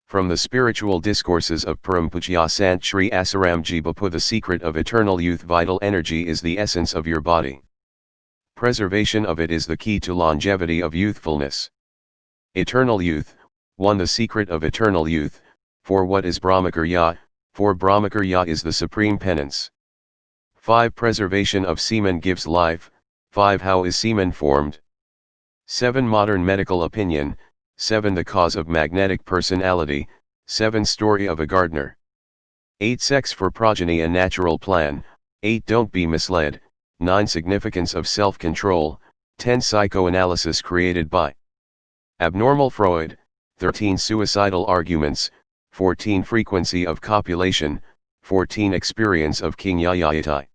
From the spiritual discourses of Parampujya Sant Shri Asaramji Bapu, the secret of eternal youth. Vital energy is the essence of your body. Preservation of it is the key to longevity of youthfulness. Eternal youth, 1. The secret of eternal youth. For what is Brahmacarya? For Brahmacarya is the supreme penance. 5. Preservation of semen gives life. 5. How is semen formed? 7. Modern medical opinion. 7. The cause of magnetic personality. 7. Story of a gardener. 8. Sex for progeny, a natural plan. 8. Don't be misled. 9. Significance of self-control. 10. Psychoanalysis created by abnormal Freud. 13. Suicidal arguments. 14. Frequency of copulation. 14. Experience of King Yayayatai.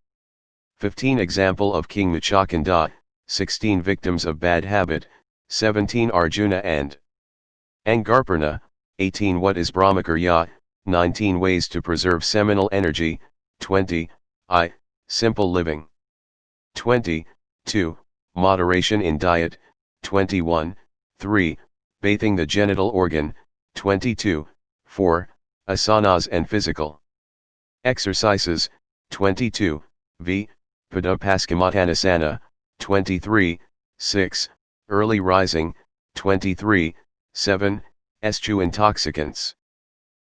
15. Example of King Muchakanda. 16. Victims of bad habit. 17. Arjuna and Angarpurna. 18. What is Brahmacarya? 19. Ways to preserve seminal energy. 20. Simple living. 20. 2. Moderation in diet. 21. 3. Bathing the genital organ. 22. 4. Asanas and physical exercises. 22. V. Pascamattanasana. 23. 6. Early rising. 23. 7. Eschew Intoxicants.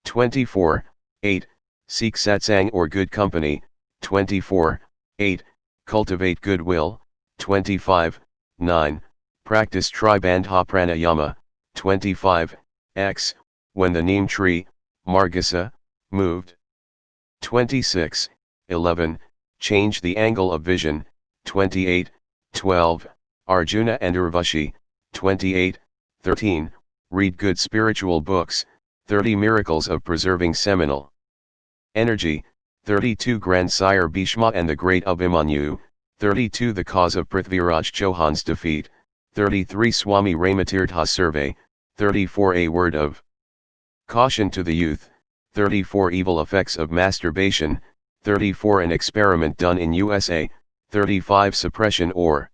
24. 8. Seek Satsang or good company. 24. 8. Cultivate goodwill. 25. 9. Practice Tribandha Pranayama. 25. X. When the neem tree, Margasa, moved. 26. 11. Change the angle of vision. 28. 12. Arjuna and Urvashi. 28. 13. Read good spiritual books. 30. Miracles of preserving seminal energy. 32. Grandsire Bhishma and the great Abhimanyu. 32. The cause of Prithviraj Chauhan's defeat. 33. Swami Ramatirtha survey. 34. A word of caution to the youth. 34. Evil effects of masturbation. 34. An experiment done in USA. 35. Suppression or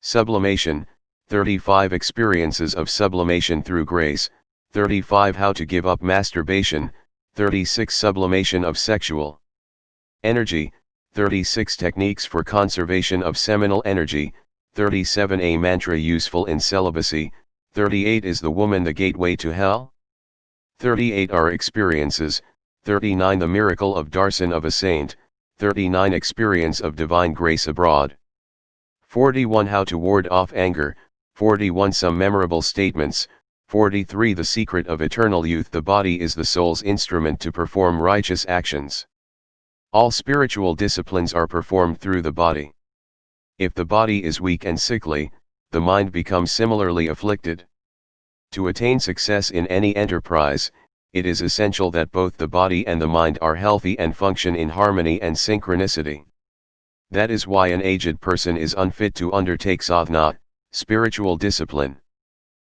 sublimation. 35. Experiences of sublimation through grace. 35. How to give up masturbation. 36. Sublimation of sexual energy. 36. Techniques for conservation of seminal energy. 37. A mantra useful in celibacy. 38. Is the woman the gateway to hell? 38. Are experiences. 39. The miracle of darshan of a saint. 39. Experience of divine grace abroad. 41. How to ward off anger. 41. Some memorable statements. 43. The secret of eternal youth. The body is the soul's instrument to perform righteous actions. All spiritual disciplines are performed through the body. If the body is weak and sickly, the mind becomes similarly afflicted. To attain success in any enterprise, it is essential that both the body and the mind are healthy and function in harmony and synchronicity. That is why an aged person is unfit to undertake sadhana, spiritual discipline.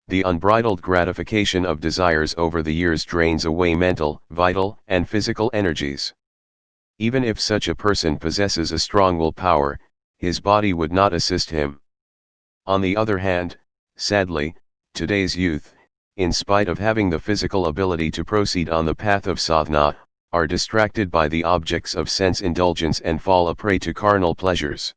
The unbridled gratification of desires over the years drains away mental, vital, and physical energies. Even if such a person possesses a strong willpower, his body would not assist him. On the other hand, sadly, today's youth, in spite of having the physical ability to proceed on the path of sadhana, are distracted by the objects of sense indulgence and fall a prey to carnal pleasures.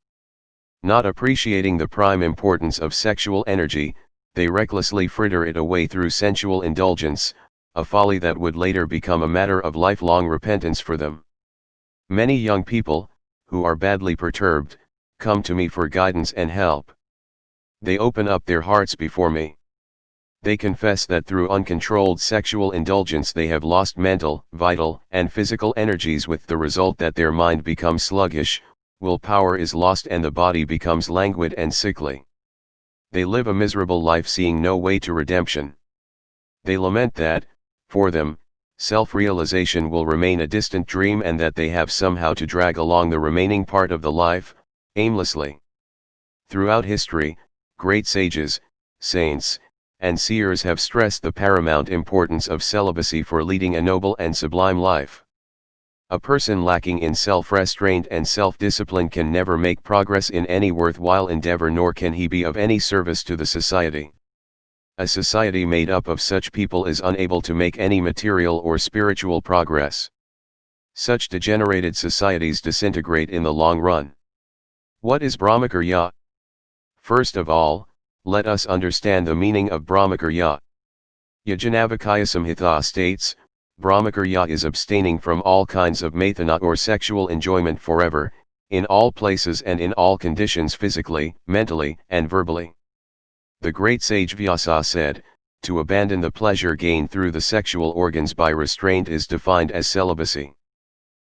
Not appreciating the prime importance of sexual energy, they recklessly fritter it away through sensual indulgence, a folly that would later become a matter of lifelong repentance for them. Many young people, who are badly perturbed, come to me for guidance and help. They open up their hearts before me. They confess that through uncontrolled sexual indulgence they have lost mental, vital, and physical energies, with the result that their mind becomes sluggish, willpower is lost, and the body becomes languid and sickly. They live a miserable life, seeing no way to redemption. They lament that, for them, self-realization will remain a distant dream, and that they have somehow to drag along the remaining part of the life, aimlessly. Throughout history, great sages, saints, and seers have stressed the paramount importance of celibacy for leading a noble and sublime life. A person lacking in self-restraint and self-discipline can never make progress in any worthwhile endeavor, nor can he be of any service to the society. A society made up of such people is unable to make any material or spiritual progress. Such degenerated societies disintegrate in the long run. What is Brahmacarya? First of all, let us understand the meaning of Brahmacarya. Yajnavalkya Samhita states, Brahmacarya is abstaining from all kinds of maithana or sexual enjoyment forever, in all places and in all conditions physically, mentally, and verbally. The great sage Vyasa said, to abandon the pleasure gained through the sexual organs by restraint is defined as celibacy.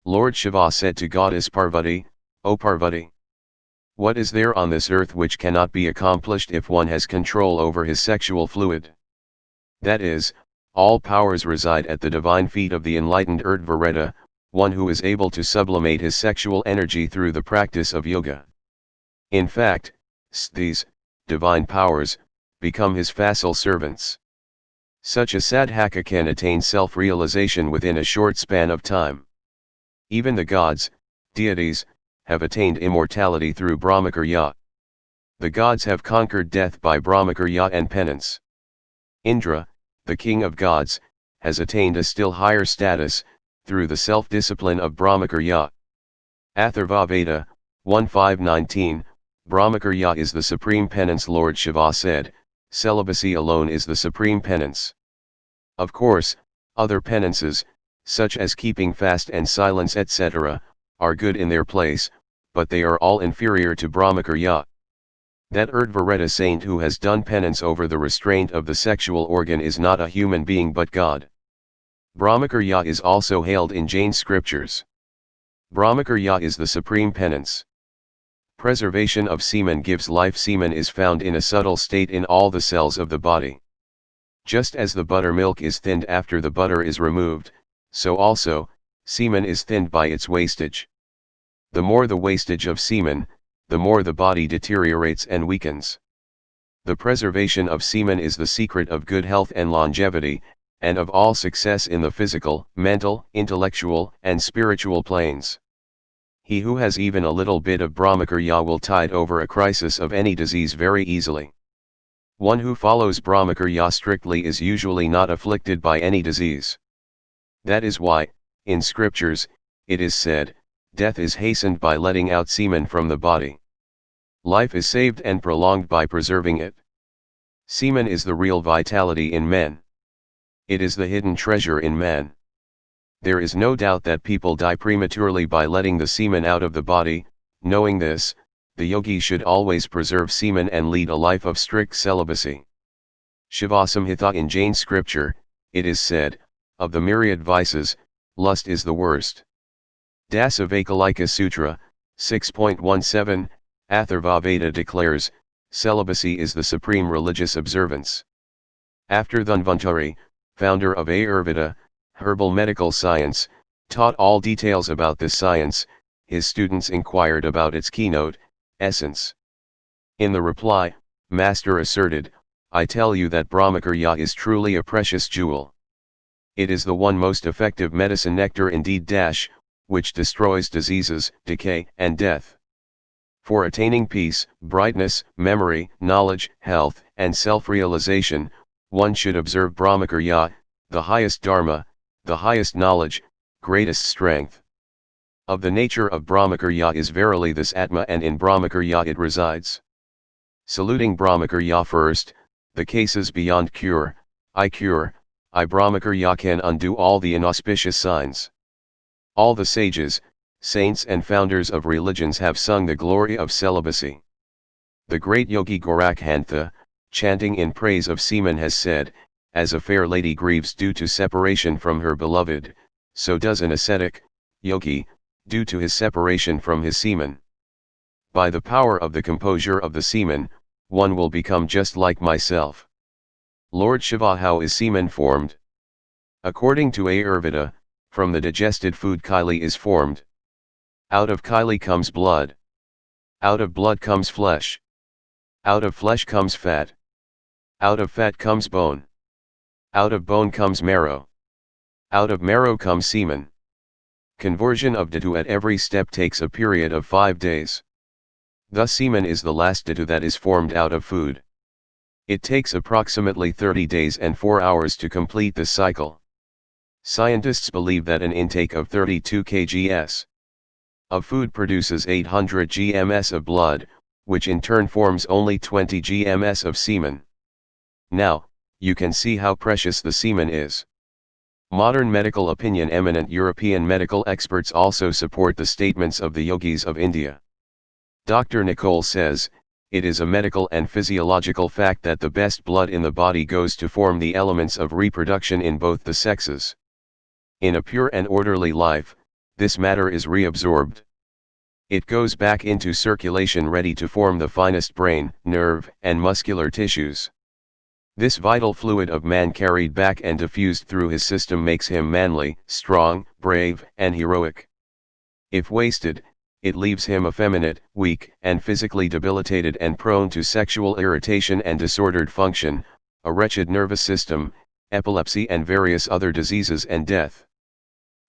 Lord Shiva said to goddess Parvati, O Parvati, what is there on this earth which cannot be accomplished if one has control over his sexual fluid? That is, all powers reside at the divine feet of the enlightened Urdhvareta, one who is able to sublimate his sexual energy through the practice of yoga. In fact, these divine powers become his facile servants. Such a sadhaka can attain self-realization within a short span of time. Even the gods, deities, have attained immortality through Brahmacarya. The gods have conquered death by Brahmacarya and penance. Indra, the king of gods, has attained a still higher status, through the self-discipline of Brahmacarya. Atharva Veda, 1.5.19, Brahmacarya is the supreme penance. Lord Shiva said, celibacy alone is the supreme penance. Of course, other penances, such as keeping fast and silence etc., are good in their place, but they are all inferior to Brahmacarya. That Urdhvareta saint who has done penance over the restraint of the sexual organ is not a human being but God. Brahmacarya is also hailed in Jain scriptures. Brahmacarya is the supreme penance. Preservation of semen gives life. Semen is found in a subtle state in all the cells of the body. Just as the buttermilk is thinned after the butter is removed, so also, semen is thinned by its wastage. The more the wastage of semen, the more the body deteriorates and weakens. The preservation of semen is the secret of good health and longevity, and of all success in the physical, mental, intellectual, and spiritual planes. He who has even a little bit of Brahmacarya will tide over a crisis of any disease very easily. One who follows Brahmacarya strictly is usually not afflicted by any disease. That is why, in scriptures, it is said, death is hastened by letting out semen from the body. Life is saved and prolonged by preserving it. Semen is the real vitality in men. It is the hidden treasure in man. There is no doubt that people die prematurely by letting the semen out of the body. Knowing this, the yogi should always preserve semen and lead a life of strict celibacy. Shivasamhita in Jain scripture, it is said, of the myriad vices, lust is the worst. Dasavakalika Sutra, 6.17, Atharva Veda declares, celibacy is the supreme religious observance. After Dhanvantari, founder of Ayurveda, herbal medical science, taught all details about this science, his students inquired about its keynote, essence. In the reply, Master asserted, I tell you that Brahmacarya is truly a precious jewel. It is the one most effective medicine nectar indeed which destroys diseases, decay, and death. For attaining peace, brightness, memory, knowledge, health, and self-realization, one should observe Brahmacarya, the highest dharma, the highest knowledge, greatest strength. Of the nature of Brahmacarya is verily this Atma, and in Brahmacarya it resides. Saluting Brahmacarya first, the cases beyond cure, I Brahmacarya can undo all the inauspicious signs. All the sages, saints and founders of religions have sung the glory of celibacy. The great yogi Gorakhantha, chanting in praise of semen, has said, as a fair lady grieves due to separation from her beloved, so does an ascetic, yogi, due to his separation from his semen. By the power of the composure of the semen, one will become just like myself. Lord Shiva, how is semen formed? According to Ayurveda, from the digested food chyle is formed. Out of chyle comes blood. Out of blood comes flesh. Out of flesh comes fat. Out of fat comes bone. Out of bone comes marrow. Out of marrow comes semen. Conversion of dhatu at every step takes a period of 5 days. Thus semen is the last dhatu that is formed out of food. It takes approximately 30 days and 4 hours to complete this cycle. Scientists believe that an intake of 32 kgs of food produces 800 gms of blood, which in turn forms only 20 gms of semen. Now, you can see how precious the semen is. Modern medical opinion. Eminent European medical experts also support the statements of the yogis of India. Dr. Nicole says, "It is a medical and physiological fact that the best blood in the body goes to form the elements of reproduction in both the sexes. In a pure and orderly life, this matter is reabsorbed. It goes back into circulation ready to form the finest brain, nerve, and muscular tissues. This vital fluid of man carried back and diffused through his system makes him manly, strong, brave, and heroic. If wasted, it leaves him effeminate, weak, and physically debilitated and prone to sexual irritation and disordered function, a wretched nervous system, epilepsy and various other diseases and death.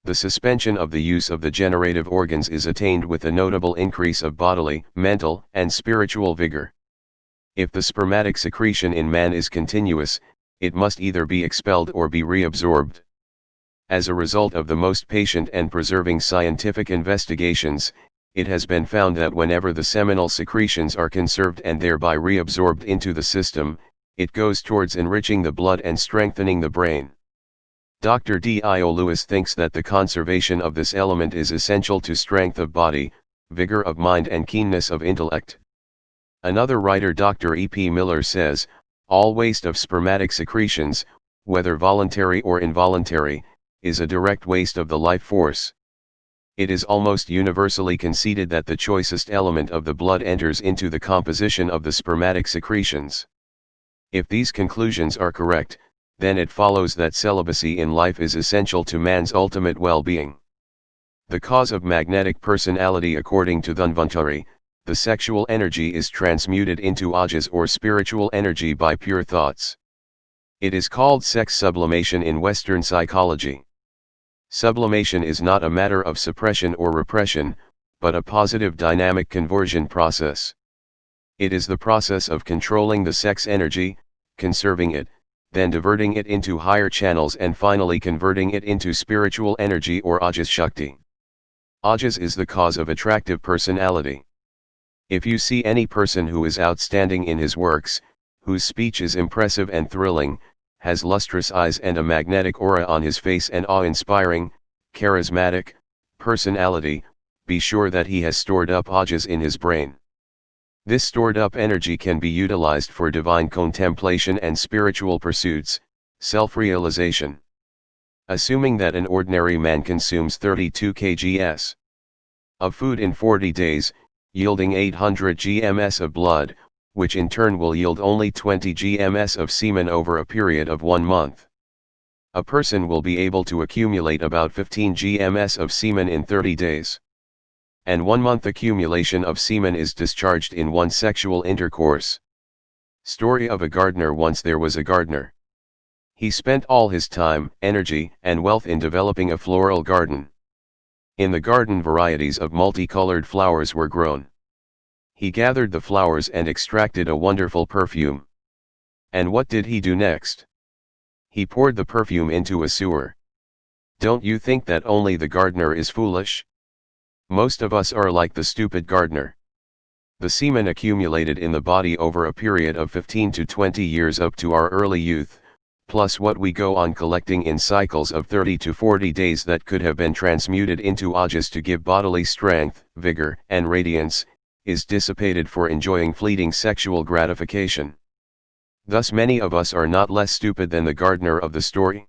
The suspension of the use of the generative organs is attained with a notable increase of bodily, mental, and spiritual vigor. If the spermatic secretion in man is continuous, it must either be expelled or be reabsorbed. As a result of the most patient and persevering scientific investigations, it has been found that whenever the seminal secretions are conserved and thereby reabsorbed into the system, it goes towards enriching the blood and strengthening the brain. Dr. D.I.O. Lewis thinks that the conservation of this element is essential to strength of body, vigor of mind and keenness of intellect. Another writer, Dr. E.P. Miller, says, "All waste of spermatic secretions, whether voluntary or involuntary, is a direct waste of the life force. It is almost universally conceded that the choicest element of the blood enters into the composition of the spermatic secretions. If these conclusions are correct, then it follows that celibacy in life is essential to man's ultimate well-being. The cause of magnetic personality. According to Dhanvantari, the sexual energy is transmuted into ojas or spiritual energy by pure thoughts. It is called sex sublimation in Western psychology. Sublimation is not a matter of suppression or repression, but a positive dynamic conversion process. It is the process of controlling the sex energy, conserving it, then diverting it into higher channels and finally converting it into spiritual energy or ojas shakti. Ojas is the cause of attractive personality. If you see any person who is outstanding in his works, whose speech is impressive and thrilling, has lustrous eyes and a magnetic aura on his face and awe-inspiring, charismatic personality, be sure that he has stored up ojas in his brain. This stored up energy can be utilized for divine contemplation and spiritual pursuits, self-realization. Assuming that an ordinary man consumes 32 kgs of food in 40 days, yielding 800 gms of blood, which in turn will yield only 20 gms of semen over a period of 1 month. A person will be able to accumulate about 15 gms of semen in 30 days. And 1 month accumulation of semen is discharged in one sexual intercourse. Story of a gardener. Once there was a gardener. He spent all his time, energy, and wealth in developing a floral garden. In the garden varieties of multicolored flowers were grown. He gathered the flowers and extracted a wonderful perfume. And what did he do next? He poured the perfume into a sewer. Don't you think that only the gardener is foolish? Most of us are like the stupid gardener. The semen accumulated in the body over a period of 15 to 20 years up to our early youth, plus what we go on collecting in cycles of 30 to 40 days that could have been transmuted into ojas to give bodily strength, vigor, and radiance, is dissipated for enjoying fleeting sexual gratification. Thus many of us are not less stupid than the gardener of the story.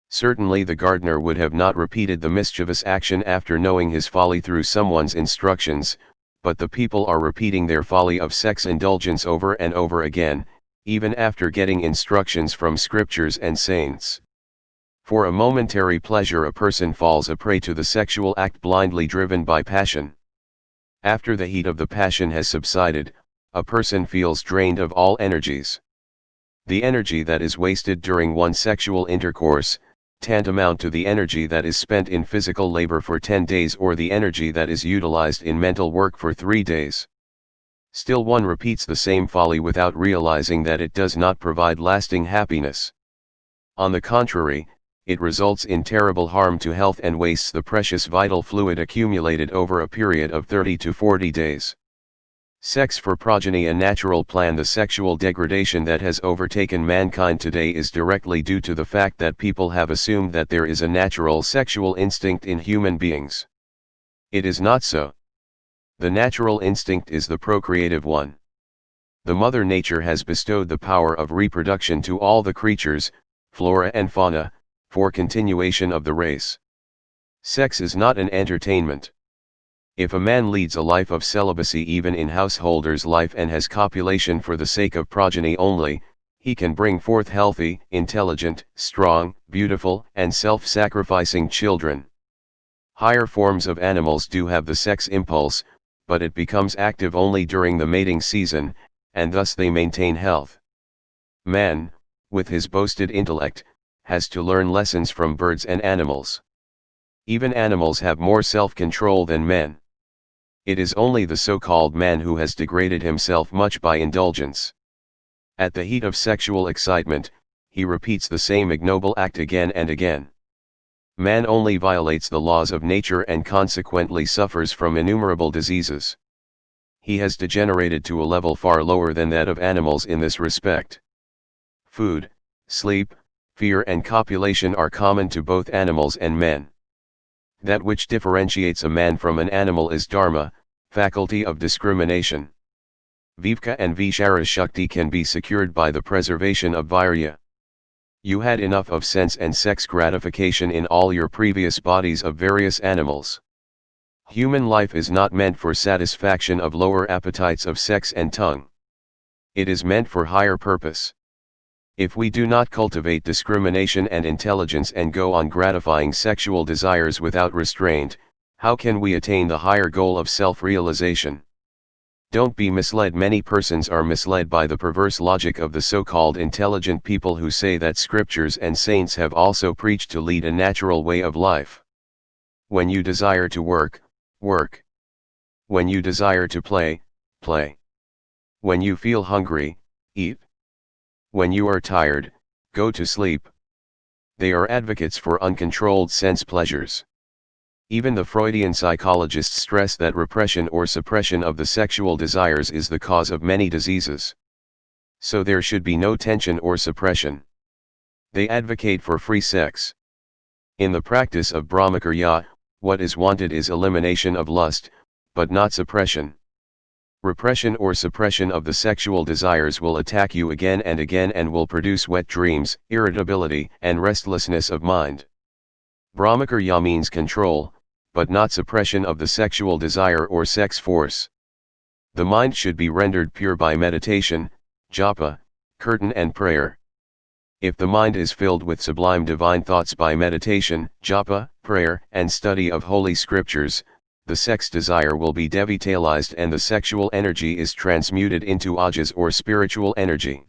Certainly the gardener would have not repeated the mischievous action after knowing his folly through someone's instructions, but the people are repeating their folly of sex indulgence over and over again, even after getting instructions from scriptures and saints. For a momentary pleasure a person falls a prey to the sexual act blindly driven by passion. After the heat of the passion has subsided, a person feels drained of all energies. The energy that is wasted during one sexual intercourse, tantamount to the energy that is spent in physical labor for 10 days or the energy that is utilized in mental work for 3 days. Still one repeats the same folly without realizing that it does not provide lasting happiness. On the contrary, it results in terrible harm to health and wastes the precious vital fluid accumulated over a period of 30 to 40 days. Sex for progeny, a natural plan. The sexual degradation that has overtaken mankind today is directly due to the fact that people have assumed that there is a natural sexual instinct in human beings. It is not so. The natural instinct is the procreative one. The Mother Nature has bestowed the power of reproduction to all the creatures, flora and fauna, for continuation of the race. Sex is not an entertainment. If a man leads a life of celibacy even in householder's life and has copulation for the sake of progeny only, he can bring forth healthy, intelligent, strong, beautiful, and self-sacrificing children. Higher forms of animals do have the sex impulse, but it becomes active only during the mating season, and thus they maintain health. Man, with his boasted intellect, has to learn lessons from birds and animals. Even animals have more self-control than men. It is only the so-called man who has degraded himself much by indulgence. At the heat of sexual excitement, he repeats the same ignoble act again and again. Man only violates the laws of nature and consequently suffers from innumerable diseases. He has degenerated to a level far lower than that of animals in this respect. Food, sleep, fear and copulation are common to both animals and men. That which differentiates a man from an animal is dharma, faculty of discrimination. Vivka and Vishara Shakti can be secured by the preservation of virya. You had enough of sense and sex gratification in all your previous bodies of various animals. Human life is not meant for satisfaction of lower appetites of sex and tongue. It is meant for higher purpose. If we do not cultivate discrimination and intelligence and go on gratifying sexual desires without restraint, how can we attain the higher goal of self-realization? Don't be misled. Many persons are misled by the perverse logic of the so-called intelligent people who say that scriptures and saints have also preached to lead a natural way of life. When you desire to work, work. When you desire to play, play. When you feel hungry, eat. When you are tired, go to sleep. They are advocates for uncontrolled sense pleasures. Even the Freudian psychologists stress that repression or suppression of the sexual desires is the cause of many diseases. So there should be no tension or suppression. They advocate for free sex. In the practice of Brahmacarya, what is wanted is elimination of lust, but not suppression. Repression or suppression of the sexual desires will attack you again and again and will produce wet dreams, irritability, and restlessness of mind. Brahmacarya means control, but not suppression of the sexual desire or sex force. The mind should be rendered pure by meditation, japa, kirtan and prayer. If the mind is filled with sublime divine thoughts by meditation, japa, prayer, and study of holy scriptures, the sex desire will be devitalized and the sexual energy is transmuted into ojas or spiritual energy.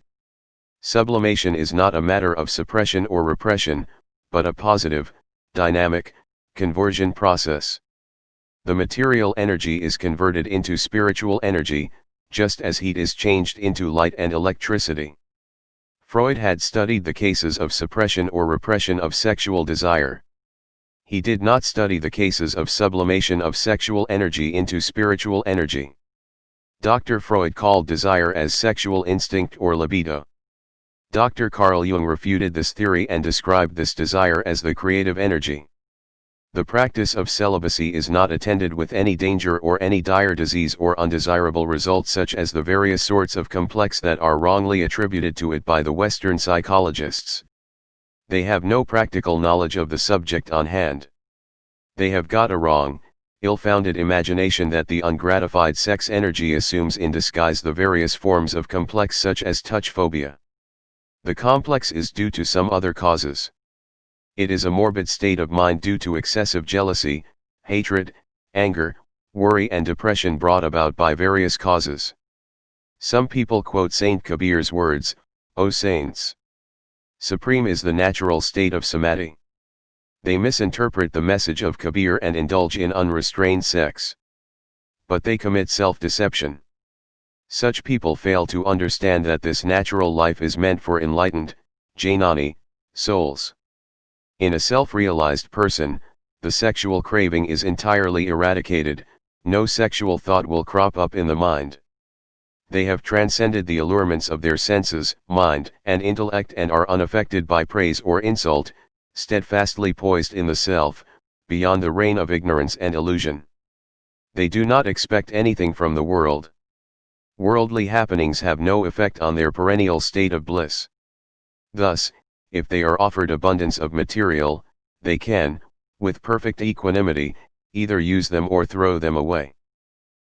Sublimation is not a matter of suppression or repression, but a positive, dynamic, conversion process. The material energy is converted into spiritual energy, just as heat is changed into light and electricity. Freud had studied the cases of suppression or repression of sexual desire. He did not study the cases of sublimation of sexual energy into spiritual energy. Dr. Freud called desire as sexual instinct or libido. Dr. Carl Jung refuted this theory and described this desire as the creative energy. The practice of celibacy is not attended with any danger or any dire disease or undesirable results such as the various sorts of complex that are wrongly attributed to it by the Western psychologists. They have no practical knowledge of the subject on hand. They have got a wrong, ill-founded imagination that the ungratified sex energy assumes in disguise the various forms of complex such as touch phobia. The complex is due to some other causes. It is a morbid state of mind due to excessive jealousy, hatred, anger, worry and depression brought about by various causes. Some people quote Saint Kabir's words, "O saints! Supreme is the natural state of samadhi." They misinterpret the message of Kabir and indulge in unrestrained sex. But they commit self-deception. Such people fail to understand that this natural life is meant for enlightened, Jnani, souls. In a self-realized person, the sexual craving is entirely eradicated, no sexual thought will crop up in the mind. They have transcended the allurements of their senses, mind, and intellect and are unaffected by praise or insult, steadfastly poised in the self, beyond the reign of ignorance and illusion. They do not expect anything from the world. Worldly happenings have no effect on their perennial state of bliss. Thus, if they are offered abundance of material, they can, with perfect equanimity, either use them or throw them away.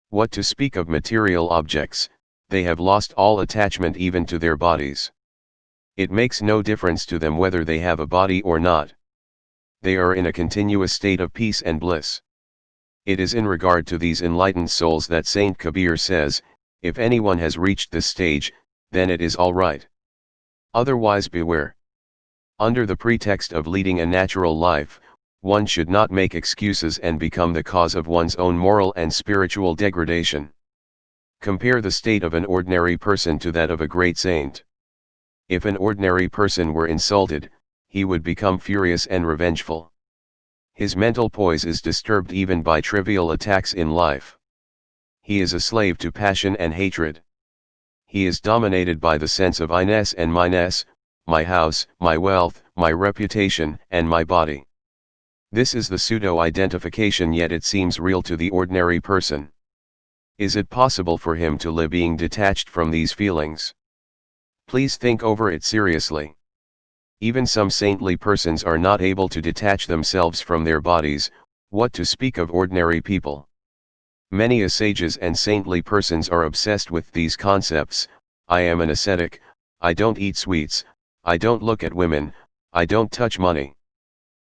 What to speak of material objects, they have lost all attachment even to their bodies. It makes no difference to them whether they have a body or not. They are in a continuous state of peace and bliss. It is in regard to these enlightened souls that Saint Kabir says, if anyone has reached this stage, then it is all right. Otherwise beware. Under the pretext of leading a natural life, one should not make excuses and become the cause of one's own moral and spiritual degradation. Compare the state of an ordinary person to that of a great saint. If an ordinary person were insulted, he would become furious and revengeful. His mental poise is disturbed even by trivial attacks in life. He is a slave to passion and hatred. He is dominated by the sense of I-ness and my-ness, my house, my wealth, my reputation, and my body. This is the pseudo-identification, yet it seems real to the ordinary person. Is it possible for him to live being detached from these feelings? Please think over it seriously. Even some saintly persons are not able to detach themselves from their bodies, what to speak of ordinary people? Many sages and saintly persons are obsessed with these concepts. I am an ascetic, I don't eat sweets, I don't look at women, I don't touch money.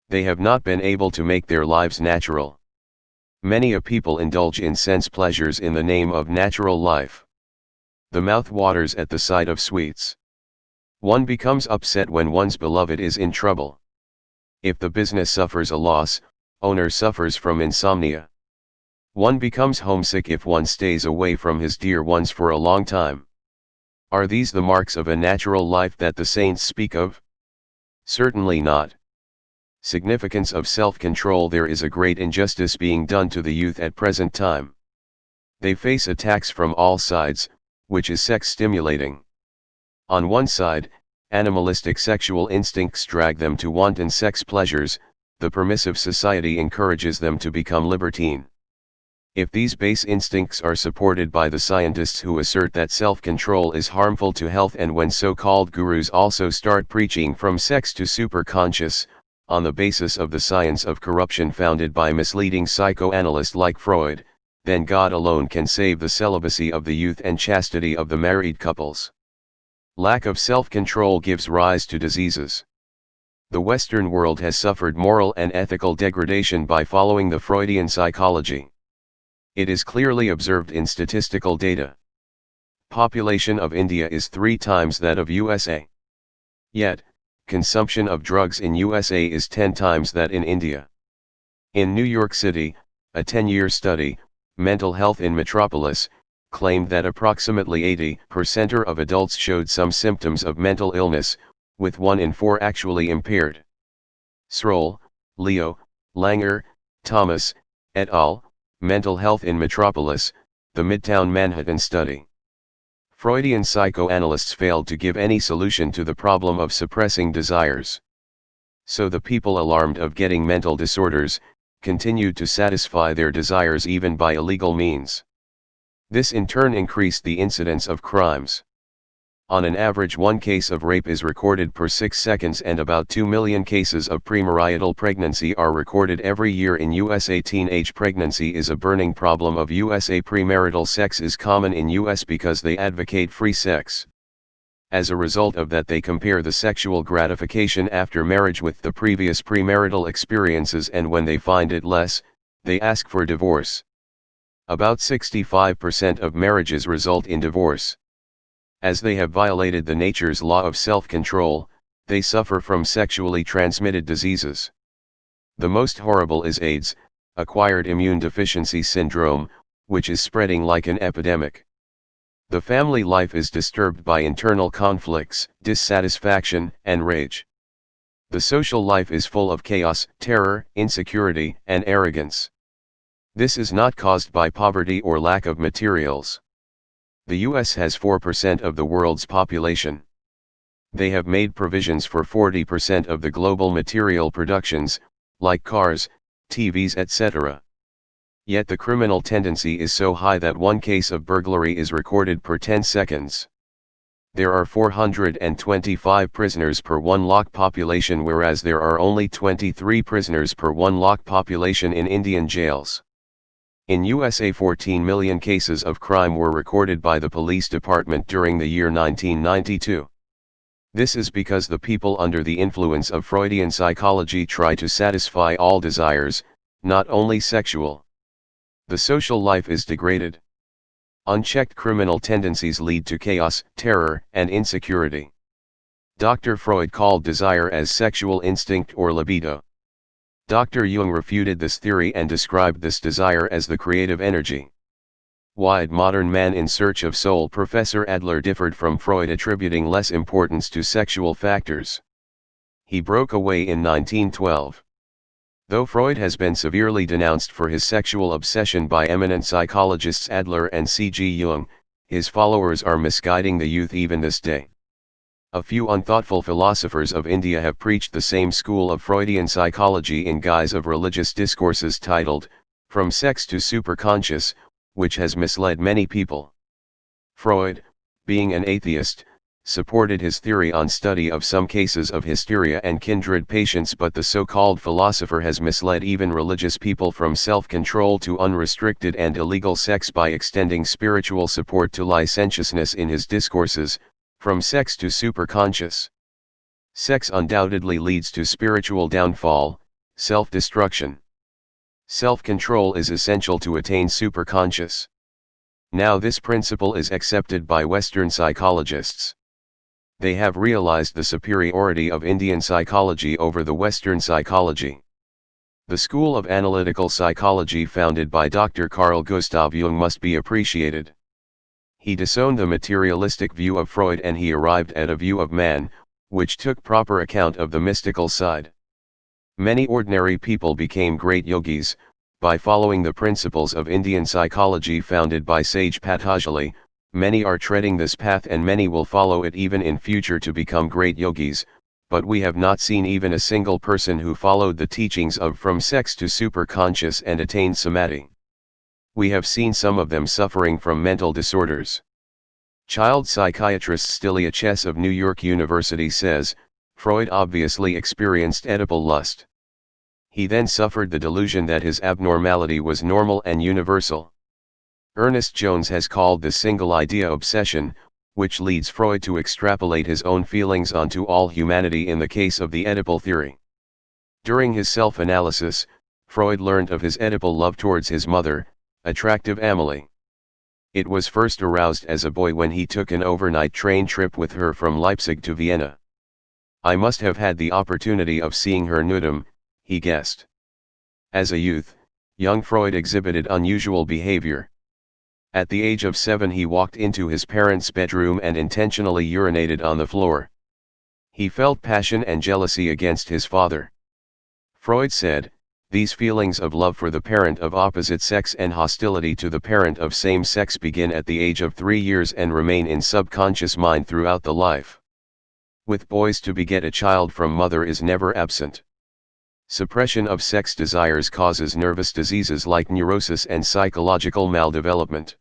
They have not been able to make their lives natural. Many a people indulge in sense pleasures in the name of natural life. The mouth waters at the sight of sweets. One becomes upset when one's beloved is in trouble. If the business suffers a loss, owner suffers from insomnia. One becomes homesick if one stays away from his dear ones for a long time. Are these the marks of a natural life that the saints speak of? Certainly not. Significance of self-control. There is a great injustice being done to the youth at present time. They face attacks from all sides, which is sex-stimulating. On one side, animalistic sexual instincts drag them to wanton sex pleasures, the permissive society encourages them to become libertine. If these base instincts are supported by the scientists who assert that self-control is harmful to health, and when so-called gurus also start preaching from sex to superconscious, on the basis of the science of corruption founded by misleading psychoanalysts like Freud, then God alone can save the celibacy of the youth and chastity of the married couples. Lack of self-control gives rise to diseases. The Western world has suffered moral and ethical degradation by following the Freudian psychology. It is clearly observed in statistical data. Population of India is 3 times that of USA. Yet, consumption of drugs in USA is 10 times that in India. In New York City, a 10-year study, Mental Health in Metropolis, claimed that approximately 80% of adults showed some symptoms of mental illness, with 1 in 4 actually impaired. Sroll, Leo, Langer, Thomas, et al., Mental Health in Metropolis, the Midtown Manhattan Study. Freudian psychoanalysts failed to give any solution to the problem of suppressing desires. So the people alarmed of getting mental disorders, continued to satisfy their desires even by illegal means. This in turn increased the incidence of crimes. On an average, 1 case of rape is recorded per 6 seconds, and about 2 million cases of premarital pregnancy are recorded every year in USA. Teenage pregnancy is a burning problem of USA. Premarital sex is common in US because they advocate free sex. As a result of that, they compare the sexual gratification after marriage with the previous premarital experiences, and when they find it less, they ask for divorce. About 65% of marriages result in divorce. As they have violated the nature's law of self-control, they suffer from sexually transmitted diseases. The most horrible is AIDS, acquired immune deficiency syndrome, which is spreading like an epidemic. The family life is disturbed by internal conflicts, dissatisfaction, and rage. The social life is full of chaos, terror, insecurity, and arrogance. This is not caused by poverty or lack of materials. The US has 4% of the world's population. They have made provisions for 40% of the global material productions, like cars, TVs, etc. Yet the criminal tendency is so high that one case of burglary is recorded per 10 seconds. There are 425 prisoners per 1 lakh population, whereas there are only 23 prisoners per 1 lakh population in Indian jails. In USA, 14 million cases of crime were recorded by the police department during the year 1992. This is because the people under the influence of Freudian psychology try to satisfy all desires, not only sexual. The social life is degraded. Unchecked criminal tendencies lead to chaos, terror, and insecurity. Dr. Freud called desire as sexual instinct or libido. Dr. Jung refuted this theory and described this desire as the creative energy. Wide Modern Man in Search of Soul. Professor Adler differed from Freud, attributing less importance to sexual factors. He broke away in 1912. Though Freud has been severely denounced for his sexual obsession by eminent psychologists Adler and C.G. Jung, his followers are misguiding the youth even this day. A few unthoughtful philosophers of India have preached the same school of Freudian psychology in guise of religious discourses titled, From Sex to Superconscious, which has misled many people. Freud, being an atheist, supported his theory on study of some cases of hysteria and kindred patients, but the so-called philosopher has misled even religious people from self-control to unrestricted and illegal sex by extending spiritual support to licentiousness in his discourses, From Sex to Superconscious. Sex undoubtedly leads to spiritual downfall, self-destruction. Self-control is essential to attain superconscious. Now this principle is accepted by Western psychologists. They have realized the superiority of Indian psychology over the Western psychology. The school of analytical psychology founded by Dr. Carl Gustav Jung must be appreciated. He disowned the materialistic view of Freud and he arrived at a view of man, which took proper account of the mystical side. Many ordinary people became great yogis, by following the principles of Indian psychology founded by sage Patanjali. Many are treading this path and many will follow it even in future to become great yogis, but we have not seen even a single person who followed the teachings of From Sex to Superconscious and attained samadhi. We have seen some of them suffering from mental disorders. Child psychiatrist Stilia Chess of New York University says, Freud obviously experienced Oedipal lust. He then suffered the delusion that his abnormality was normal and universal. Ernest Jones has called this single idea obsession, which leads Freud to extrapolate his own feelings onto all humanity in the case of the Oedipal theory. During his self-analysis, Freud learned of his Oedipal love towards his mother, attractive Amelie. It was first aroused as a boy when he took an overnight train trip with her from Leipzig to Vienna. I must have had the opportunity of seeing her nudum, he guessed. As a youth, young Freud exhibited unusual behavior. At the age of 7 he walked into his parents' bedroom and intentionally urinated on the floor. He felt passion and jealousy against his father. Freud said, these feelings of love for the parent of opposite sex and hostility to the parent of same sex begin at the age of 3 years and remain in subconscious mind throughout the life. With boys, to beget a child from mother is never absent. Suppression of sex desires causes nervous diseases like neurosis and psychological maldevelopment.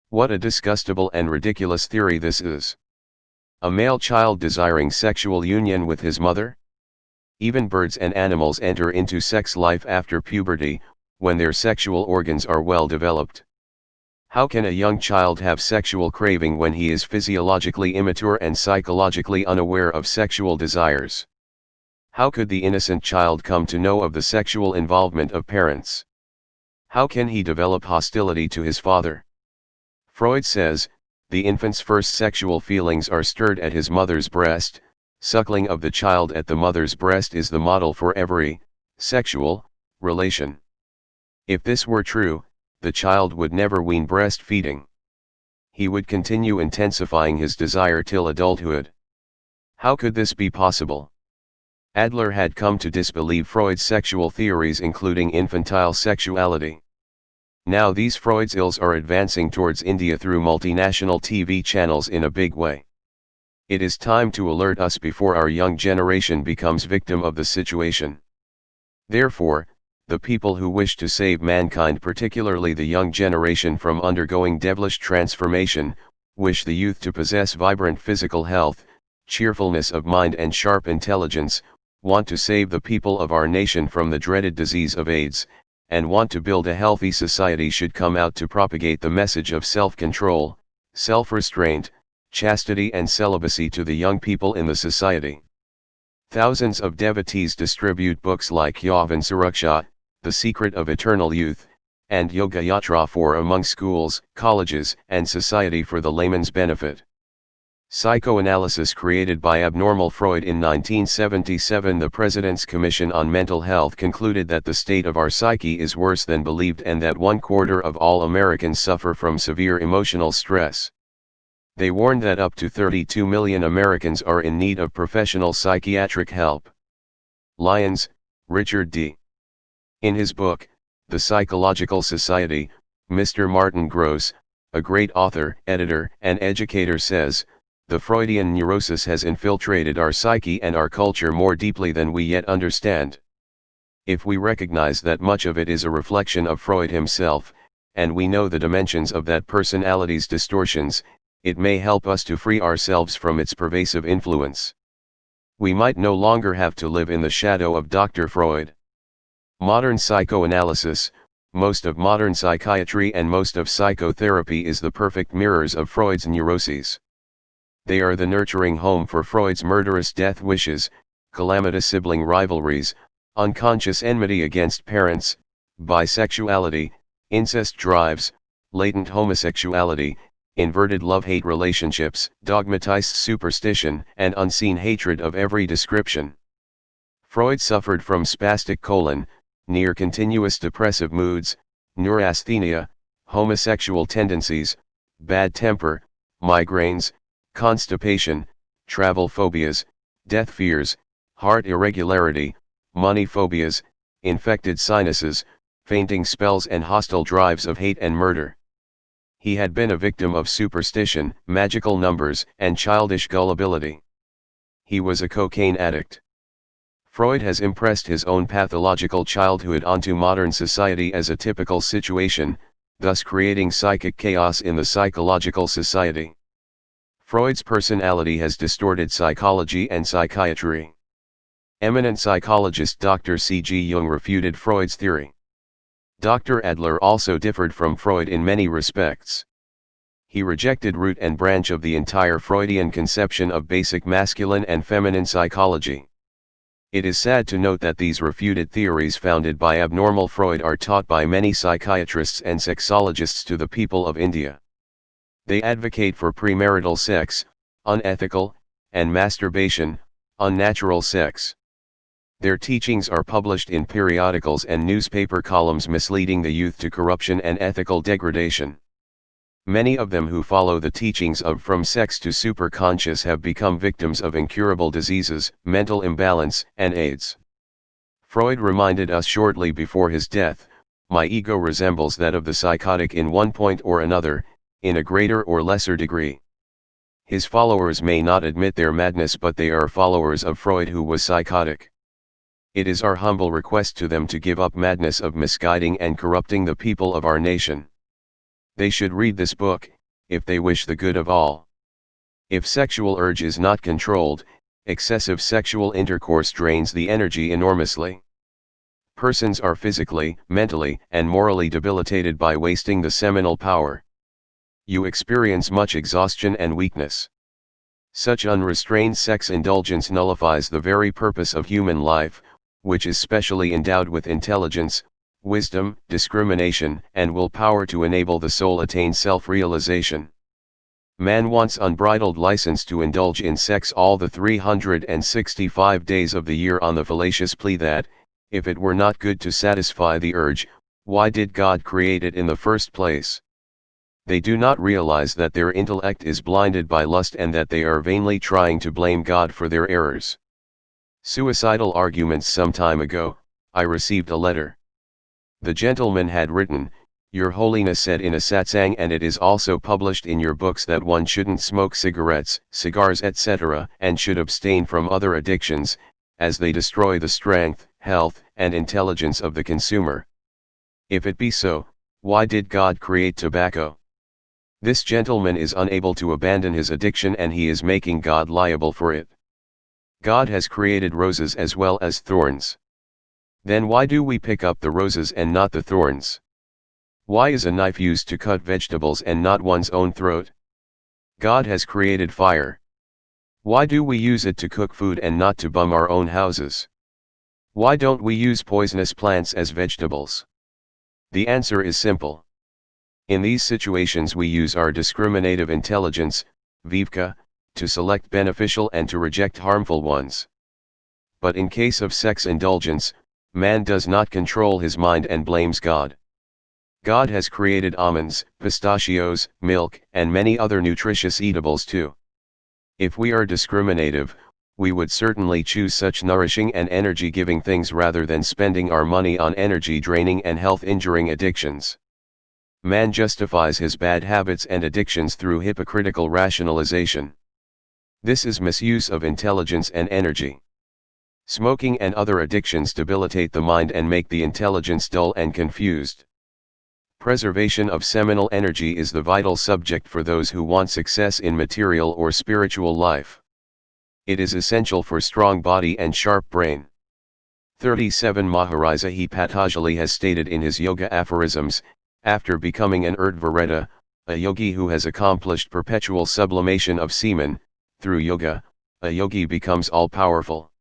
What a disgustable and ridiculous theory this is. A male child desiring sexual union with his mother? Even birds and animals enter into sex life after puberty, when their sexual organs are well developed. How can a young child have sexual craving when he is physiologically immature and psychologically unaware of sexual desires? How could the innocent child come to know of the sexual involvement of parents? How can he develop hostility to his father? Freud says, the infant's first sexual feelings are stirred at his mother's breast. Suckling of the child at the mother's breast is the model for every sexual relation. If this were true, the child would never wean breastfeeding. he would continue intensifying his desire till adulthood. How could this be possible? Adler had come to disbelieve Freud's sexual theories, including infantile sexuality. Now these Freud's ills are advancing towards India through multinational TV channels in a big way. It is time to alert us before our young generation becomes victim of the situation. Therefore, the people who wish to save mankind, particularly the young generation from undergoing devilish transformation, wish the youth to possess vibrant physical health, cheerfulness of mind and sharp intelligence, want to save the people of our nation from the dreaded disease of AIDS, and want to build a healthy society should come out to propagate the message of self-control, self-restraint, chastity and celibacy to the young people in the society. Thousands of devotees distribute books like Yuvvan Suraksha, The Secret of Eternal Youth, and Yoga Yatra for among schools, colleges, and society for the layman's benefit. Psychoanalysis created by abnormal Freud in 1977. The President's Commission on Mental Health concluded that the state of our psyche is worse than believed and that 1/4 of all Americans suffer from severe emotional stress. They warned that up to 32 million Americans are in need of professional psychiatric help. Lyons, Richard D. In his book, The Psychological Society, Mr. Martin Gross, a great author, editor, and educator, says, "The Freudian neurosis has infiltrated our psyche and our culture more deeply than we yet understand. If we recognize that much of it is a reflection of Freud himself, and we know the dimensions of that personality's distortions, it may help us to free ourselves from its pervasive influence. We might no longer have to live in the shadow of Dr. Freud." Modern psychoanalysis, most of modern psychiatry and most of psychotherapy is the perfect mirrors of Freud's neuroses. They are the nurturing home for Freud's murderous death wishes, calamitous sibling rivalries, unconscious enmity against parents, bisexuality, incest drives, latent homosexuality, inverted love-hate relationships, dogmatized superstition, and unseen hatred of every description. Freud suffered from spastic colon, near continuous depressive moods, neurasthenia, homosexual tendencies, bad temper, migraines, constipation, travel phobias, death fears, heart irregularity, money phobias, infected sinuses, fainting spells and hostile drives of hate and murder. He had been a victim of superstition, magical numbers, and childish gullibility. He was a cocaine addict. Freud has impressed his own pathological childhood onto modern society as a typical situation, thus creating psychic chaos in the psychological society. Freud's personality has distorted psychology and psychiatry. Eminent psychologist Dr. C.G. Jung refuted Freud's theory. Dr. Adler also differed from Freud in many respects. He rejected root and branch of the entire Freudian conception of basic masculine and feminine psychology. It is sad to note that these refuted theories founded by abnormal Freud are taught by many psychiatrists and sexologists to the people of India. They advocate for premarital sex, unethical, and masturbation, unnatural sex. Their teachings are published in periodicals and newspaper columns misleading the youth to corruption and ethical degradation. Many of them who follow the teachings of From Sex to Superconscious have become victims of incurable diseases, mental imbalance, and AIDS. Freud reminded us shortly before his death, "My ego resembles that of the psychotic in one point or another, in a greater or lesser degree." His followers may not admit their madness, but they are followers of Freud, who was psychotic. It is our humble request to them to give up madness of misguiding and corrupting the people of our nation. They should read this book, if they wish the good of all. If sexual urge is not controlled, excessive sexual intercourse drains the energy enormously. Persons are physically, mentally, and morally debilitated by wasting the seminal power. You experience much exhaustion and weakness. Such unrestrained sex indulgence nullifies the very purpose of human life, which is specially endowed with intelligence, wisdom, discrimination, and willpower to enable the soul attain self-realization. Man wants unbridled license to indulge in sex all the 365 days of the year on the fallacious plea that, if it were not good to satisfy the urge, why did God create it in the first place? They do not realize that their intellect is blinded by lust and that they are vainly trying to blame God for their errors. Suicidal arguments. Some time ago, I received a letter. The gentleman had written, "Your Holiness said in a satsang, and it is also published in your books, that one shouldn't smoke cigarettes, cigars, etc., and should abstain from other addictions, as they destroy the strength, health, and intelligence of the consumer. If it be so, why did God create tobacco?" This gentleman is unable to abandon his addiction, and he is making God liable for it. God has created roses as well as thorns. Then why do we pick up the roses and not the thorns? Why is a knife used to cut vegetables and not one's own throat? God has created fire. Why do we use it to cook food and not to bum our own houses? Why don't we use poisonous plants as vegetables? The answer is simple. In these situations we use our discriminative intelligence, vivka, to select beneficial and to reject harmful ones. But in case of sex indulgence, man does not control his mind and blames God. God has created almonds, pistachios, milk, and many other nutritious eatables too. If we are discriminative, we would certainly choose such nourishing and energy-giving things rather than spending our money on energy-draining and health-injuring addictions. Man justifies his bad habits and addictions through hypocritical rationalization. This is misuse of intelligence and energy. Smoking and other addictions debilitate the mind and make the intelligence dull and confused. Preservation of seminal energy is the vital subject for those who want success in material or spiritual life. It is essential for strong body and sharp brain. 37 Maharishi Patanjali has stated in his Yoga Aphorisms, after becoming an Urdhvareta, a yogi who has accomplished perpetual sublimation of semen, through yoga, a yogi becomes all-powerful.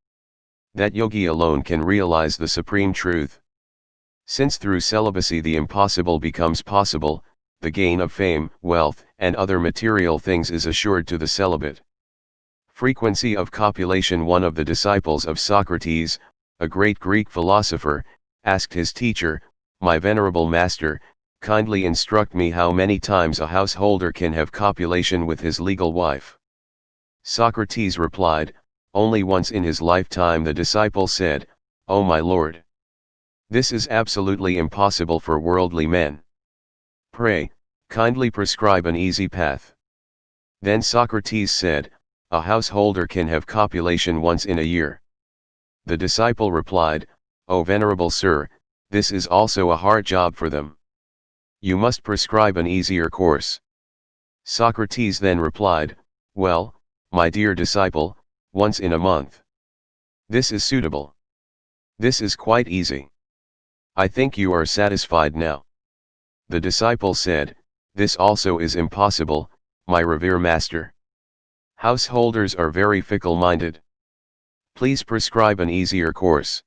That yogi alone can realize the supreme truth. Since through celibacy the impossible becomes possible, the gain of fame, wealth, and other material things is assured to the celibate. Frequency of copulation. One of the disciples of Socrates, a great Greek philosopher, asked his teacher, "My venerable master, kindly instruct me how many times a householder can have copulation with his legal wife." Socrates replied, "Only once in his lifetime." The disciple said, "Oh my Lord! This is absolutely impossible for worldly men. Pray, kindly prescribe an easy path." Then Socrates said, "A householder can have copulation once in a year." The disciple replied, "Oh venerable sir, this is also a hard job for them. You must prescribe an easier course." Socrates then replied, "Well, my dear disciple, once in a month. This is suitable. This is quite easy. I think you are satisfied now." The disciple said, "This also is impossible, my revered master. Householders are very fickle-minded. Please prescribe an easier course."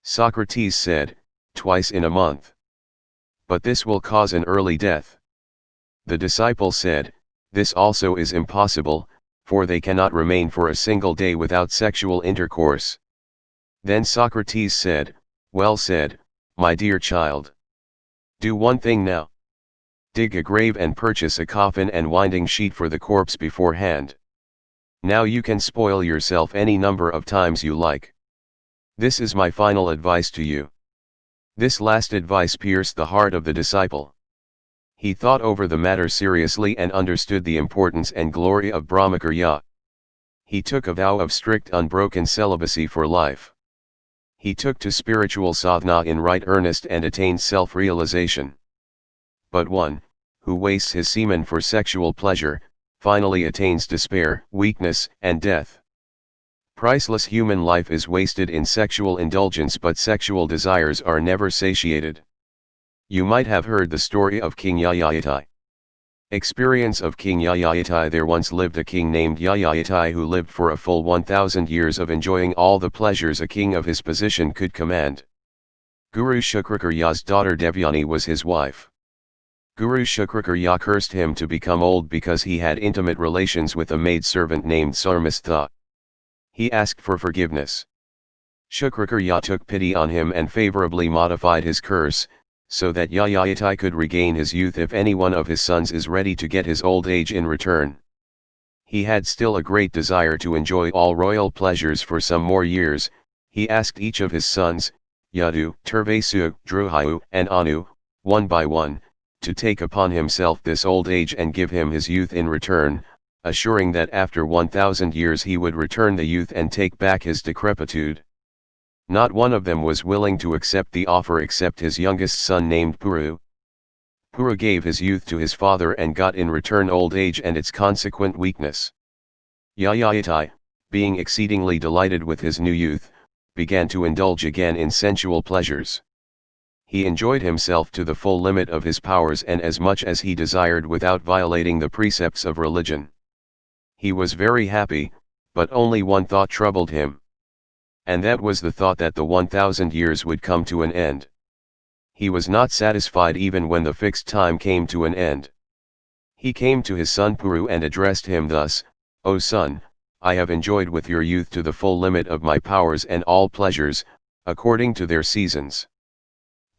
Socrates said, "Twice in a month. But this will cause an early death." The disciple said, "This also is impossible, for they cannot remain for a single day without sexual intercourse." Then Socrates said, "Well said, my dear child. Do one thing now. Dig a grave and purchase a coffin and winding sheet for the corpse beforehand. Now you can spoil yourself any number of times you like. This is my final advice to you." This last advice pierced the heart of the disciple. He thought over the matter seriously and understood the importance and glory of Brahmacarya. He took a vow of strict unbroken celibacy for life. He took to spiritual sadhana in right earnest and attained self-realization. But one, who wastes his semen for sexual pleasure, finally attains despair, weakness, and death. Priceless human life is wasted in sexual indulgence, but sexual desires are never satiated. You might have heard the story of King Yayayatai. Experience of King Yayayatai. There once lived a king named Yayayatai who lived for a full 1,000 years of enjoying all the pleasures a king of his position could command. Guru Shukrakarya's daughter Devyani was his wife. Guru Shukrakarya cursed him to become old because he had intimate relations with a maidservant named Sarmastha. He asked for forgiveness. Shukrakarya took pity on him and favorably modified his curse, so that Yayayatai could regain his youth if any one of his sons is ready to get his old age in return. He had still a great desire to enjoy all royal pleasures for some more years. He asked each of his sons, Yadu, Tervesu, Druhayu, and Anu, one by one, to take upon himself this old age and give him his youth in return, assuring that after 1,000 years he would return the youth and take back his decrepitude. Not one of them was willing to accept the offer except his youngest son named Puru. Puru gave his youth to his father and got in return old age and its consequent weakness. Yayayatai, being exceedingly delighted with his new youth, began to indulge again in sensual pleasures. He enjoyed himself to the full limit of his powers and as much as he desired without violating the precepts of religion. He was very happy, but only one thought troubled him. And that was the thought that the 1,000 years would come to an end. He was not satisfied even when the fixed time came to an end. He came to his son Puru and addressed him thus, "O son, I have enjoyed with your youth to the full limit of my powers and all pleasures, according to their seasons.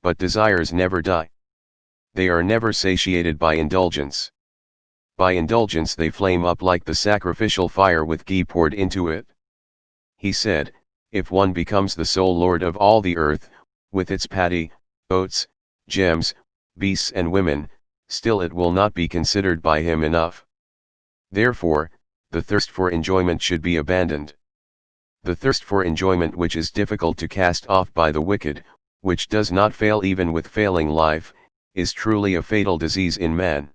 But desires never die. They are never satiated by indulgence. By indulgence they flame up like the sacrificial fire with ghee poured into it." He said, "If one becomes the sole lord of all the earth, with its paddy, oats, gems, beasts and women, still it will not be considered by him enough. Therefore, the thirst for enjoyment should be abandoned. The thirst for enjoyment which is difficult to cast off by the wicked, which does not fail even with failing life, is truly a fatal disease in man.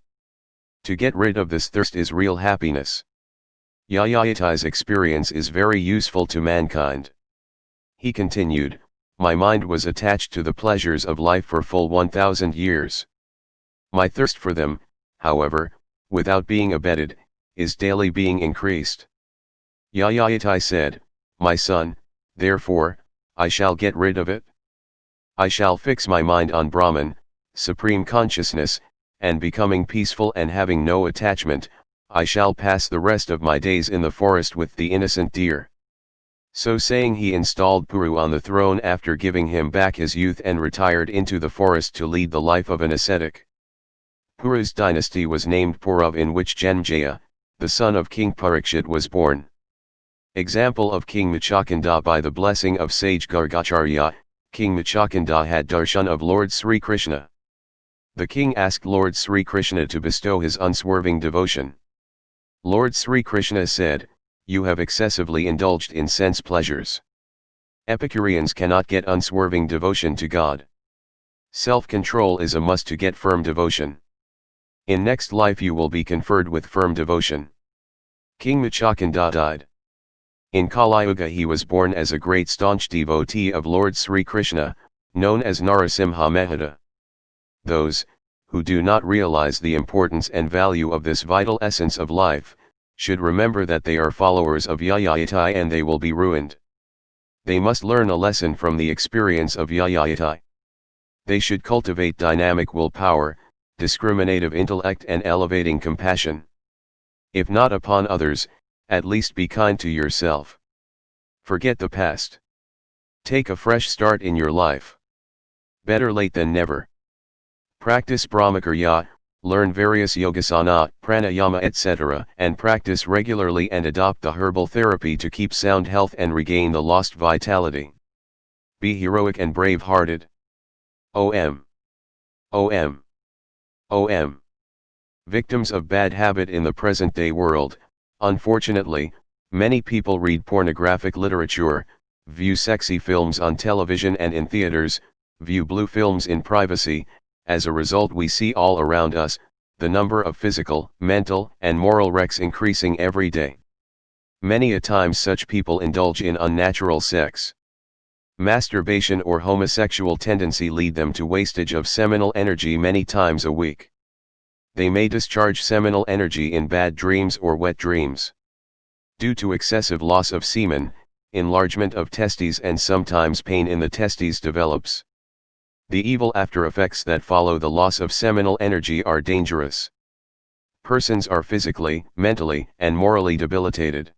To get rid of this thirst is real happiness." Yayayatai's experience is very useful to mankind. He continued, "My mind was attached to the pleasures of life for full 1,000 years. My thirst for them, however, without being abated, is daily being increased." Yayayatai said, "My son, therefore, I shall get rid of it. I shall fix my mind on Brahman, supreme consciousness, and becoming peaceful and having no attachment, I shall pass the rest of my days in the forest with the innocent deer." So saying, he installed Puru on the throne after giving him back his youth and retired into the forest to lead the life of an ascetic. Puru's dynasty was named Purav, in which Janmjaya, the son of King Parikshit, was born. Example of King Muchakanda. By the blessing of sage Gargacharya, King Muchakanda had darshan of Lord Sri Krishna. The king asked Lord Sri Krishna to bestow his unswerving devotion. Lord Sri Krishna said, "You have excessively indulged in sense pleasures. Epicureans cannot get unswerving devotion to God. Self-control is a must to get firm devotion. In next life you will be conferred with firm devotion." King Muchakanda died. In Kali Yuga he was born as a great staunch devotee of Lord Sri Krishna, known as Narasimha Mehta. Those, who do not realize the importance and value of this vital essence of life, should remember that they are followers of Yayayatai and they will be ruined. They must learn a lesson from the experience of Yayayatai. They should cultivate dynamic willpower, discriminative intellect and elevating compassion. If not upon others, at least be kind to yourself. Forget the past. Take a fresh start in your life. Better late than never. Practice Brahmacarya, learn various yogasana, pranayama etc. and practice regularly and adopt the herbal therapy to keep sound health and regain the lost vitality. Be heroic and brave-hearted. OM. OM. OM. Victims of bad habit in the present-day world. Unfortunately, many people read pornographic literature, view sexy films on television and in theaters, view blue films in privacy. As a result, we see all around us, the number of physical, mental, and moral wrecks increasing every day. Many a times such people indulge in unnatural sex. Masturbation or homosexual tendency lead them to wastage of seminal energy many times a week. They may discharge seminal energy in bad dreams or wet dreams. Due to excessive loss of semen, enlargement of testes and sometimes pain in the testes develops. The evil after effects that follow the loss of seminal energy are dangerous. Persons are physically, mentally, and morally debilitated.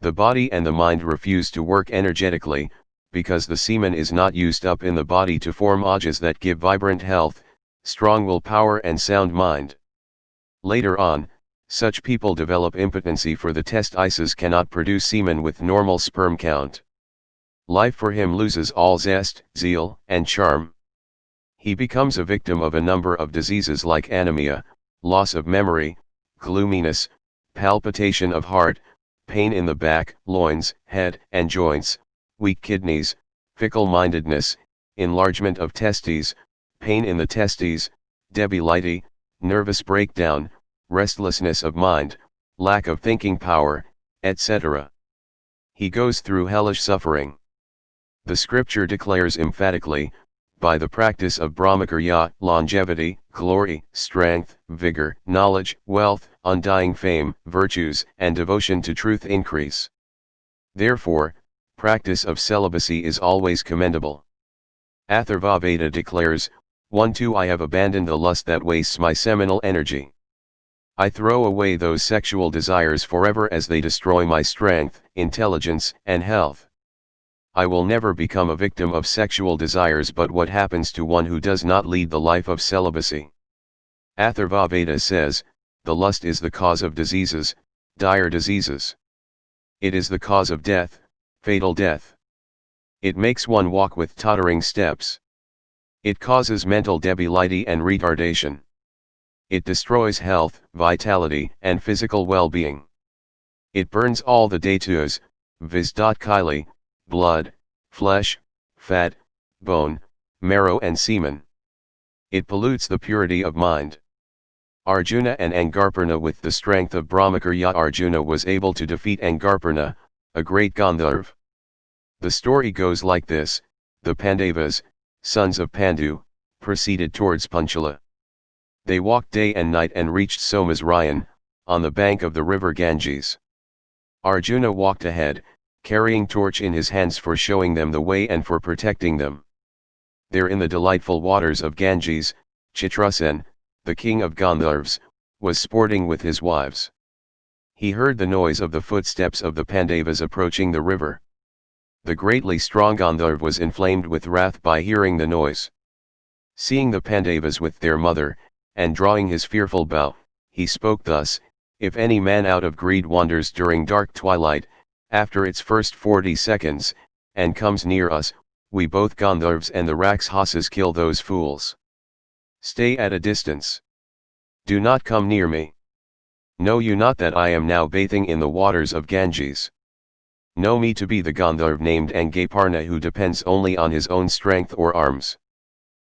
The body and the mind refuse to work energetically, because the semen is not used up in the body to form ojas that give vibrant health, strong willpower and sound mind. Later on, such people develop impotency, for the testes cannot produce semen with normal sperm count. Life for him loses all zest, zeal, and charm. He becomes a victim of a number of diseases like anemia, loss of memory, gloominess, palpitation of heart, pain in the back, loins, head, and joints, weak kidneys, fickle-mindedness, enlargement of testes, pain in the testes, debility, nervous breakdown, restlessness of mind, lack of thinking power, etc. He goes through hellish suffering. The scripture declares emphatically, by the practice of Brahmacarya, longevity, glory, strength, vigor, knowledge, wealth, undying fame, virtues, and devotion to truth increase. Therefore, practice of celibacy is always commendable. Atharvaveda declares, 1-2 I have abandoned the lust that wastes my seminal energy. I throw away those sexual desires forever as they destroy my strength, intelligence, and health. I will never become a victim of sexual desires, but what happens to one who does not lead the life of celibacy? Atharvaveda says, the lust is the cause of diseases, dire diseases. It is the cause of death, fatal death. It makes one walk with tottering steps. It causes mental debility and retardation. It destroys health, vitality, and physical well-being. It burns all the dhatus, viz. Chyle, blood, flesh, fat, bone, marrow and semen. It pollutes the purity of mind. Arjuna and Angarpurna. With the strength of Brahmacarya, Arjuna was able to defeat Angarpurna, a great Gandharva. The story goes like this: the Pandavas, sons of Pandu, proceeded towards Panchala. They walked day and night and reached Soma's Ryan, on the bank of the river Ganges. Arjuna walked ahead, carrying torch in his hands for showing them the way and for protecting them. There in the delightful waters of Ganges, Chitrasen, the king of Gandharvas, was sporting with his wives. He heard the noise of the footsteps of the Pandavas approaching the river. The greatly strong Gandharva was inflamed with wrath by hearing the noise. Seeing the Pandavas with their mother, and drawing his fearful bow, he spoke thus: if any man out of greed wanders during dark twilight, after its first 40 seconds, and comes near us, we both Gandharvas and the Rakshasas kill those fools. Stay at a distance. Do not come near me. Know you not that I am now bathing in the waters of Ganges? Know me to be the Gandharva named Angarpurna, who depends only on his own strength or arms.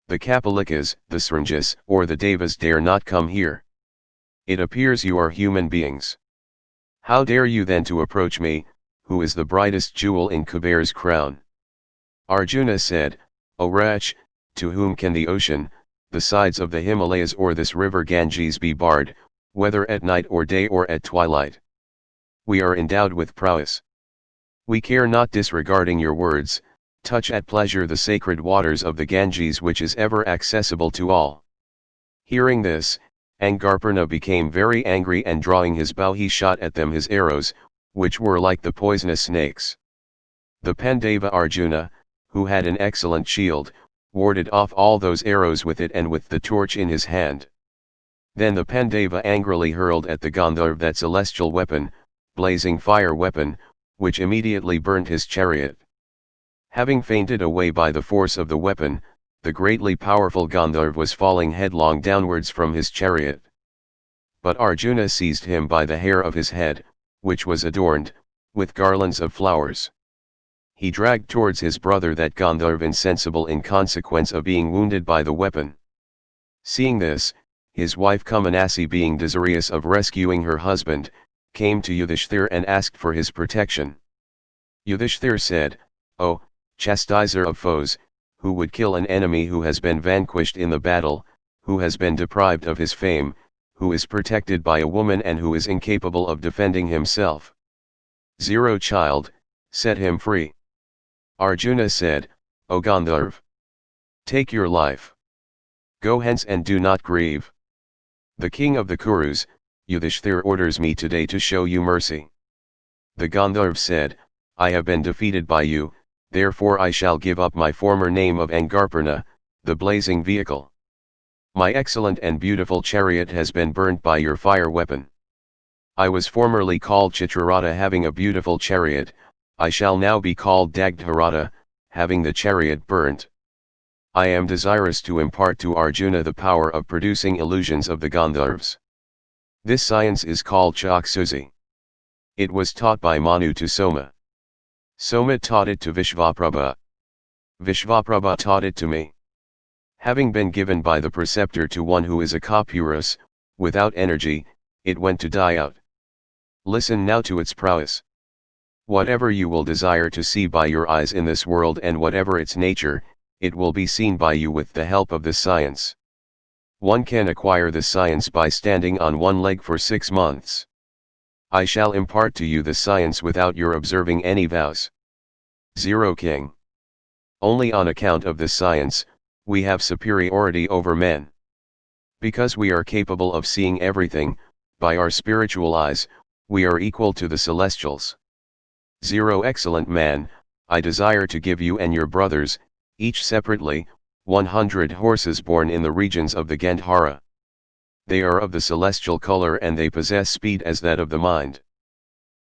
The Kapalikas, the Srinjas, or the Devas dare not come here. It appears you are human beings. How dare you then to approach me, who is the brightest jewel in Kuber's crown? Arjuna said, O wretch, to whom can the ocean, the sides of the Himalayas or this river Ganges be barred, whether at night or day or at twilight? We are endowed with prowess. We care not, disregarding your words, touch at pleasure the sacred waters of the Ganges, which is ever accessible to all. Hearing this, Angarpurna became very angry, and drawing his bow he shot at them his arrows, which were like the poisonous snakes. The Pandava Arjuna, who had an excellent shield, warded off all those arrows with it and with the torch in his hand. Then the Pandava angrily hurled at the Gandharva that celestial weapon, blazing fire weapon, which immediately burnt his chariot. Having fainted away by the force of the weapon, the greatly powerful Gandharva was falling headlong downwards from his chariot. But Arjuna seized him by the hair of his head, which was adorned with garlands of flowers. He dragged towards his brother that Gandharva, insensible in consequence of being wounded by the weapon. Seeing this, his wife Kumanasi, being desirous of rescuing her husband, came to Yudhishthira and asked for his protection. Yudhishthira said, O chastiser of foes, who would kill an enemy who has been vanquished in the battle, who has been deprived of his fame, who is protected by a woman and who is incapable of defending himself? Zero child, set him free. Arjuna said, O Gandharva, take your life. Go hence and do not grieve. The king of the Kurus, Yudhishthira, orders me today to show you mercy. The Gandharva said, I have been defeated by you, Therefore I shall give up my former name of Angarpurna, the blazing vehicle. My excellent and beautiful chariot has been burnt by your fire weapon. I was formerly called Chitrarata, having a beautiful chariot. I shall now be called Dagdharata, having the chariot burnt. I am desirous to impart to Arjuna the power of producing illusions of the Gandharvas. This science is called Chaksusi. It was taught by Manu to Soma. Soma taught it to Vishvaprabha. Vishvaprabha taught it to me. Having been given by the preceptor to one who is a Kapurus, without energy, it went to die out. Listen now to its prowess. Whatever you will desire to see by your eyes in this world, and whatever its nature, it will be seen by you with the help of this science. One can acquire this science by standing on one leg for 6 months. I shall impart to you this science without your observing any vows. 0 King. Only on account of this science, we have superiority over men. Because we are capable of seeing everything, by our spiritual eyes, we are equal to the celestials. 0 Excellent man, I desire to give you and your brothers, each separately, 100 horses born in the regions of the Gandhara. They are of the celestial color and they possess speed as that of the mind.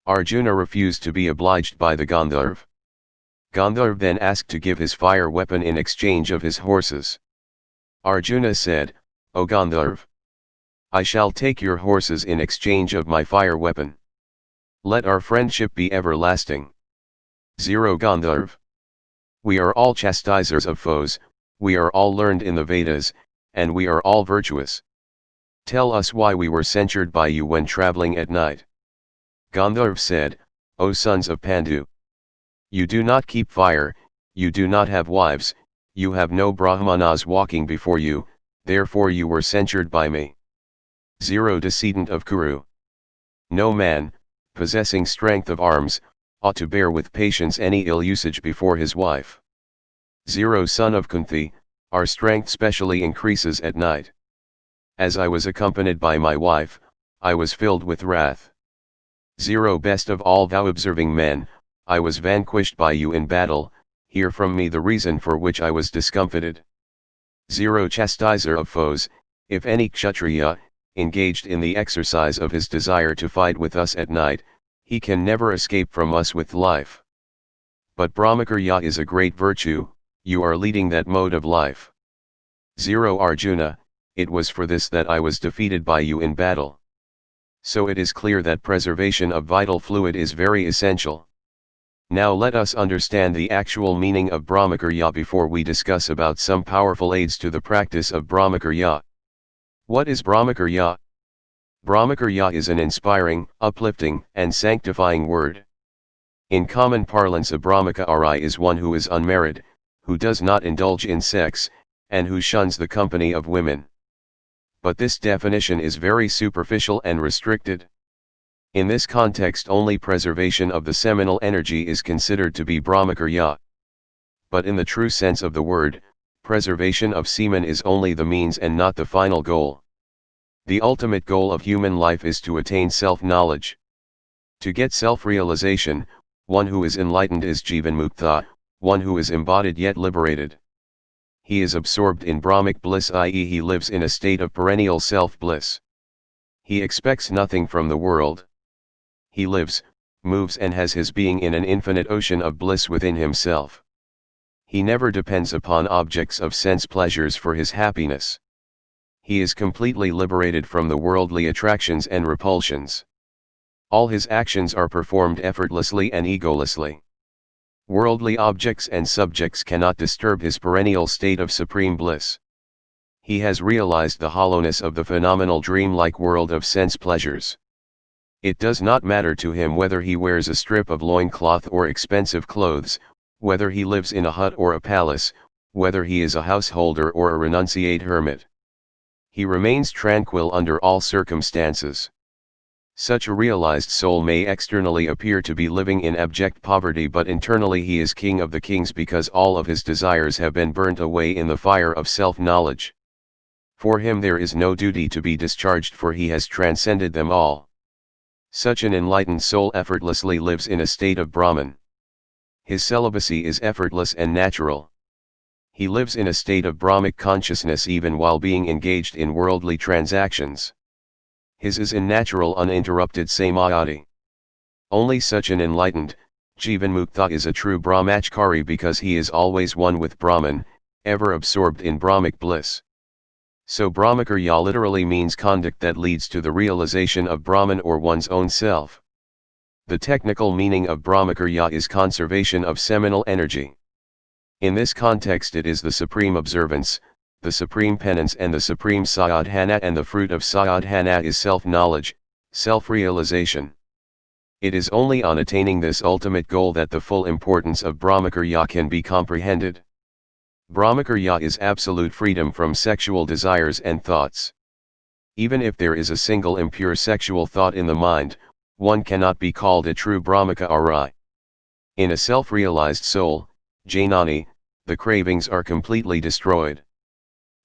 Arjuna refused to be obliged by the Gandharv. Gandharv then asked to give his fire weapon in exchange of his horses. Arjuna said, O Gandharv, I shall take your horses in exchange of my fire weapon. Let our friendship be everlasting. 0 Gandharv. We are all chastisers of foes, we are all learned in the Vedas, and we are all virtuous. Tell us why we were censured by you when traveling at night. Gandharv said, O sons of Pandu, you do not keep fire, you do not have wives, you have no brahmanas walking before you, therefore you were censured by me. 0 Descendant of Kuru. No man, possessing strength of arms, ought to bear with patience any ill usage before his wife. 0 Son of Kunti, our strength specially increases at night. As I was accompanied by my wife, I was filled with wrath. 0 Best of all vow-observing men, I was vanquished by you in battle, hear from me the reason for which I was discomfited. 0 Chastiser of foes, if any Kshatriya, engaged in the exercise of his desire to fight with us at night, he can never escape from us with life. But Brahmacarya is a great virtue, you are leading that mode of life. 0 Arjuna, it was for this that I was defeated by you in battle. So it is clear that preservation of vital fluid is very essential. Now let us understand the actual meaning of Brahmacarya before we discuss about some powerful aids to the practice of Brahmacarya. What is Brahmacarya? Brahmacarya is an inspiring, uplifting, and sanctifying word. In common parlance, a Brahmachari is one who is unmarried, who does not indulge in sex, and who shuns the company of women. But this definition is very superficial and restricted. In this context, only preservation of the seminal energy is considered to be Brahmacarya. But in the true sense of the word, preservation of semen is only the means and not the final goal. The ultimate goal of human life is to attain self-knowledge. To get self-realization, one who is enlightened is Jivanmukta, one who is embodied yet liberated. He is absorbed in Brahmic bliss, i.e. he lives in a state of perennial self-bliss. He expects nothing from the world. He lives, moves and has his being in an infinite ocean of bliss within himself. He never depends upon objects of sense pleasures for his happiness. He is completely liberated from the worldly attractions and repulsions. All his actions are performed effortlessly and egolessly. Worldly objects and subjects cannot disturb his perennial state of supreme bliss. He has realized the hollowness of the phenomenal dream-like world of sense pleasures. It does not matter to him whether he wears a strip of loincloth or expensive clothes, whether he lives in a hut or a palace, whether he is a householder or a renunciate hermit. He remains tranquil under all circumstances. Such a realized soul may externally appear to be living in abject poverty, but internally he is king of the kings because all of his desires have been burnt away in the fire of self-knowledge. For him there is no duty to be discharged, for he has transcended them all. Such an enlightened soul effortlessly lives in a state of Brahman. His celibacy is effortless and natural. He lives in a state of Brahmic consciousness even while being engaged in worldly transactions. His is in natural uninterrupted samadhi. Only such an enlightened, Jivanmukta is a true Brahmachari because he is always one with Brahman, ever absorbed in Brahmic bliss. So Brahmacarya literally means conduct that leads to the realization of Brahman or one's own self. The technical meaning of Brahmacarya is conservation of seminal energy. In this context it is the supreme observance, the supreme penance and the supreme sadhana, and the fruit of sadhana is self-knowledge, self-realization. It is only on attaining this ultimate goal that the full importance of Brahmacarya can be comprehended. Brahmacarya is absolute freedom from sexual desires and thoughts. Even if there is a single impure sexual thought in the mind, one cannot be called a true Brahmachari. In a self-realized soul, Jnani, the cravings are completely destroyed.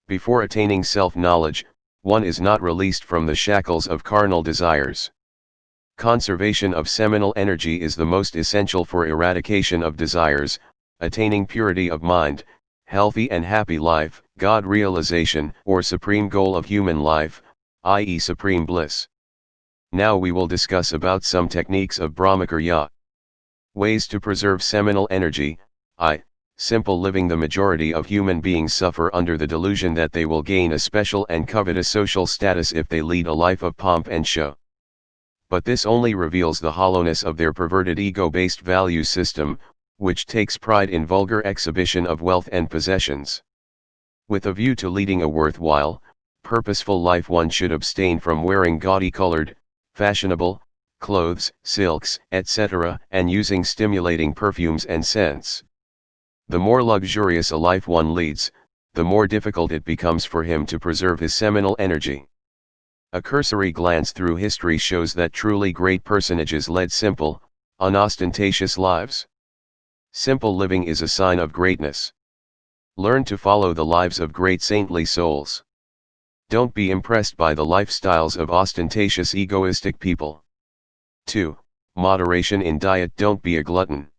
Before attaining self-knowledge, one is not released from the shackles of carnal desires. Conservation of seminal energy is the most essential for eradication of desires, attaining purity of mind, healthy and happy life, God realization, or supreme goal of human life, i.e. supreme bliss. Now we will discuss about some techniques of Brahmacarya. Ways to preserve seminal energy. Simple living. The majority of human beings suffer under the delusion that they will gain a special and covetous social status if they lead a life of pomp and show. But this only reveals the hollowness of their perverted ego-based value system, which takes pride in vulgar exhibition of wealth and possessions. With a view to leading a worthwhile, purposeful life, one should abstain from wearing gaudy-colored, fashionable clothes, silks, etc., and using stimulating perfumes and scents. The more luxurious a life one leads, the more difficult it becomes for him to preserve his seminal energy. A cursory glance through history shows that truly great personages led simple, unostentatious lives. Simple living is a sign of greatness. Learn to follow the lives of great saintly souls. Don't be impressed by the lifestyles of ostentatious egoistic people. 2. Moderation in diet. Don't be a glutton.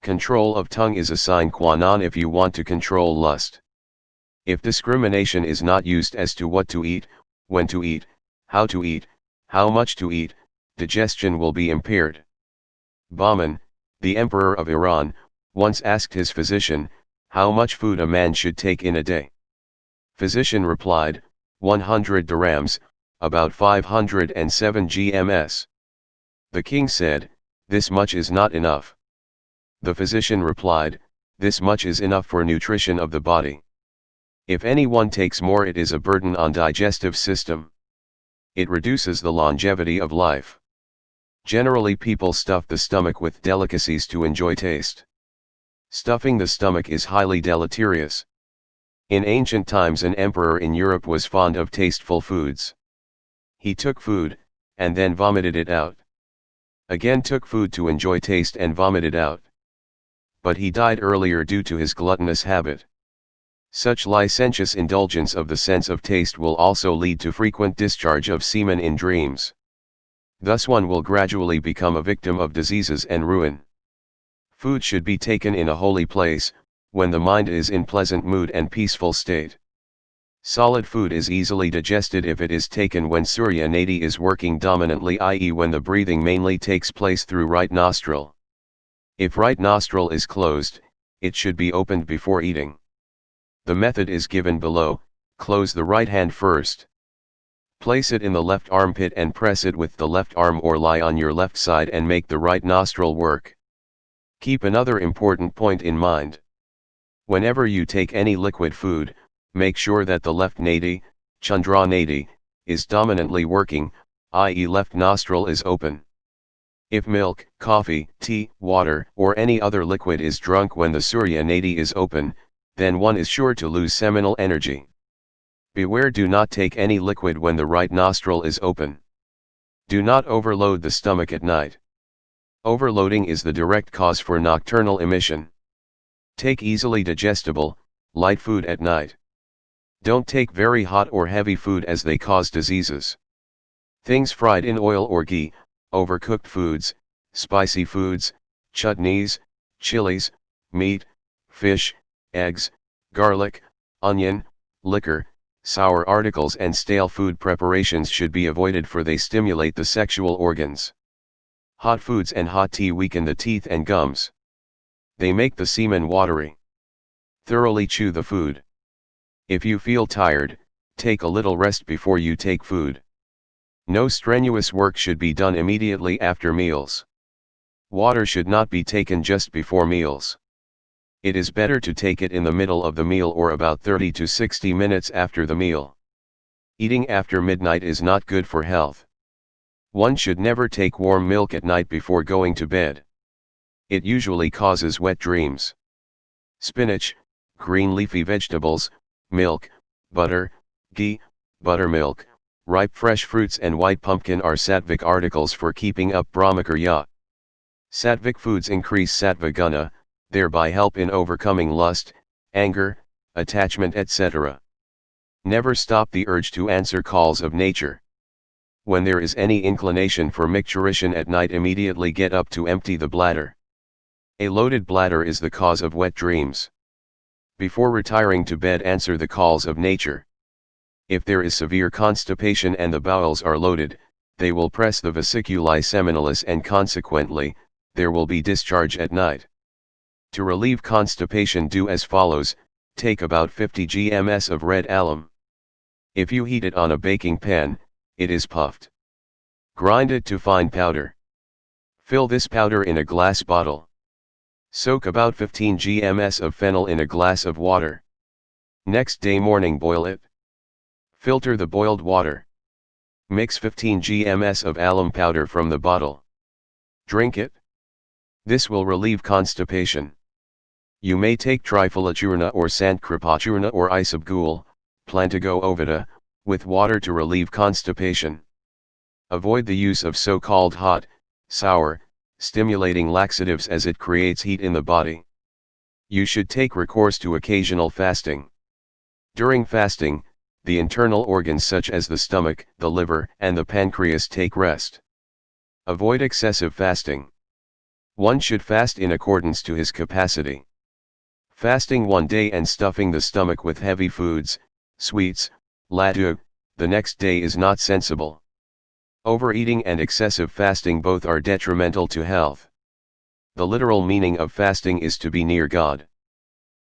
Control of tongue is a sine qua non if you want to control lust. If discrimination is not used as to what to eat, when to eat, how much to eat, digestion will be impaired. Bahman, the emperor of Iran, once asked his physician, how much food a man should take in a day. Physician replied, 100 dirhams, about 507 gms. The king said, this much is not enough. The physician replied, this much is enough for nutrition of the body. If anyone takes more, it is a burden on digestive system. It reduces the longevity of life. Generally people stuff the stomach with delicacies to enjoy taste. Stuffing the stomach is highly deleterious. In ancient times an emperor in Europe was fond of tasteful foods. He took food, and then vomited it out. Again took food to enjoy taste and vomited out. But he died earlier due to his gluttonous habit. Such licentious indulgence of the sense of taste will also lead to frequent discharge of semen in dreams. Thus one will gradually become a victim of diseases and ruin. Food should be taken in a holy place, when the mind is in pleasant mood and peaceful state. Solid food is easily digested if it is taken when Surya Nadi is working dominantly, i.e. when the breathing mainly takes place through right nostril. If right nostril is closed, it should be opened before eating. The method is given below. Close the right hand first. Place it in the left armpit and press it with the left arm or lie on your left side and make the right nostril work. Keep another important point in mind. Whenever you take any liquid food, make sure that the left nadi, Chandra nadi, is dominantly working, i.e. left nostril is open. If milk, coffee, tea, water, or any other liquid is drunk when the Surya nadi is open, then one is sure to lose seminal energy. Beware, do not take any liquid when the right nostril is open. Do not overload the stomach at night. Overloading is the direct cause for nocturnal emission. Take easily digestible, light food at night. Don't take very hot or heavy food as they cause diseases. Things fried in oil or ghee, overcooked foods, spicy foods, chutneys, chilies, meat, fish, eggs, garlic, onion, liquor, sour articles and stale food preparations should be avoided, for they stimulate the sexual organs. Hot foods and hot tea weaken the teeth and gums. They make the semen watery. Thoroughly chew the food. If you feel tired, take a little rest before you take food. No strenuous work should be done immediately after meals. Water should not be taken just before meals. It is better to take it in the middle of the meal or about 30 to 60 minutes after the meal. Eating after midnight is not good for health. One should never take warm milk at night before going to bed. It usually causes wet dreams. Spinach, green leafy vegetables, milk, butter, ghee, buttermilk, ripe fresh fruits and white pumpkin are sattvic articles for keeping up Brahmacarya. Sattvic foods increase sattva guna, thereby help in overcoming lust, anger, attachment, etc. Never stop the urge to answer calls of nature. When there is any inclination for micturition at night, immediately get up to empty the bladder. A loaded bladder is the cause of wet dreams. Before retiring to bed, answer the calls of nature. If there is severe constipation and the bowels are loaded, they will press the vesiculae seminalis and consequently, there will be discharge at night. To relieve constipation, do as follows: take about 50 grams of red alum. If you heat it on a baking pan, it is puffed. Grind it to fine powder. Fill this powder in a glass bottle. Soak about 15 grams of fennel in a glass of water. Next day morning boil it. Filter the boiled water. Mix 15 grams of alum powder from the bottle. Drink it. This will relieve constipation. You may take Trifolichurna or Sankripachurna or Isabgol, Plantago ovida, with water to relieve constipation. Avoid the use of so-called hot, sour, stimulating laxatives as it creates heat in the body. You should take recourse to occasional fasting. During fasting, the internal organs such as the stomach, the liver, and the pancreas take rest. Avoid excessive fasting. One should fast in accordance to his capacity. Fasting one day and stuffing the stomach with heavy foods, sweets, laddu, the next day is not sensible. Overeating and excessive fasting both are detrimental to health. The literal meaning of fasting is to be near God.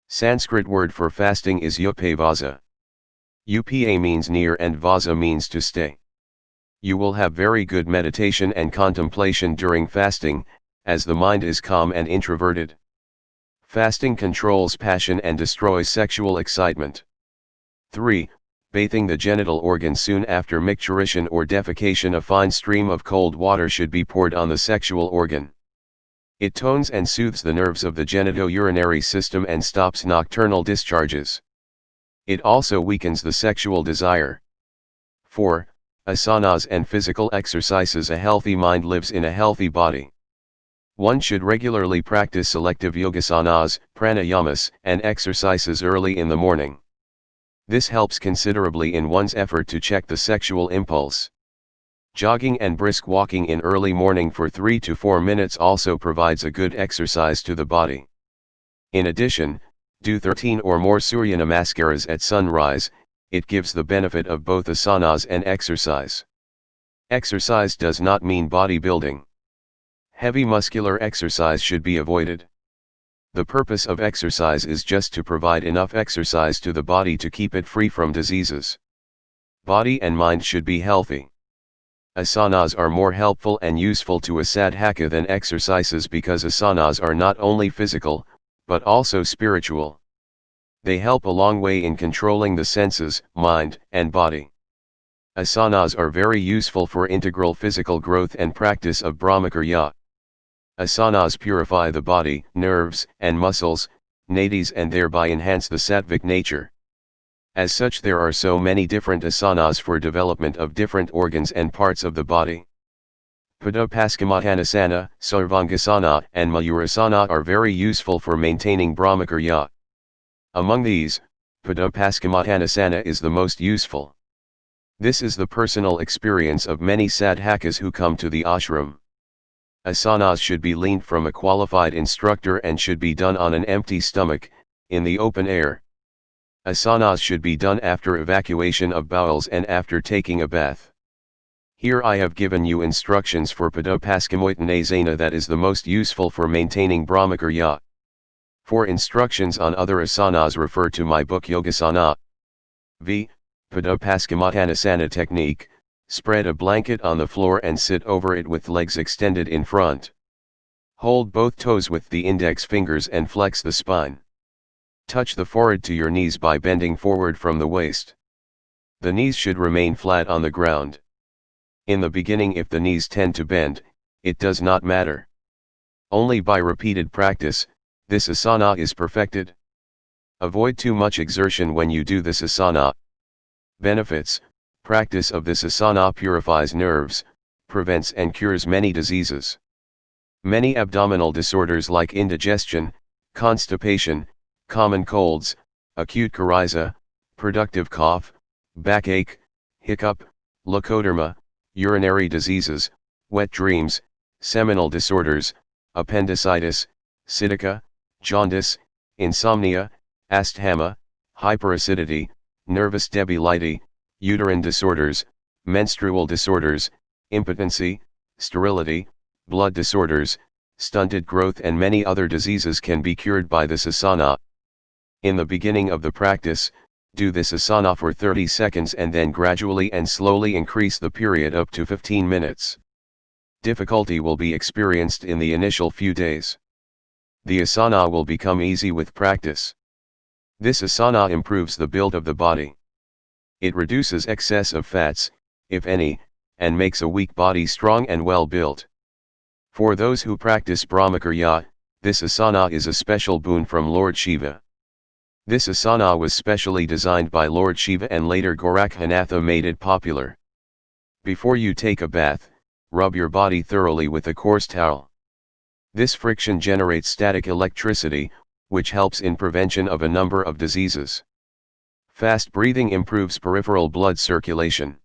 Sanskrit word for fasting is upavasa. Upa means near and vasa means to stay. You will have very good meditation and contemplation during fasting, as the mind is calm and introverted. Fasting controls passion and destroys sexual excitement. 3. Bathing the genital organ soon after micturition or defecation. A fine stream of cold water should be poured on the sexual organ. It tones and soothes the nerves of the genitourinary system and stops nocturnal discharges. It also weakens the sexual desire. 4. Asanas and physical exercises. A healthy mind lives in a healthy body. One should regularly practice selective yogasanas, pranayamas, and exercises early in the morning. This helps considerably in one's effort to check the sexual impulse. Jogging and brisk walking in early morning for 3 to 4 minutes also provides a good exercise to the body. In addition, do 13 or more Surya Namaskaras at sunrise. It gives the benefit of both asanas and exercise. Exercise does not mean bodybuilding. Heavy muscular exercise should be avoided. The purpose of exercise is just to provide enough exercise to the body to keep it free from diseases. Body and mind should be healthy. Asanas are more helpful and useful to a sadhaka than exercises because asanas are not only physical, but also spiritual. They help a long way in controlling the senses, mind, and body. Asanas are very useful for integral physical growth and practice of Brahmacarya. Asanas purify the body, nerves, and muscles, nadis, and thereby enhance the sattvic nature. As such, there are so many different asanas for development of different organs and parts of the body. Pada Pascamattanasana, Sarvangasana, and Mayurasana are very useful for maintaining Brahmacarya. Among these, Pada Pascamattanasana is the most useful. This is the personal experience of many sadhakas who come to the ashram. Asanas should be learned from a qualified instructor and should be done on an empty stomach, in the open air. Asanas should be done after evacuation of bowels and after taking a bath. Here I have given you instructions for Pascamattanasana that is the most useful for maintaining Brahmacarya. For instructions on other asanas refer to my book Yogasana. V. Pascamattanasana Technique. Spread a blanket on the floor and sit over it with legs extended in front. Hold both toes with the index fingers and flex the spine. Touch the forehead to your knees by bending forward from the waist. The knees should remain flat on the ground. In the beginning, if the knees tend to bend, it does not matter. Only by repeated practice, this asana is perfected. Avoid too much exertion when you do this asana. Benefits: practice of this asana purifies nerves, prevents and cures many diseases. Many abdominal disorders like indigestion, constipation, common colds, acute coryza, productive cough, backache, hiccup, leukoderma, urinary diseases, wet dreams, seminal disorders, appendicitis, sciatica, jaundice, insomnia, asthma, hyperacidity, nervous debility, uterine disorders, menstrual disorders, impotency, sterility, blood disorders, stunted growth and many other diseases can be cured by this asana. In the beginning of the practice, do this asana for 30 seconds and then gradually and slowly increase the period up to 15 minutes. Difficulty will be experienced in the initial few days. The asana will become easy with practice. This asana improves the build of the body. It reduces excess of fats, if any, and makes a weak body strong and well built. For those who practice Brahmacarya, this asana is a special boon from Lord Shiva. This asana was specially designed by Lord Shiva and later Gorakhanatha made it popular. Before you take a bath, rub your body thoroughly with a coarse towel. This friction generates static electricity, which helps in prevention of a number of diseases. Fast breathing improves peripheral blood circulation.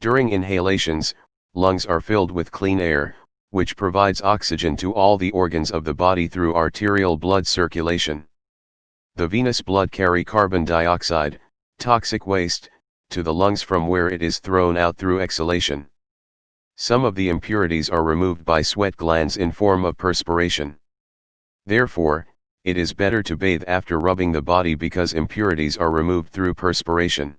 During inhalations, lungs are filled with clean air, which provides oxygen to all the organs of the body through arterial blood circulation. The venous blood carry carbon dioxide, toxic waste, to the lungs from where it is thrown out through exhalation. Some of the impurities are removed by sweat glands in form of perspiration. Therefore, it is better to bathe after rubbing the body because impurities are removed through perspiration.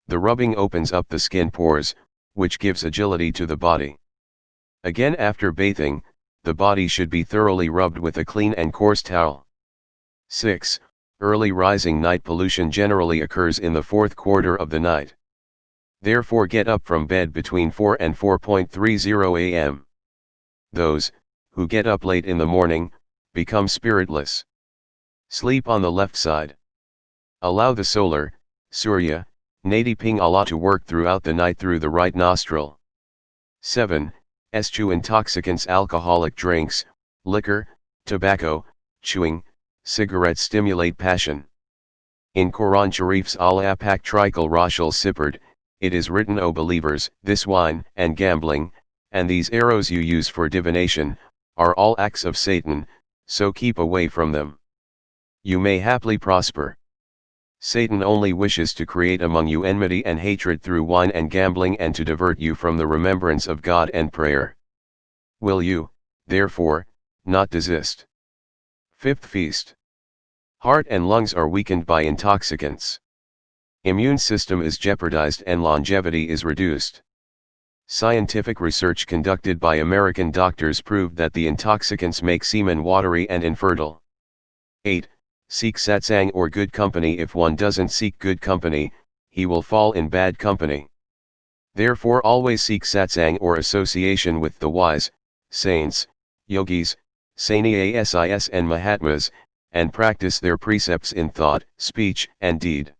The rubbing opens up the skin pores, which gives agility to the body. Again, after bathing, the body should be thoroughly rubbed with a clean and coarse towel. 6. Early rising night pollution generally occurs in the fourth quarter of the night. Therefore get up from bed between 4 and 4:30 am. Those, who get up late in the morning, become spiritless. Sleep on the left side. Allow the solar, Surya, Nadi Pingala to work throughout the night through the right nostril. 7. Eschew intoxicants. Alcoholic drinks, liquor, tobacco, chewing, cigarettes stimulate passion. In Quran Sharif's Al-Apak Trikal Rashal Sipard, it is written, O believers, this wine, and gambling, and these arrows you use for divination, are all acts of Satan, so keep away from them. You may haply prosper. Satan only wishes to create among you enmity and hatred through wine and gambling and to divert you from the remembrance of God and prayer. Will you, therefore, not desist? 5th Feast. Heart and lungs are weakened by intoxicants. Immune system is jeopardized and longevity is reduced. Scientific research conducted by American doctors proved that the intoxicants make semen watery and infertile. 8. Seek satsang or good company. If one doesn't seek good company, he will fall in bad company. Therefore always seek satsang or association with the wise, saints, yogis, sannyas and mahatmas, and practice their precepts in thought, speech, and deed.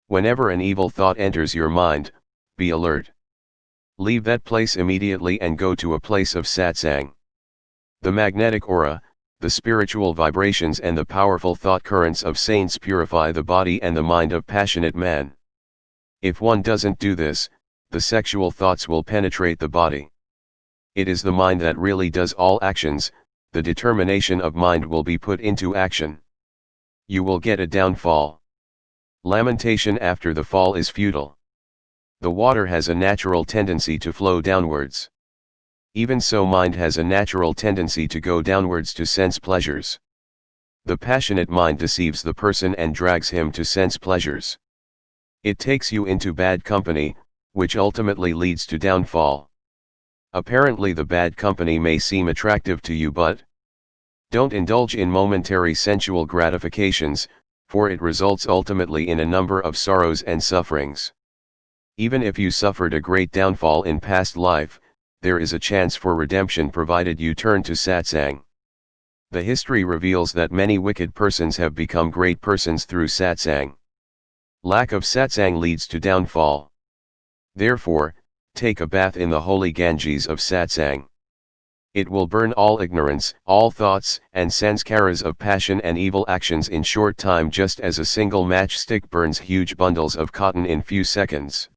Whenever an evil thought enters your mind, be alert. Leave that place immediately and go to a place of satsang. The magnetic aura, the spiritual vibrations and the powerful thought currents of saints purify the body and the mind of passionate man. If one doesn't do this, the sexual thoughts will penetrate the body. It is the mind that really does all actions. The determination of mind will be put into action. You will get a downfall. Lamentation after the fall is futile. The water has a natural tendency to flow downwards. Even so, mind has a natural tendency to go downwards to sense pleasures. The passionate mind deceives the person and drags him to sense pleasures. It takes you into bad company, which ultimately leads to downfall. Apparently the bad company may seem attractive to you, but don't indulge in momentary sensual gratifications, for it results ultimately in a number of sorrows and sufferings. Even if you suffered a great downfall in past life, there is a chance for redemption provided you turn to satsang. The history reveals that many wicked persons have become great persons through satsang. Lack of satsang leads to downfall. Therefore, take a bath in the holy Ganges of satsang. It will burn all ignorance, all thoughts and sanskaras of passion and evil actions in short time, just as a single matchstick burns huge bundles of cotton in few seconds.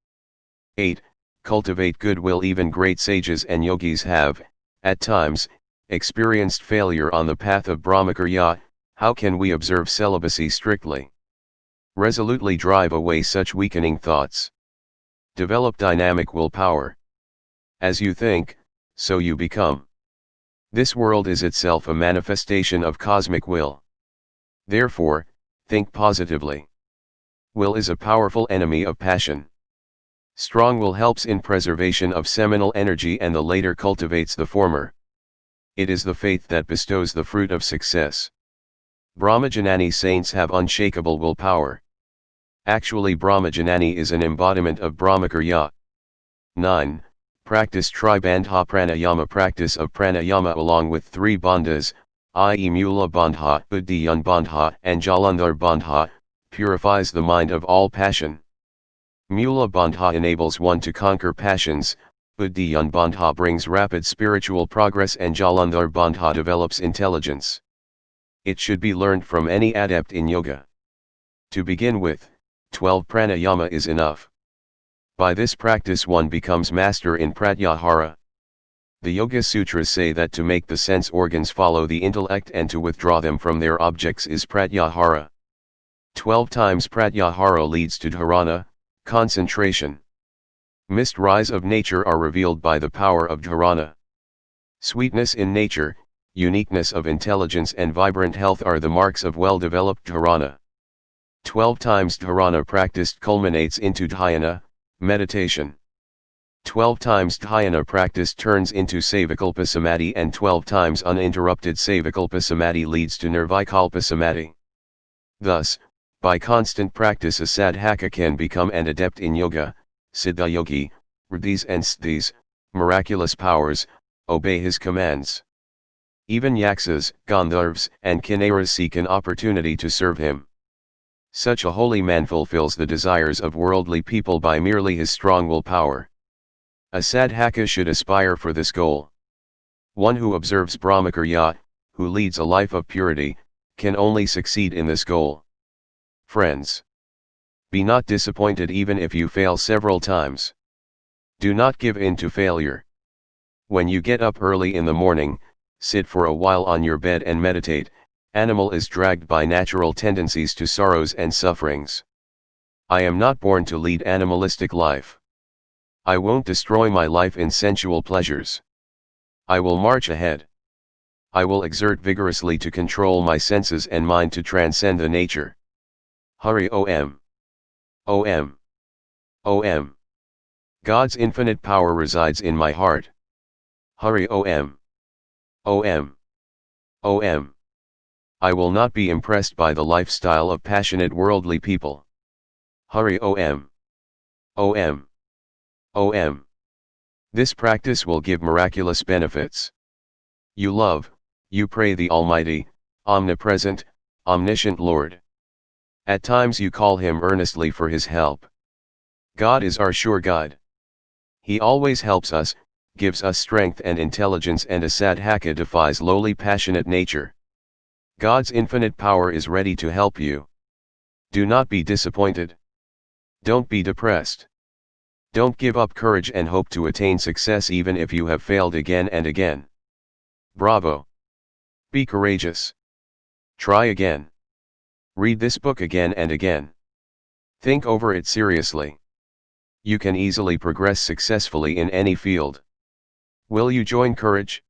8. Cultivate goodwill. Even great sages and yogis have, at times, experienced failure on the path of Brahmacarya. How can we observe celibacy strictly? Resolutely drive away such weakening thoughts. Develop dynamic willpower. As you think, so you become. This world is itself a manifestation of cosmic will. Therefore, think positively. Will is a powerful enemy of passion. Strong will helps in preservation of seminal energy, and the later cultivates the former. It is the faith that bestows the fruit of success. Brahmajanani saints have unshakable willpower. Actually, Brahmajanani is an embodiment of Brahmacarya. 9. Practice Tribandha Pranayama. Practice of pranayama along with 3 bandhas, i.e. Mula Bandha, Uddiyana Bandha and Jalandhar Bandha, purifies the mind of all passion. Mula Bandha enables one to conquer passions, Uddiyana Bandha brings rapid spiritual progress, and Jalandhar Bandha develops intelligence. It should be learned from any adept in yoga. To begin with, 12 pranayama is enough. By this practice one becomes master in pratyahara. The Yoga Sutras say that to make the sense organs follow the intellect and to withdraw them from their objects is pratyahara. 12 times pratyahara leads to dharana, concentration. Mysteries of nature are revealed by the power of dharana. Sweetness in nature, uniqueness of intelligence and vibrant health are the marks of well-developed dharana. 12 times dharana practiced culminates into dhyana, meditation. 12 times dhyana practiced turns into savikalpa samadhi, and 12 times uninterrupted savikalpa samadhi leads to nirvikalpa samadhi. Thus, by constant practice a sadhaka can become an adept in yoga, siddhayogi, riddhis and siddhis, miraculous powers, obey his commands. Even yaksas, gandharvas and kinnaras seek an opportunity to serve him. Such a holy man fulfills the desires of worldly people by merely his strong willpower. A sadhaka should aspire for this goal. One who observes Brahmacarya, who leads a life of purity, can only succeed in this goal. Friends, be not disappointed even if you fail several times. Do not give in to failure. When you get up early in the morning, sit for a while on your bed and meditate. Animal is dragged by natural tendencies to sorrows and sufferings. I am not born to lead animalistic life. I won't destroy my life in sensual pleasures. I will march ahead. I will exert vigorously to control my senses and mind to transcend the nature. Hari Om. Om. Om. God's infinite power resides in my heart. Hari Om. Om. Om. I will not be impressed by the lifestyle of passionate worldly people. Hari Om. Om. Om. This practice will give miraculous benefits. You love, you pray the Almighty, omnipresent, omniscient Lord. At times you call him earnestly for his help. God is our sure guide. He always helps us, gives us strength and intelligence, and a sadhaka defies lowly passionate nature. God's infinite power is ready to help you. Do not be disappointed. Don't be depressed. Don't give up courage and hope to attain success even if you have failed again and again. Bravo! Be courageous. Try again. Read this book again and again. Think over it seriously. You can easily progress successfully in any field. Will you join courage?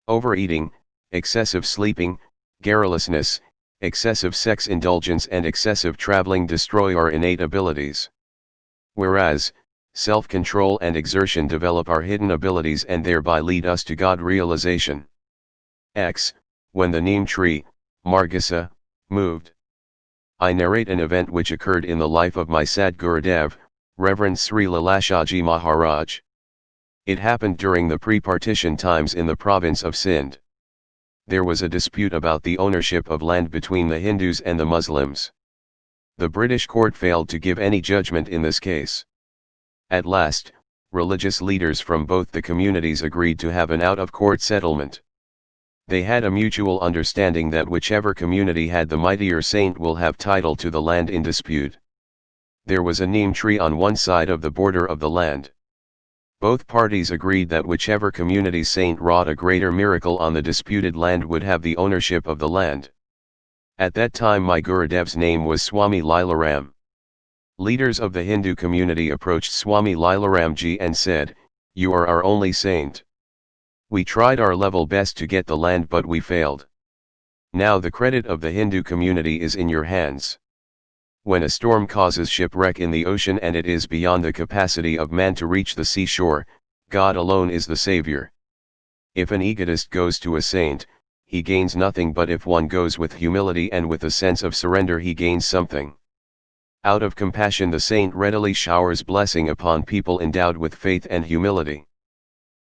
Overeating, excessive sleeping, garrulousness, excessive sex indulgence and excessive traveling destroy our innate abilities. Whereas, self-control and exertion develop our hidden abilities and thereby lead us to God realization. When the neem tree, Margasa, moved. I narrate an event which occurred in the life of my Sadgurudev, Reverend Sri Lilashaji Maharaj. It happened during the pre-partition times in the province of Sindh. There was a dispute about the ownership of land between the Hindus and the Muslims. The British court failed to give any judgment in this case. At last, religious leaders from both the communities agreed to have an out-of-court settlement. They had a mutual understanding that whichever community had the mightier saint will have title to the land in dispute. There was a neem tree on one side of the border of the land. Both parties agreed that whichever community's saint wrought a greater miracle on the disputed land would have the ownership of the land. At that time my Gurudev's name was Swami Lilaram. Leaders of the Hindu community approached Swami Lilaramji and said, "You are our only saint. We tried our level best to get the land but we failed. Now the credit of the Hindu community is in your hands. When a storm causes shipwreck in the ocean and it is beyond the capacity of man to reach the seashore, God alone is the savior. If an egotist goes to a saint, he gains nothing, but if one goes with humility and with a sense of surrender he gains something. Out of compassion the saint readily showers blessing upon people endowed with faith and humility."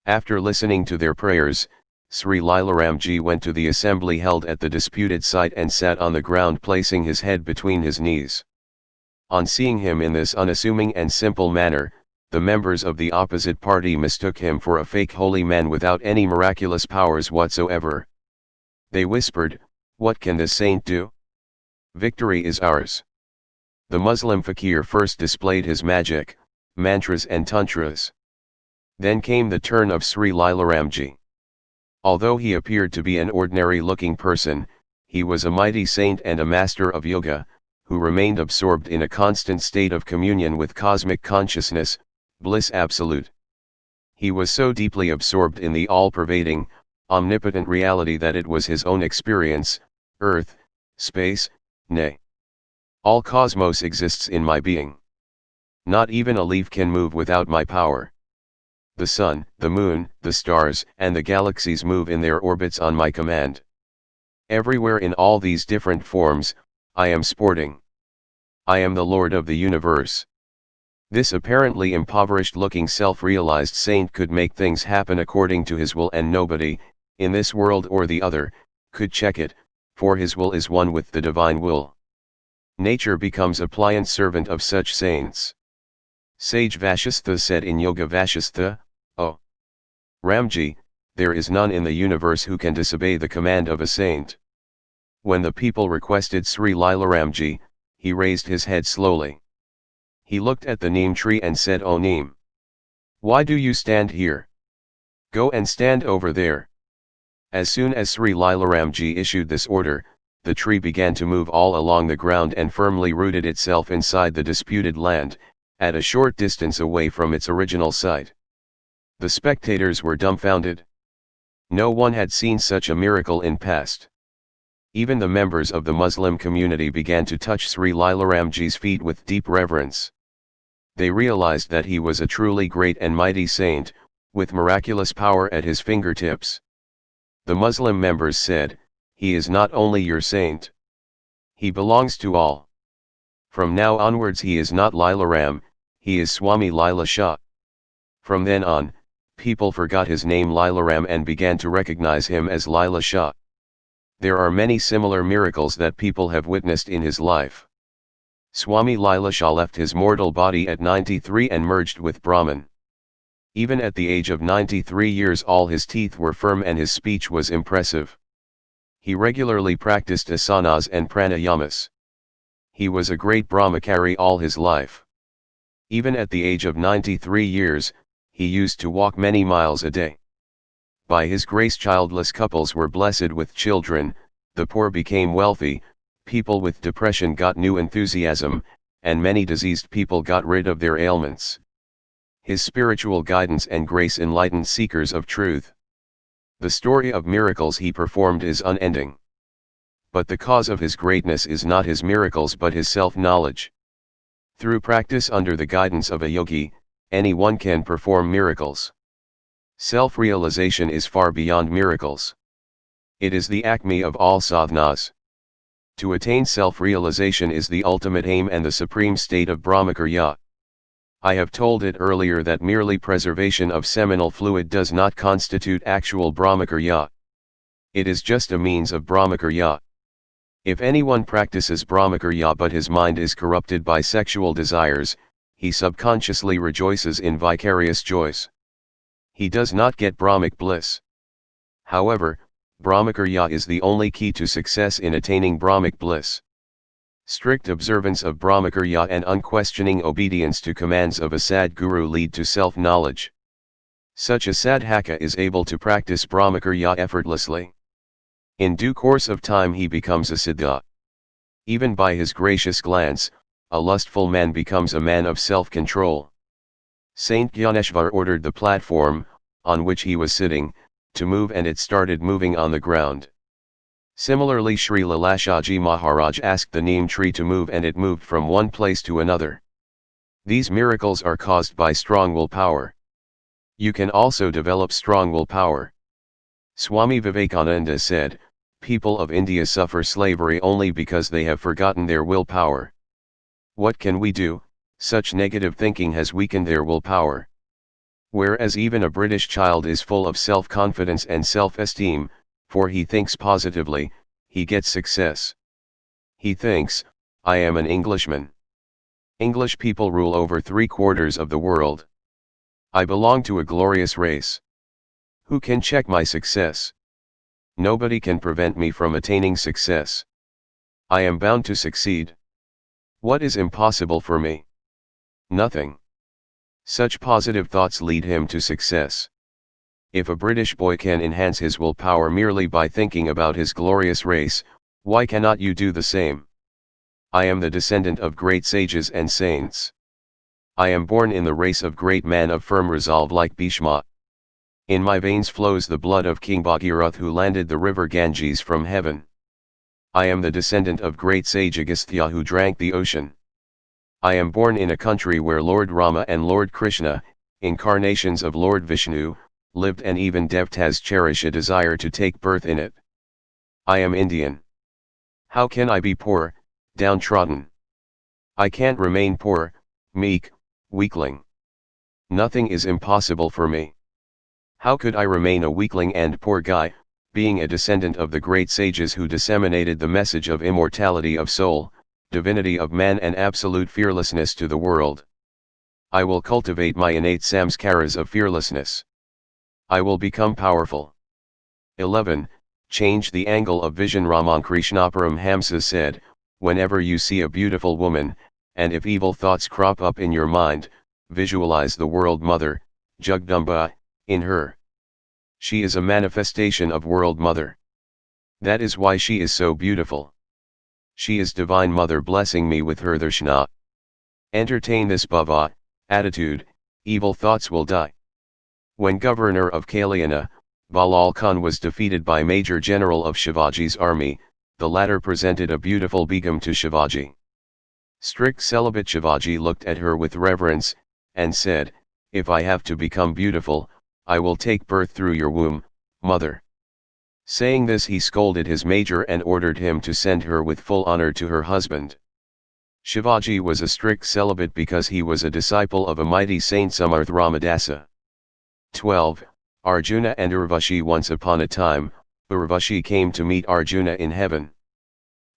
After listening to their prayers, Sri Lilaramji went to the assembly held at the disputed site and sat on the ground placing his head between his knees. On seeing him in this unassuming and simple manner, the members of the opposite party mistook him for a fake holy man without any miraculous powers whatsoever. They whispered, "What can this saint do? Victory is ours." The Muslim fakir first displayed his magic, mantras and tantras. Then came the turn of Sri Lilaramji. Although he appeared to be an ordinary-looking person, he was a mighty saint and a master of yoga, who remained absorbed in a constant state of communion with cosmic consciousness, bliss absolute. He was so deeply absorbed in the all-pervading, omnipotent reality that it was his own experience, earth, space, nay, all cosmos exists in my being. Not even a leaf can move without my power. The sun, the moon, the stars, and the galaxies move in their orbits on my command. Everywhere in all these different forms, I am sporting. I am the Lord of the universe. This apparently impoverished-looking self-realized saint could make things happen according to his will, and nobody, in this world or the other, could check it, for his will is one with the divine will. Nature becomes a pliant servant of such saints. Sage Vashistha said in Yoga Vashistha, "Oh, Ramji, there is none in the universe who can disobey the command of a saint." When the people requested Sri Lilaramji, he raised his head slowly. He looked at the neem tree and said, "O neem, why do you stand here? Go and stand over there." As soon as Sri Lilaramji issued this order, the tree began to move all along the ground and firmly rooted itself inside the disputed land, at a short distance away from its original site. The spectators were dumbfounded. No one had seen such a miracle in past. Even the members of the Muslim community began to touch Sri Lilaramji's feet with deep reverence. They realized that he was a truly great and mighty saint, with miraculous power at his fingertips. The Muslim members said, "He is not only your saint. He belongs to all. From now onwards he is not Lilaram, he is Swami Lila Shah." From then on, people forgot his name Lilaram and began to recognize him as Lila Shah. There are many similar miracles that people have witnessed in his life. Swami Lila Shah left his mortal body at 93 and merged with Brahman. Even at the age of 93 years all his teeth were firm and his speech was impressive. He regularly practiced asanas and pranayamas. He was a great Brahmachari all his life. Even at the age of 93 years, he used to walk many miles a day. By his grace childless couples were blessed with children, the poor became wealthy, people with depression got new enthusiasm, and many diseased people got rid of their ailments. His spiritual guidance and grace enlightened seekers of truth. The story of miracles he performed is unending. But the cause of his greatness is not his miracles but his self-knowledge. Through practice under the guidance of a yogi, anyone can perform miracles. Self-realization is far beyond miracles. It is the acme of all sadhanas. To attain self-realization is the ultimate aim and the supreme state of Brahmacarya. I have told it earlier that merely preservation of seminal fluid does not constitute actual Brahmacarya. It is just a means of Brahmacarya. If anyone practices Brahmacarya but his mind is corrupted by sexual desires, he subconsciously rejoices in vicarious joys. He does not get Brahmic bliss. However, Brahmacarya is the only key to success in attaining Brahmic bliss. Strict observance of Brahmacarya and unquestioning obedience to commands of a Sadguru lead to self-knowledge. Such a sadhaka is able to practice Brahmacarya effortlessly. In due course of time he becomes a siddha. Even by his gracious glance, a lustful man becomes a man of self-control. Saint Gyaneshwar ordered the platform, on which he was sitting, to move and it started moving on the ground. Similarly Sri Lalashaji Maharaj asked the neem tree to move and it moved from one place to another. These miracles are caused by strong willpower. You can also develop strong willpower. Swami Vivekananda said, "People of India suffer slavery only because they have forgotten their willpower." What can we do? Such negative thinking has weakened their willpower. Whereas even a British child is full of self-confidence and self-esteem, for he thinks positively, he gets success. He thinks, "I am an Englishman. English people rule over 3/4 of the world. I belong to a glorious race. Who can check my success? Nobody can prevent me from attaining success. I am bound to succeed. What is impossible for me? Nothing." Such positive thoughts lead him to success. If a British boy can enhance his willpower merely by thinking about his glorious race, why cannot you do the same? I am the descendant of great sages and saints. I am born in the race of great men of firm resolve like Bhishma. In my veins flows the blood of King Bhagirath who landed the river Ganges from heaven. I am the descendant of great sage Agastya who drank the ocean. I am born in a country where Lord Rama and Lord Krishna, incarnations of Lord Vishnu, lived and even devtas cherish a desire to take birth in it. I am Indian. How can I be poor, downtrodden? I can't remain poor, meek, weakling. Nothing is impossible for me. How could I remain a weakling and poor guy, being a descendant of the great sages who disseminated the message of immortality of soul, divinity of man and absolute fearlessness to the world? I will cultivate my innate samskaras of fearlessness. I will become powerful. 11. Change the angle of vision. Ramakrishna Paramhamsa said, "Whenever you see a beautiful woman, and if evil thoughts crop up in your mind, visualize the World Mother, Jagdamba, in her. She is a manifestation of World Mother. That is why she is so beautiful. She is Divine Mother blessing me with her darshana. Entertain this bhava attitude, evil thoughts will die." When governor of Kalyana, Balal Khan was defeated by Major General of Shivaji's army, the latter presented a beautiful Begum to Shivaji. Strict celibate Shivaji looked at her with reverence, and said, "If I have to become beautiful, I will take birth through your womb, mother." Saying this he scolded his major and ordered him to send her with full honor to her husband. Shivaji was a strict celibate because he was a disciple of a mighty saint Samarth Ramadasa. 12. Arjuna and Urvashi. Once upon a time, Urvashi came to meet Arjuna in heaven.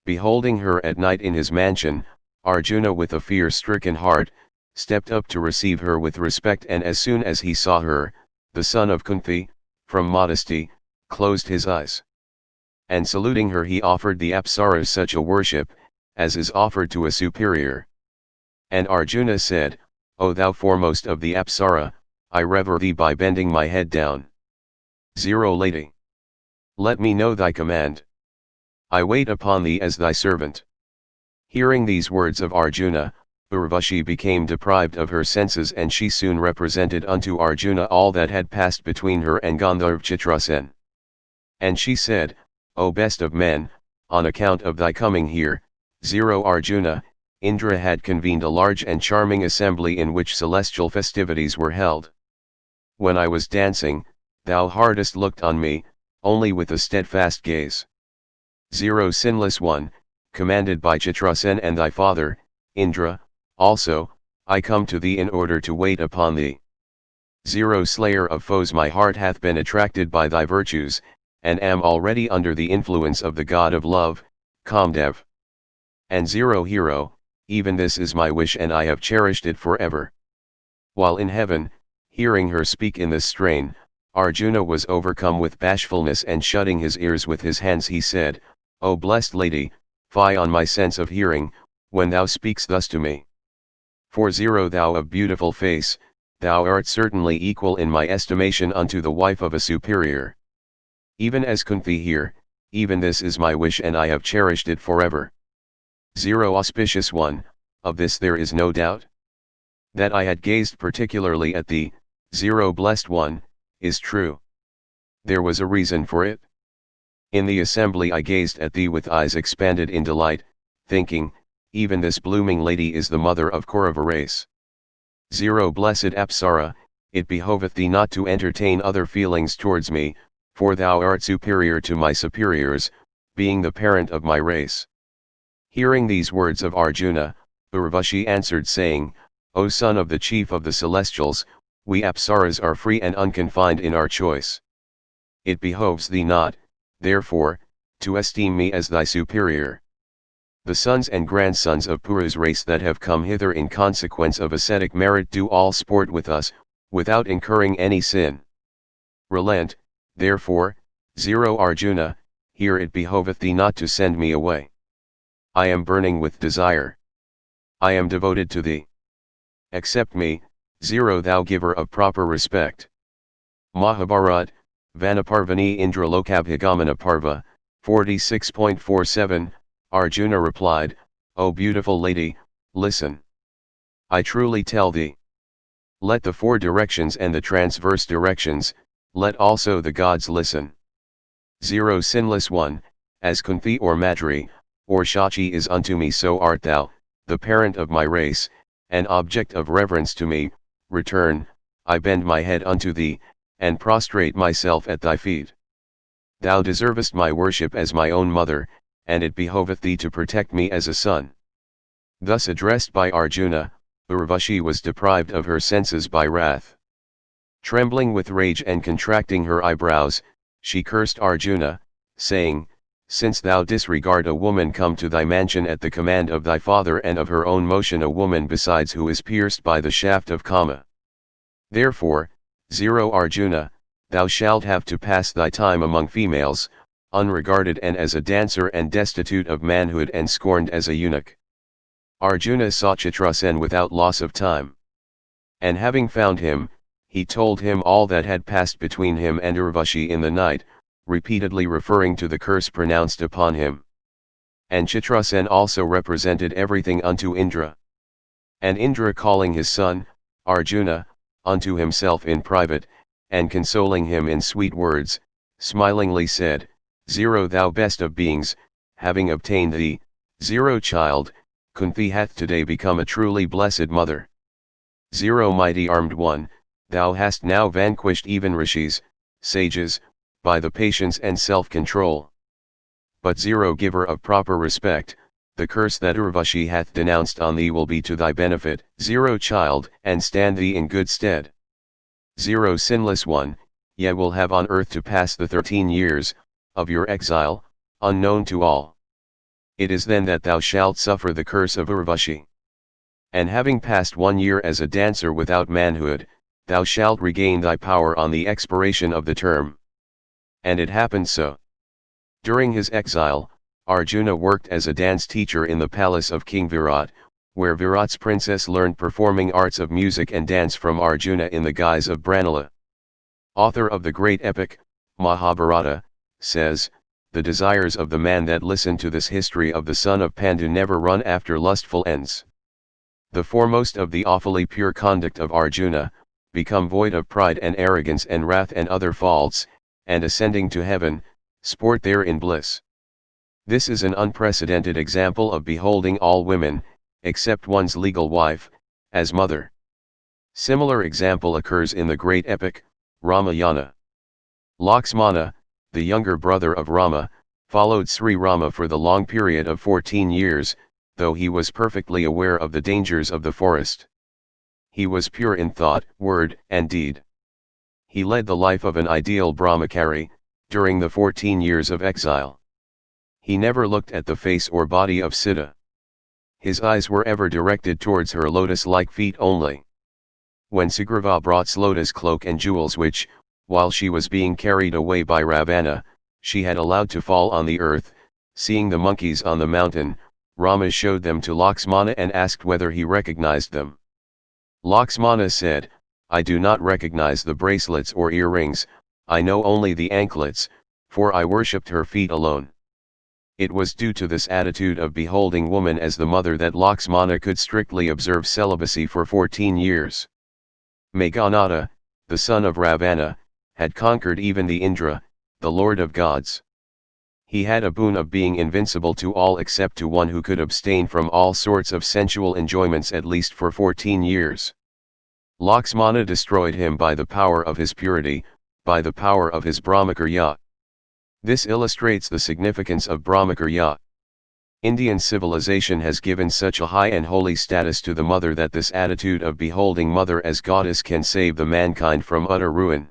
Beholding her at night in his mansion, Arjuna with a fear-stricken heart, stepped up to receive her with respect, and as soon as he saw her, the son of Kunti, from modesty, closed his eyes. And saluting her he offered the Apsaras such a worship, as is offered to a superior. And Arjuna said, O thou foremost of the Apsara, I revere thee by bending my head down. 0 Lady. Let me know thy command. I wait upon thee as thy servant. Hearing these words of Arjuna, Urvashi became deprived of her senses, and she soon represented unto Arjuna all that had passed between her and Gandharva Chitrasen. And she said, O best of men, on account of thy coming here, 0 Arjuna, Indra had convened a large and charming assembly in which celestial festivities were held. When I was dancing, thou hardest looked on me, only with a steadfast gaze. 0 Sinless one, commanded by Chitrasen and thy father, Indra, also, I come to thee in order to wait upon thee. 0 Slayer of foes, my heart hath been attracted by thy virtues, and am already under the influence of the god of love, Kamdev. And 0 Hero, even this is my wish and I have cherished it forever. While in heaven, hearing her speak in this strain, Arjuna was overcome with bashfulness, and shutting his ears with his hands he said, O blessed lady, fie on my sense of hearing, when thou speakst thus to me. For 0 Thou of beautiful face, thou art certainly equal in my estimation unto the wife of a superior. Even as Kunti here, even this is my wish and I have cherished it forever. 0 Auspicious one, of this there is no doubt. That I had gazed particularly at thee, 0 Blessed one, is true. There was a reason for it. In the assembly I gazed at thee with eyes expanded in delight, thinking, even this blooming lady is the mother of Kaurava race. 0 Blessed Apsara, it behoveth thee not to entertain other feelings towards me, for thou art superior to my superiors, being the parent of my race. Hearing these words of Arjuna, Urvashi answered saying, O son of the chief of the celestials, we Apsaras are free and unconfined in our choice. It behoves thee not, therefore, to esteem me as thy superior. The sons and grandsons of Puru's race that have come hither in consequence of ascetic merit do all sport with us, without incurring any sin. Relent, therefore, 0 Arjuna, here it behoveth thee not to send me away. I am burning with desire. I am devoted to thee. Accept me, 0 Thou giver of proper respect. Mahabharat, Vanaparvani Indra Lokabhigamana Parva, 46.47, Arjuna replied, O beautiful lady, listen. I truly tell thee. Let the 4 directions and the transverse directions, let also the gods listen. 0 Sinless one, as Kunti or Madri, or Shachi is unto me, so art thou, the parent of my race, an object of reverence to me. Return, I bend my head unto thee, and prostrate myself at thy feet. Thou deservest my worship as my own mother, and it behoveth thee to protect me as a son. Thus addressed by Arjuna, Urvashi was deprived of her senses by wrath. Trembling with rage and contracting her eyebrows, she cursed Arjuna, saying, Since thou disregard a woman come to thy mansion at the command of thy father, and of her own motion a woman besides who is pierced by the shaft of Kama. Therefore, 0 Arjuna, thou shalt have to pass thy time among females, unregarded and as a dancer and destitute of manhood and scorned as a eunuch. Arjuna sought Chitrasen without loss of time. And having found him, he told him all that had passed between him and Urvashi in the night, repeatedly referring to the curse pronounced upon him. And Chitrasen also represented everything unto Indra. And Indra, calling his son, Arjuna, unto himself in private, and consoling him in sweet words, smilingly said, 0 Thou best of beings, having obtained thee, 0 Child, Kunti hath today become a truly blessed mother. 0 Mighty armed one, thou hast now vanquished even rishis, sages, by the patience and self-control. But 0 Giver of proper respect, the curse that Urvashi hath denounced on thee will be to thy benefit, 0 Child, and stand thee in good stead. 0 Sinless one, ye will have on earth to pass the 13 years, of your exile, unknown to all. It is then that thou shalt suffer the curse of Urvashi. And having passed 1 year as a dancer without manhood, thou shalt regain thy power on the expiration of the term. And it happened so. During his exile, Arjuna worked as a dance teacher in the palace of King Virat, where Virat's princess learned performing arts of music and dance from Arjuna in the guise of Branala. Author of the great epic, Mahabharata, says, "The desires of the man that listen to this history of the son of Pandu never run after lustful ends. The foremost of the awfully pure conduct of Arjuna, become void of pride and arrogance and wrath and other faults, and ascending to heaven, sport there in bliss. This is an unprecedented example of beholding all women, except one's legal wife, as mother." Similar example occurs in the great epic, Ramayana. Lakshmana, the younger brother of Rama, followed Sri Rama for the long period of 14 years, though he was perfectly aware of the dangers of the forest. He was pure in thought, word, and deed. He led the life of an ideal Brahmachari, during the 14 years of exile. He never looked at the face or body of Sita. His eyes were ever directed towards her lotus-like feet only. When Sugriva brought lotus cloak and jewels which, while she was being carried away by Ravana, she had allowed to fall on the earth, seeing the monkeys on the mountain, Rama showed them to Lakshmana and asked whether he recognized them. Lakshmana said, "I do not recognize the bracelets or earrings, I know only the anklets, for I worshipped her feet alone." It was due to this attitude of beholding woman as the mother that Lakshmana could strictly observe celibacy for 14 years. Meghanada, the son of Ravana, had conquered even the Indra, the lord of gods. He had a boon of being invincible to all except to one who could abstain from all sorts of sensual enjoyments at least for 14 years. Lakshmana destroyed him by the power of his purity, by the power of his Brahmacarya. This illustrates the significance of Brahmacarya. Indian civilization has given such a high and holy status to the mother that this attitude of beholding mother as goddess can save the mankind from utter ruin.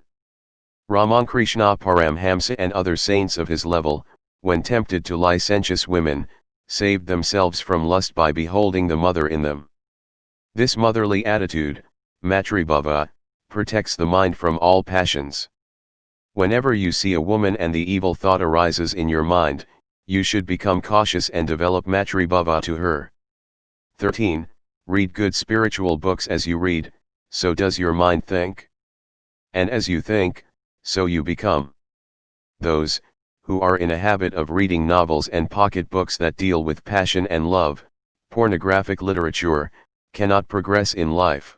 Ramakrishna Paramhamsa and other saints of his level, when tempted to licentious women, saved themselves from lust by beholding the mother in them. This motherly attitude, Matribhava, protects the mind from all passions. Whenever you see a woman and the evil thought arises in your mind, you should become cautious and develop Matribhava to her. 13. Read good spiritual books. As you read, so does your mind think. And as you think, so you become. Those who are in a habit of reading novels and pocket books that deal with passion and love, pornographic literature, cannot progress in life.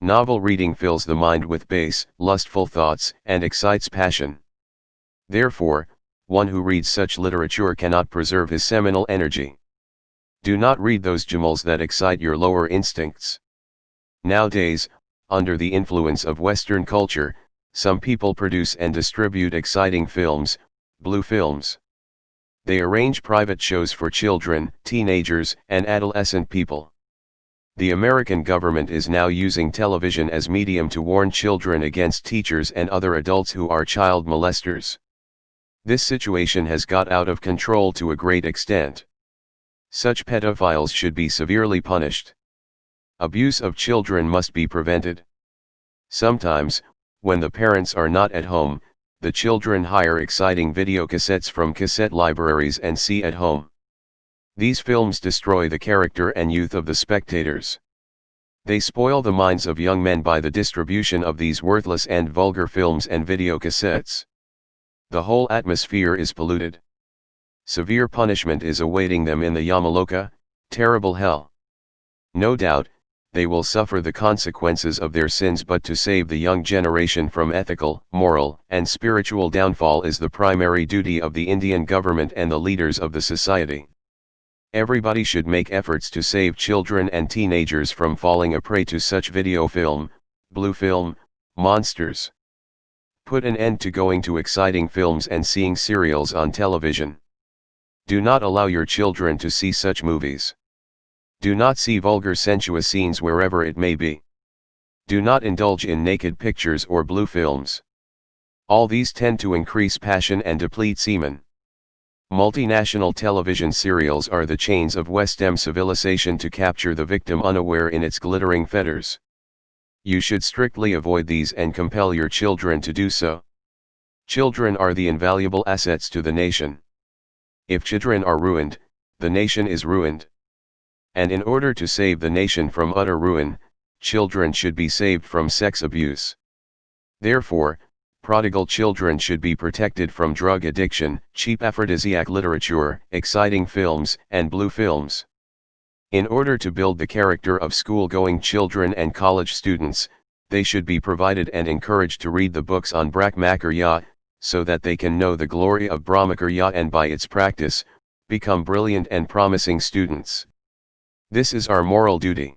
Novel reading fills the mind with base, lustful thoughts and excites passion. Therefore, one who reads such literature cannot preserve his seminal energy. Do not read those jamals that excite your lower instincts. Nowadays, under the influence of Western culture, some people produce and distribute exciting films, blue films. They arrange private shows for children, teenagers, and adolescent people. The American government is now using television as medium to warn children against teachers and other adults who are child molesters. This situation has got out of control to a great extent. Such pedophiles should be severely punished. Abuse of children must be prevented. Sometimes, when the parents are not at home, the children hire exciting videocassettes from cassette libraries and see at home. These films destroy the character and youth of the spectators. They spoil the minds of young men by the distribution of these worthless and vulgar films and videocassettes. The whole atmosphere is polluted. Severe punishment is awaiting them in the Yamaloka, terrible hell. No doubt, they will suffer the consequences of their sins, but to save the young generation from ethical, moral, and spiritual downfall is the primary duty of the Indian government and the leaders of the society. Everybody should make efforts to save children and teenagers from falling a prey to such video film, blue film, monsters. Put an end to going to exciting films and seeing serials on television. Do not allow your children to see such movies. Do not see vulgar sensuous scenes wherever it may be. Do not indulge in naked pictures or blue films. All these tend to increase passion and deplete semen. Multinational television serials are the chains of Western civilization to capture the victim unaware in its glittering fetters. You should strictly avoid these and compel your children to do so. Children are the invaluable assets to the nation. If children are ruined, the nation is ruined. And in order to save the nation from utter ruin, children should be saved from sex abuse. Therefore, prodigal children should be protected from drug addiction, cheap aphrodisiac literature, exciting films, and blue films. In order to build the character of school-going children and college students, they should be provided and encouraged to read the books on Brahmacarya, so that they can know the glory of Brahmacarya and by its practice, become brilliant and promising students. This is our moral duty.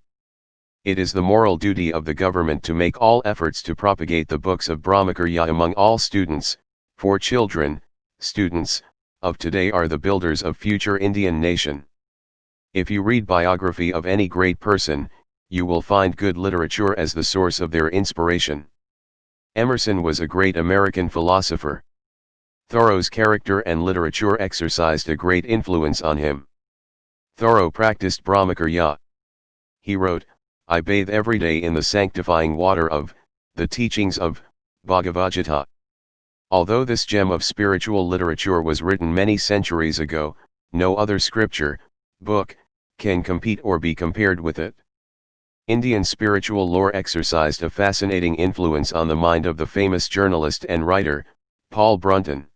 It is the moral duty of the government to make all efforts to propagate the books of Brahmacarya among all students, for children, students, of today are the builders of future Indian nation. If you read biography of any great person, you will find good literature as the source of their inspiration. Emerson was a great American philosopher. Thoreau's character and literature exercised a great influence on him. Thoreau practiced Brahmacarya. He wrote, "I bathe every day in the sanctifying water of the teachings of Bhagavad Gita." Although this gem of spiritual literature was written many centuries ago, no other scripture, book, can compete or be compared with it. Indian spiritual lore exercised a fascinating influence on the mind of the famous journalist and writer, Paul Brunton.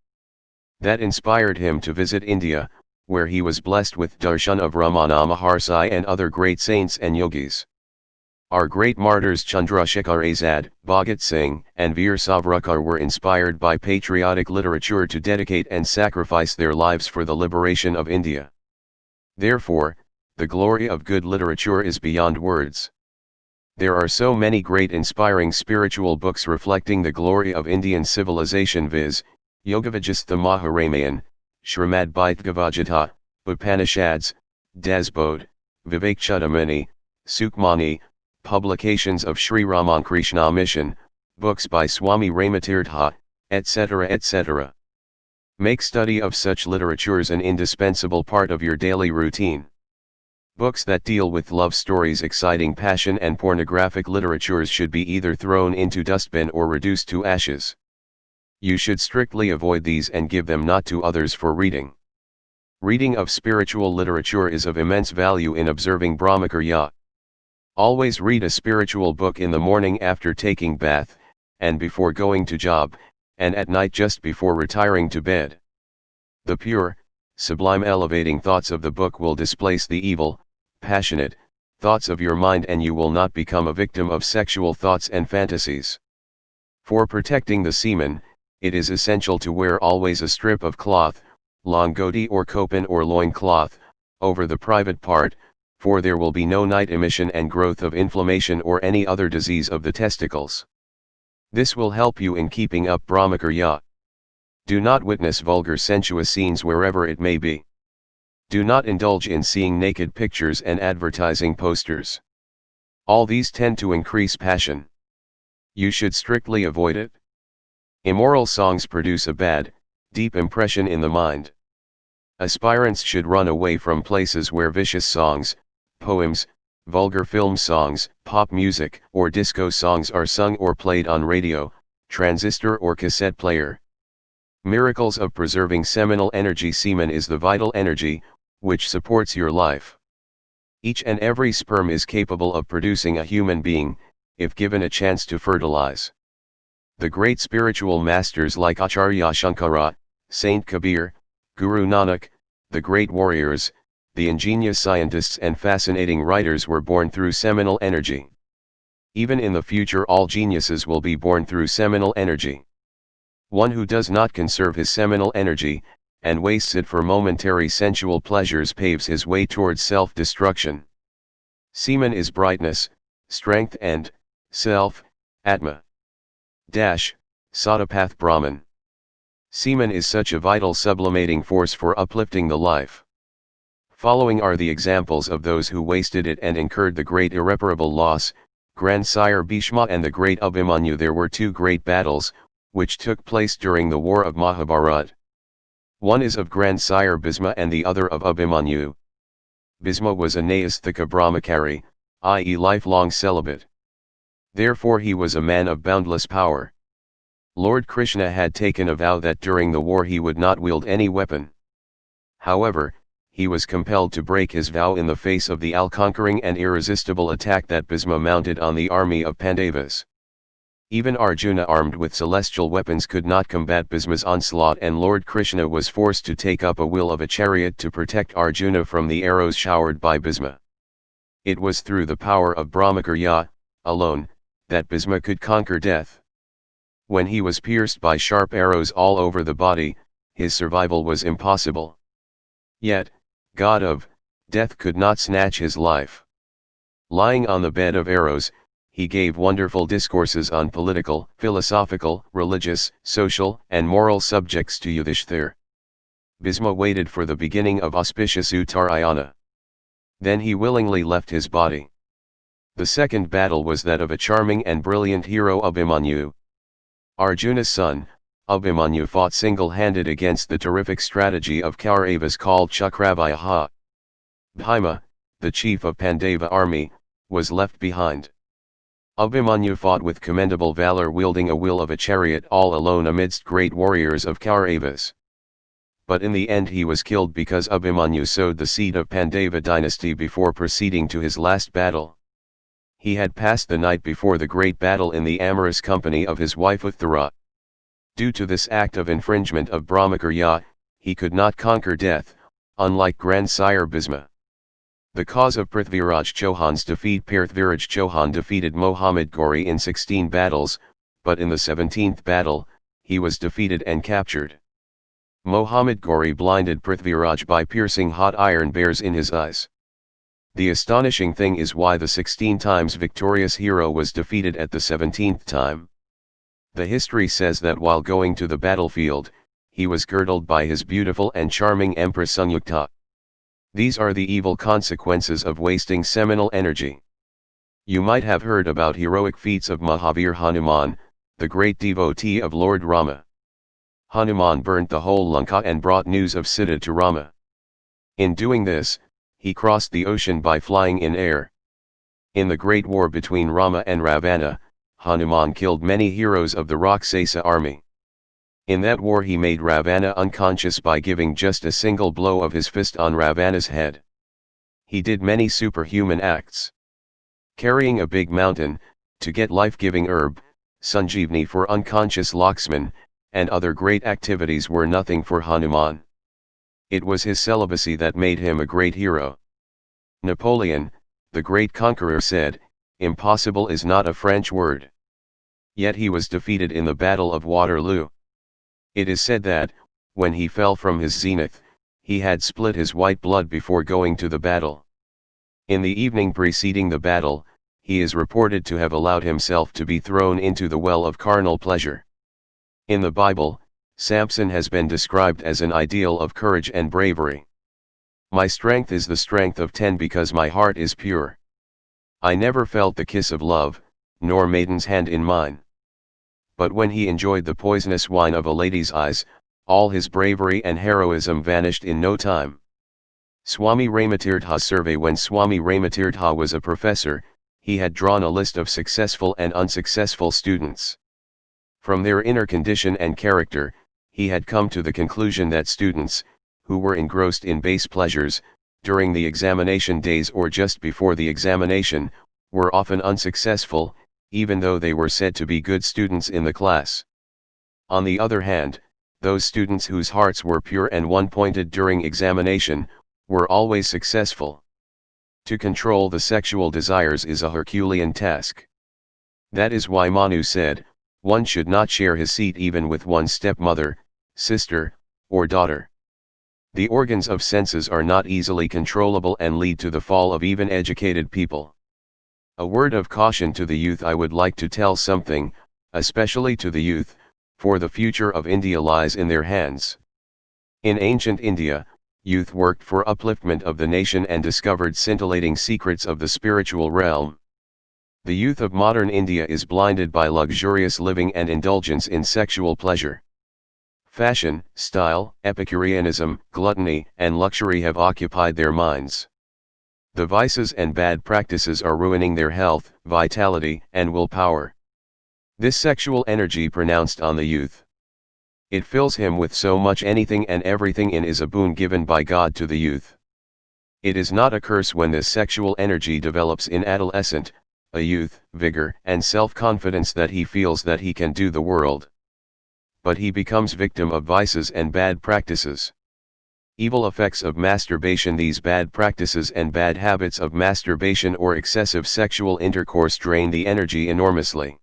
That inspired him to visit India, where he was blessed with darshan of Ramana Maharshi and other great saints and yogis. Our great martyrs Chandrasekhar Azad, Bhagat Singh, and Veer Savarkar were inspired by patriotic literature to dedicate and sacrifice their lives for the liberation of India. Therefore, the glory of good literature is beyond words. There are so many great inspiring spiritual books reflecting the glory of Indian civilization, viz., Yogavajistha Maharamayan, Shrimad Bhagavad Gita, Upanishads, Dasbodh, Vivekchudamani, Sukhmani, publications of Sri Ramakrishna Mission, books by Swami Ramatirtha, etc. etc. Make study of such literatures an indispensable part of your daily routine. Books that deal with love stories, exciting passion and pornographic literatures should be either thrown into dustbin or reduced to ashes. You should strictly avoid these and give them not to others for reading. Reading of spiritual literature is of immense value in observing Brahmacarya. Always read a spiritual book in the morning after taking bath, and before going to job, and at night just before retiring to bed. The pure, sublime elevating thoughts of the book will displace the evil, passionate, thoughts of your mind, and you will not become a victim of sexual thoughts and fantasies. For protecting the semen, it is essential to wear always a strip of cloth, longoti or kopan or loin cloth, over the private part, for there will be no night emission and growth of inflammation or any other disease of the testicles. This will help you in keeping up Brahmacarya. Do not witness vulgar sensuous scenes wherever it may be. Do not indulge in seeing naked pictures and advertising posters. All these tend to increase passion. You should strictly avoid it. Immoral songs produce a bad, deep impression in the mind. Aspirants should run away from places where vicious songs, poems, vulgar film songs, pop music, or disco songs are sung or played on radio, transistor or cassette player. Miracles of preserving seminal energy. Semen is the vital energy, which supports your life. Each and every sperm is capable of producing a human being, if given a chance to fertilize. The great spiritual masters like Acharya Shankara, Saint Kabir, Guru Nanak, the great warriors, the ingenious scientists and fascinating writers were born through seminal energy. Even in the future all geniuses will be born through seminal energy. One who does not conserve his seminal energy, and wastes it for momentary sensual pleasures, paves his way towards self-destruction. Semen is brightness, strength and, self, Atma. Sadapath Brahman. Semen is such a vital sublimating force for uplifting the life. Following are the examples of those who wasted it and incurred the great irreparable loss: Grandsire Bhishma and the great Abhimanyu. There were two great battles, which took place during the war of Mahabharata. One is of Grandsire Bhisma and the other of Abhimanyu. Bhisma was a Naisthika Brahmachari, i.e. lifelong celibate. Therefore he was a man of boundless power. Lord Krishna had taken a vow that during the war he would not wield any weapon. However, he was compelled to break his vow in the face of the all-conquering and irresistible attack that Bhisma mounted on the army of Pandavas. Even Arjuna armed with celestial weapons could not combat Bhisma's onslaught, and Lord Krishna was forced to take up a wheel of a chariot to protect Arjuna from the arrows showered by Bhisma. It was through the power of Brahmacarya, alone, that Bhisma could conquer death. When he was pierced by sharp arrows all over the body, his survival was impossible. Yet, God of death could not snatch his life. Lying on the bed of arrows, he gave wonderful discourses on political, philosophical, religious, social, and moral subjects to Yudhishthir. Bhisma waited for the beginning of auspicious Uttarayana. Then he willingly left his body. The second battle was that of a charming and brilliant hero, Abhimanyu. Arjuna's son, Abhimanyu fought single-handed against the terrific strategy of Kauravas called Chakravyuha. Bhima, the chief of Pandava army, was left behind. Abhimanyu fought with commendable valor, wielding a wheel of a chariot all alone amidst great warriors of Kauravas. But in the end he was killed because Abhimanyu sowed the seed of Pandava dynasty before proceeding to his last battle. He had passed the night before the great battle in the amorous company of his wife Uttara. Due to this act of infringement of Brahmacarya, he could not conquer death, unlike grandsire Bhisma. The cause of Prithviraj Chauhan's defeat. Prithviraj Chauhan defeated Muhammad Ghori in 16 battles, but in the 17th battle, he was defeated and captured. Muhammad Ghori blinded Prithviraj by piercing hot iron bars in his eyes. The astonishing thing is why the 16 times victorious hero was defeated at the 17th time. The history says that while going to the battlefield, he was girdled by his beautiful and charming Empress Sunyukta. These are the evil consequences of wasting seminal energy. You might have heard about heroic feats of Mahavir Hanuman, the great devotee of Lord Rama. Hanuman burnt the whole Lanka and brought news of Sita to Rama. In doing this, he crossed the ocean by flying in air. In the great war between Rama and Ravana, Hanuman killed many heroes of the Rakshasa army. In that war he made Ravana unconscious by giving just a single blow of his fist on Ravana's head. He did many superhuman acts. Carrying a big mountain, to get life-giving herb, Sanjeevani for unconscious Lakshman, and other great activities were nothing for Hanuman. It was his celibacy that made him a great hero. Napoleon, the great conqueror, said, "Impossible is not a French word." Yet he was defeated in the Battle of Waterloo. It is said that, when he fell from his zenith, he had split his white blood before going to the battle. In the evening preceding the battle, he is reported to have allowed himself to be thrown into the well of carnal pleasure. In the Bible, Samson has been described as an ideal of courage and bravery. "My strength is the strength of 10 because my heart is pure. I never felt the kiss of love, nor maiden's hand in mine." But when he enjoyed the poisonous wine of a lady's eyes, all his bravery and heroism vanished in no time. Swami Ramatirtha survey. When Swami Ramatirtha was a professor, he had drawn a list of successful and unsuccessful students. From their inner condition and character, he had come to the conclusion that students, who were engrossed in base pleasures, during the examination days or just before the examination, were often unsuccessful, even though they were said to be good students in the class. On the other hand, those students whose hearts were pure and one-pointed during examination, were always successful. To control the sexual desires is a Herculean task. That is why Manu said, one should not share his seat even with one's stepmother, sister, or daughter. The organs of senses are not easily controllable and lead to the fall of even educated people. A word of caution to the youth. I would like to tell something, especially to the youth, for the future of India lies in their hands. In ancient India, youth worked for upliftment of the nation and discovered scintillating secrets of the spiritual realm. The youth of modern India is blinded by luxurious living and indulgence in sexual pleasure. Fashion, style, Epicureanism, gluttony, and luxury have occupied their minds. The vices and bad practices are ruining their health, vitality, and willpower. This sexual energy pronounced on the youth. It fills him with so much anything and everything in is a boon given by God to the youth. It is not a curse when this sexual energy develops in adolescent, a youth, vigor and self-confidence that he feels that he can do the world. But he becomes victim of vices and bad practices. Evil effects of masturbation. These bad practices and bad habits of masturbation or excessive sexual intercourse drain the energy enormously.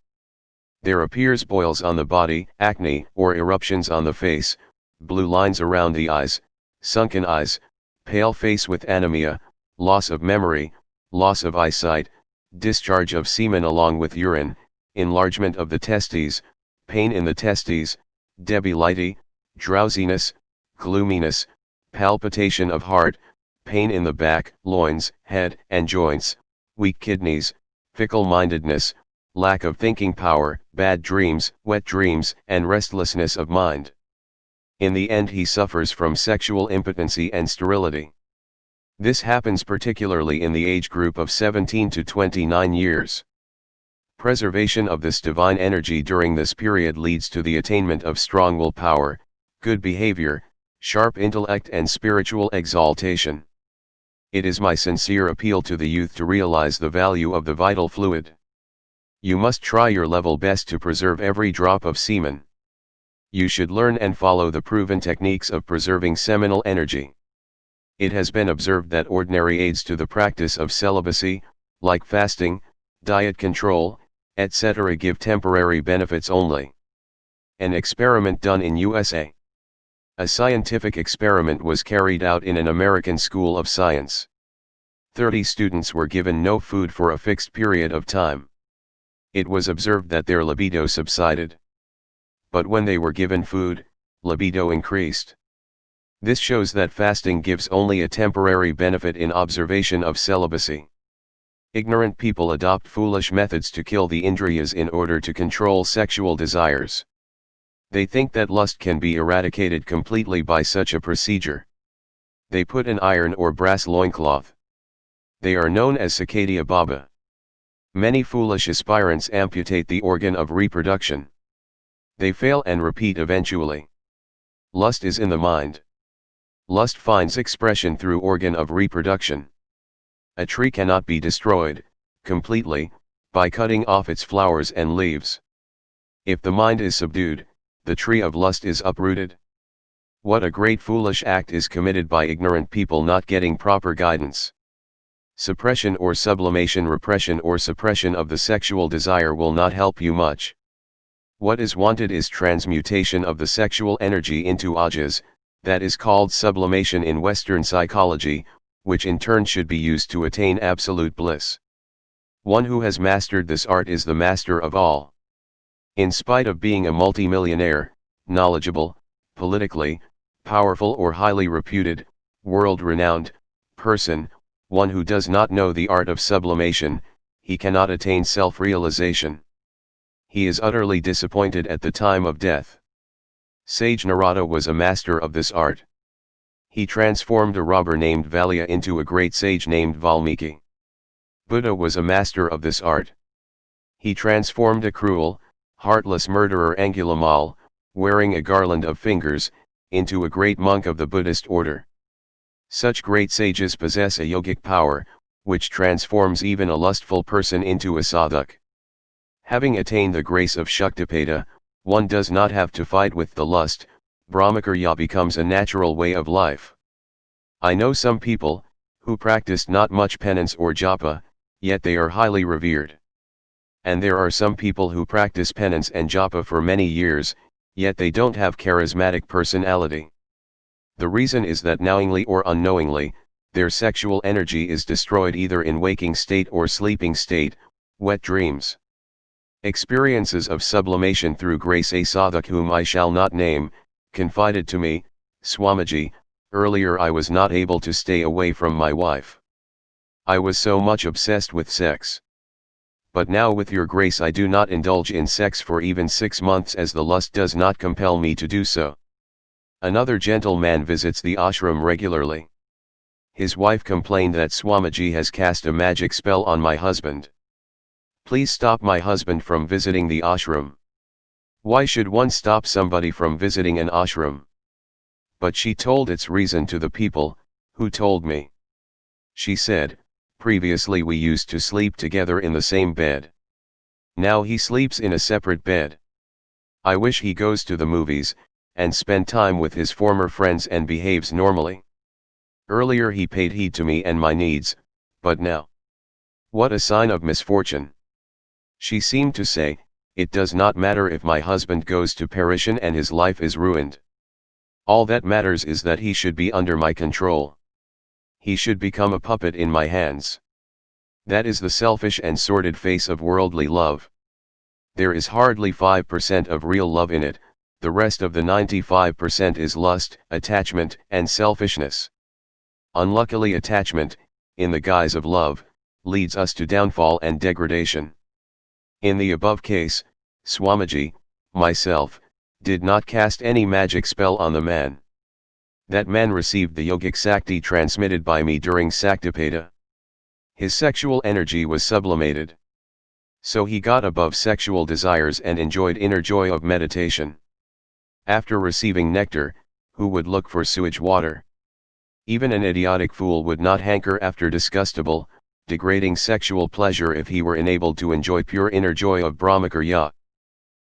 There appears boils on the body, acne or eruptions on the face, blue lines around the eyes, sunken eyes, pale face with anemia, loss of memory, loss of eyesight, discharge of semen along with urine, enlargement of the testes, pain in the testes, debility, drowsiness, gloominess, palpitation of heart, pain in the back, loins, head and joints, weak kidneys, fickle-mindedness, lack of thinking power, bad dreams, wet dreams and restlessness of mind. In the end he suffers from sexual impotency and sterility. This happens particularly in the age group of 17 to 29 years. Preservation of this divine energy during this period leads to the attainment of strong willpower, good behavior, sharp intellect and spiritual exaltation. It is my sincere appeal to the youth to realize the value of the vital fluid. You must try your level best to preserve every drop of semen. You should learn and follow the proven techniques of preserving seminal energy. It has been observed that ordinary aids to the practice of celibacy, like fasting, diet control, etc., give temporary benefits only. An experiment done in USA. A scientific experiment was carried out in an American school of science. 30 students were given no food for a fixed period of time. It was observed that their libido subsided. But when they were given food, libido increased. This shows that fasting gives only a temporary benefit in observation of celibacy. Ignorant people adopt foolish methods to kill the indriyas in order to control sexual desires. They think that lust can be eradicated completely by such a procedure. They put an iron or brass loincloth. They are known as Cicada Baba. Many foolish aspirants amputate the organ of reproduction. They fail and repeat eventually. Lust is in the mind. Lust finds expression through organ of reproduction. A tree cannot be destroyed, completely, by cutting off its flowers and leaves. If the mind is subdued, the tree of lust is uprooted. What a great foolish act is committed by ignorant people not getting proper guidance. Suppression or sublimation, repression or suppression of the sexual desire will not help you much. What is wanted is transmutation of the sexual energy into ojas, that is called sublimation in Western psychology, which in turn should be used to attain absolute bliss. One who has mastered this art is the master of all. In spite of being a multimillionaire, knowledgeable, politically, powerful or highly reputed, world-renowned, person, one who does not know the art of sublimation, he cannot attain self-realization. He is utterly disappointed at the time of death. Sage Narada was a master of this art. He transformed a robber named Valya into a great sage named Valmiki. Buddha was a master of this art. He transformed a cruel, heartless murderer Angulimal, wearing a garland of fingers, into a great monk of the Buddhist order. Such great sages possess a yogic power, which transforms even a lustful person into a sadhak. Having attained the grace of Shaktipada, one does not have to fight with the lust. Brahmacarya becomes a natural way of life. I know some people, who practice not much penance or japa, yet they are highly revered. And there are some people who practice penance and japa for many years, yet they don't have charismatic personality. The reason is that knowingly or unknowingly, their sexual energy is destroyed either in waking state or sleeping state, wet dreams. Experiences of sublimation through grace. A sadhak whom I shall not name, confided to me, Swamiji, earlier I was not able to stay away from my wife. I was so much obsessed with sex. But now with your grace I do not indulge in sex for even 6 months as the lust does not compel me to do so. Another gentleman visits the ashram regularly. His wife complained that Swamiji has cast a magic spell on my husband. Please stop my husband from visiting the ashram. Why should one stop somebody from visiting an ashram? But she told its reason to the people, who told me. She said, "Previously we used to sleep together in the same bed. Now he sleeps in a separate bed. I wish he goes to the movies, and spend time with his former friends and behaves normally. Earlier he paid heed to me and my needs, but now. What a sign of misfortune." She seemed to say, "It does not matter if my husband goes to perdition and his life is ruined. All that matters is that he should be under my control. He should become a puppet in my hands." That is the selfish and sordid face of worldly love. There is hardly 5% of real love in it, the rest of the 95% is lust, attachment, and selfishness. Unluckily, attachment, in the guise of love, leads us to downfall and degradation. In the above case, Swamiji, myself, did not cast any magic spell on the man. That man received the yogic Sakti transmitted by me during Saktipeda. His sexual energy was sublimated. So he got above sexual desires and enjoyed inner joy of meditation. After receiving nectar, who would look for sewage water? Even an idiotic fool would not hanker after disgustable, degrading sexual pleasure if he were enabled to enjoy pure inner joy of Brahmacarya.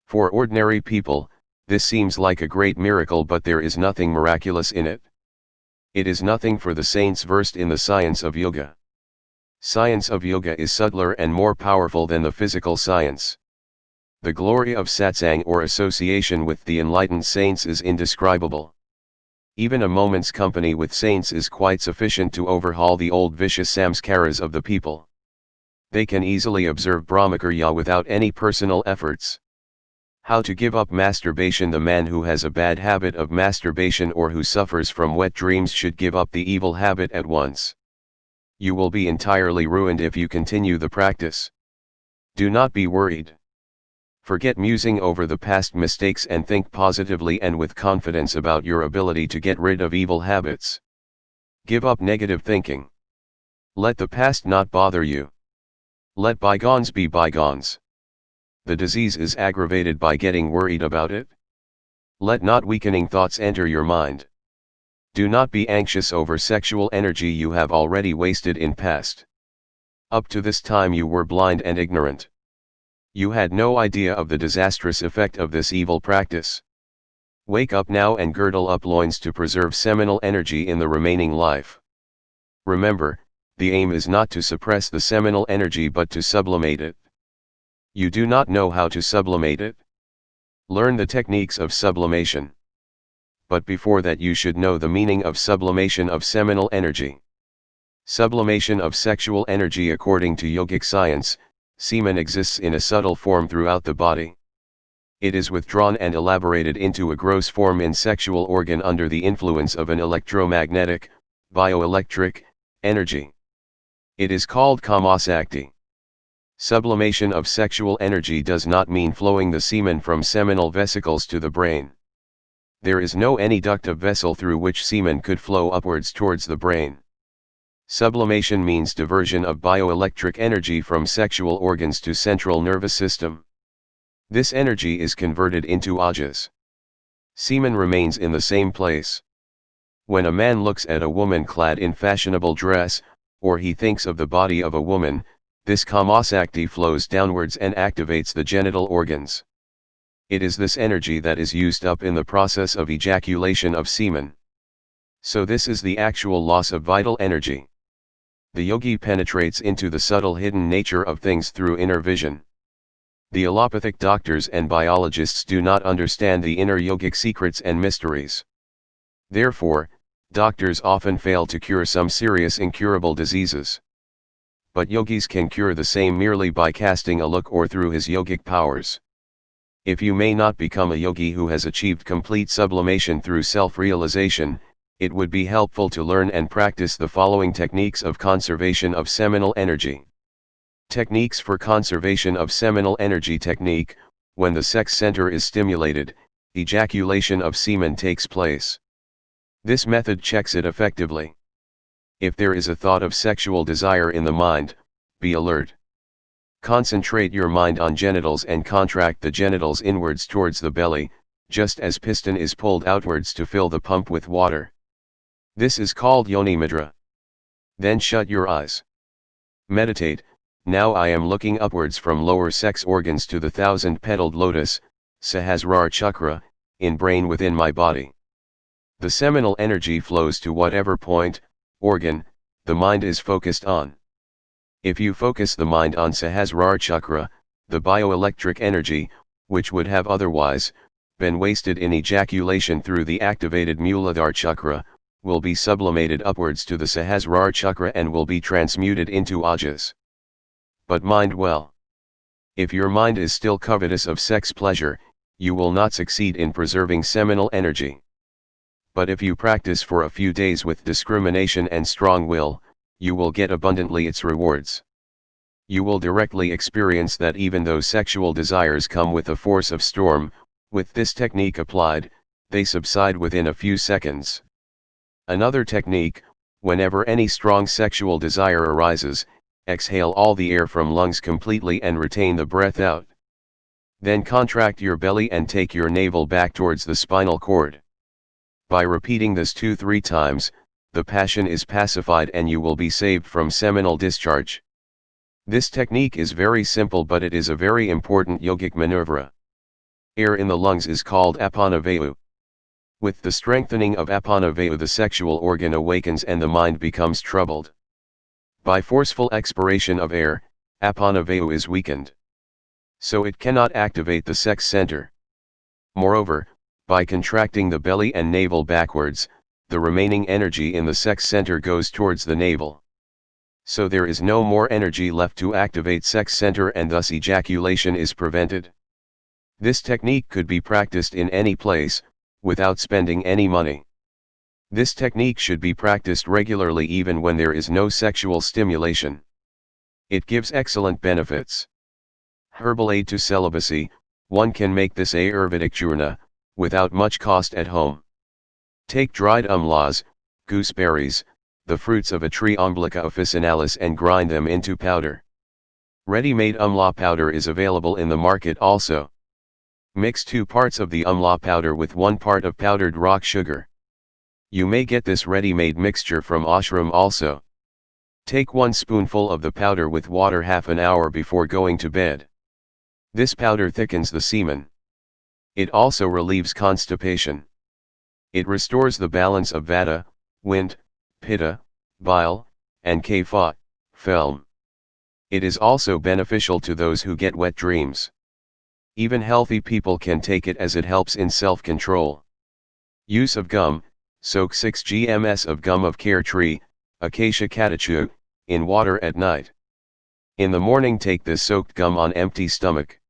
For ordinary people, this seems like a great miracle, but there is nothing miraculous in it. It is nothing for the saints versed in the science of yoga. Science of yoga is subtler and more powerful than the physical science. The glory of satsang or association with the enlightened saints is indescribable. Even a moment's company with saints is quite sufficient to overhaul the old vicious samskaras of the people. They can easily observe Brahmacarya without any personal efforts. How to give up masturbation? The man who has a bad habit of masturbation or who suffers from wet dreams should give up the evil habit at once. You will be entirely ruined if you continue the practice. Do not be worried. Forget musing over the past mistakes and think positively and with confidence about your ability to get rid of evil habits. Give up negative thinking. Let the past not bother you. Let bygones be bygones. The disease is aggravated by getting worried about it. Let not weakening thoughts enter your mind. Do not be anxious over sexual energy you have already wasted in past. Up to this time you were blind and ignorant. You had no idea of the disastrous effect of this evil practice. Wake up now and girdle up loins to preserve seminal energy in the remaining life. Remember, the aim is not to suppress the seminal energy but to sublimate it. You do not know how to sublimate it? Learn the techniques of sublimation. But before that you should know the meaning of sublimation of seminal energy. Sublimation of sexual energy. According to yogic science, semen exists in a subtle form throughout the body. It is withdrawn and elaborated into a gross form in sexual organ under the influence of an electromagnetic, bioelectric, energy. It is called kamasakti. Sublimation of sexual energy does not mean flowing the semen from seminal vesicles to the brain. There is no any duct of vessel through which semen could flow upwards towards the brain. Sublimation means diversion of bioelectric energy from sexual organs to central nervous system. This energy is converted into ojas. Semen remains in the same place. When a man looks at a woman clad in fashionable dress, or he thinks of the body of a woman, this kamasakti flows downwards and activates the genital organs. It is this energy that is used up in the process of ejaculation of semen. So this is the actual loss of vital energy. The yogi penetrates into the subtle hidden nature of things through inner vision. The allopathic doctors and biologists do not understand the inner yogic secrets and mysteries. Therefore, doctors often fail to cure some serious incurable diseases. But yogis can cure the same merely by casting a look or through his yogic powers. If you may not become a yogi who has achieved complete sublimation through self-realization, it would be helpful to learn and practice the following techniques of conservation of seminal energy. Techniques for conservation of seminal energy. Technique: when the sex center is stimulated, ejaculation of semen takes place. This method checks it effectively. If there is a thought of sexual desire in the mind, be alert. Concentrate your mind on genitals and contract the genitals inwards towards the belly, just as piston is pulled outwards to fill the pump with water. This is called yoni mudra. Then shut your eyes. Meditate. Now I am looking upwards from lower sex organs to the thousand-petaled lotus, Sahasrara chakra, in brain within my body. The seminal energy flows to whatever point, organ, the mind is focused on. If you focus the mind on Sahasrara chakra, the bioelectric energy, which would have otherwise been wasted in ejaculation through the activated Muladhara chakra, will be sublimated upwards to the Sahasrara chakra and will be transmuted into ojas. But mind well. If your mind is still covetous of sex pleasure, you will not succeed in preserving seminal energy. But if you practice for a few days with discrimination and strong will, you will get abundantly its rewards. You will directly experience that even though sexual desires come with a force of storm, with this technique applied, they subside within a few seconds. Another technique, whenever any strong sexual desire arises, exhale all the air from lungs completely and retain the breath out. Then contract your belly and take your navel back towards the spinal cord. By repeating this 2-3 times, the passion is pacified and you will be saved from seminal discharge. This technique is very simple, but it is a very important yogic maneuver. Air in the lungs is called apanavayu. With the strengthening of apanavayu, the sexual organ awakens and the mind becomes troubled. By forceful expiration of air, apanavayu is weakened. So it cannot activate the sex center. Moreover, by contracting the belly and navel backwards, the remaining energy in the sex center goes towards the navel. So there is no more energy left to activate sex center and thus ejaculation is prevented. This technique could be practiced in any place, without spending any money. This technique should be practiced regularly even when there is no sexual stimulation. It gives excellent benefits. Herbal Aid to Celibacy. One can make this Ayurvedic churna, without much cost at home. Take dried amlas, gooseberries, the fruits of a tree Umbilica officinalis and grind them into powder. Ready-made umla powder is available in the market also. Mix 2 parts of the umla powder with 1 part of powdered rock sugar. You may get this ready-made mixture from ashram also. Take 1 spoonful of the powder with water half an hour before going to bed. This powder thickens the semen. It also relieves constipation. It restores the balance of vata, wind, pitta, bile, and kapha, phlegm. It is also beneficial to those who get wet dreams. Even healthy people can take it as it helps in self-control. Use of gum. Soak 6 grams of gum of care tree, Acacia catechu, in water at night. In the morning take this soaked gum on empty stomach.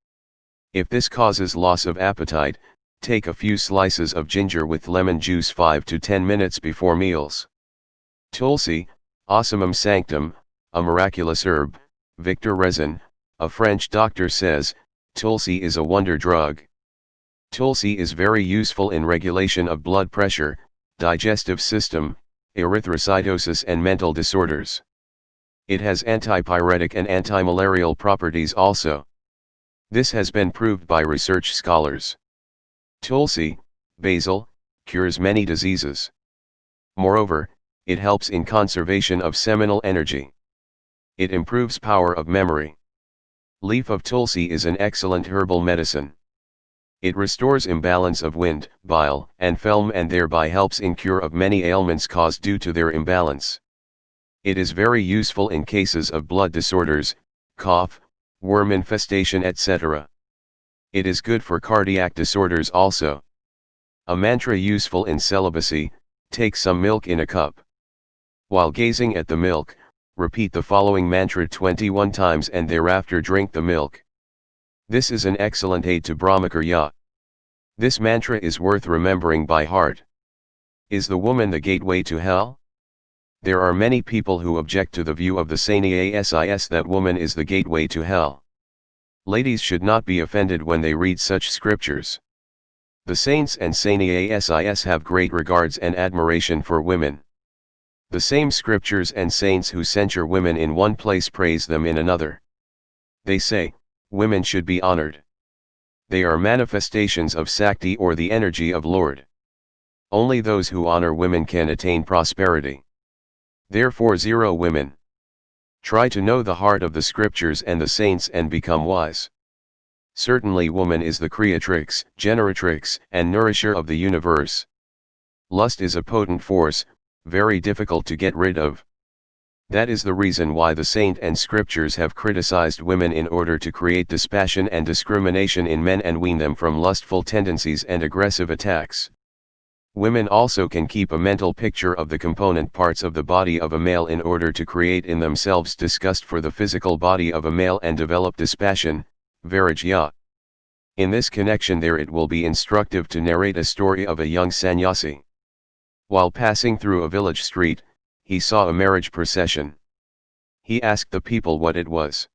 If this causes loss of appetite, take a few slices of ginger with lemon juice 5 to 10 minutes before meals. Tulsi, Ocimum sanctum, a miraculous herb. Victor Rezin, a French doctor, says, Tulsi is a wonder drug. Tulsi is very useful in regulation of blood pressure, digestive system, erythrocytosis and mental disorders. It has antipyretic and antimalarial properties also. This has been proved by research scholars. Tulsi, basil, cures many diseases. Moreover, it helps in conservation of seminal energy. It improves power of memory. Leaf of Tulsi is an excellent herbal medicine. It restores imbalance of wind, bile, and phlegm and thereby helps in cure of many ailments caused due to their imbalance. It is very useful in cases of blood disorders, cough, worm infestation, etc. It is good for cardiac disorders also. A mantra useful in celibacy: take some milk in a cup. While gazing at the milk, repeat the following mantra 21 times and thereafter drink the milk. This is an excellent aid to Brahmacarya. This mantra is worth remembering by heart. Is the woman the gateway to hell? There are many people who object to the view of the Sannyas that woman is the gateway to hell. Ladies should not be offended when they read such scriptures. The saints and Sannyas have great regards and admiration for women. The same scriptures and saints who censure women in one place praise them in another. They say, women should be honored. They are manifestations of Sakti or the energy of Lord. Only those who honor women can attain prosperity. Therefore 0 Women. Try to know the heart of the scriptures and the saints and become wise. Certainly woman is the creatrix, generatrix, and nourisher of the universe. Lust is a potent force, very difficult to get rid of. That is the reason why the saint and scriptures have criticized women in order to create dispassion and discrimination in men and wean them from lustful tendencies and aggressive attacks. Women also can keep a mental picture of the component parts of the body of a male in order to create in themselves disgust for the physical body of a male and develop dispassion, vairagya. In this connection there it will be instructive to narrate a story of a young sannyasi. While passing through a village street, he saw a marriage procession. He asked the people what it was.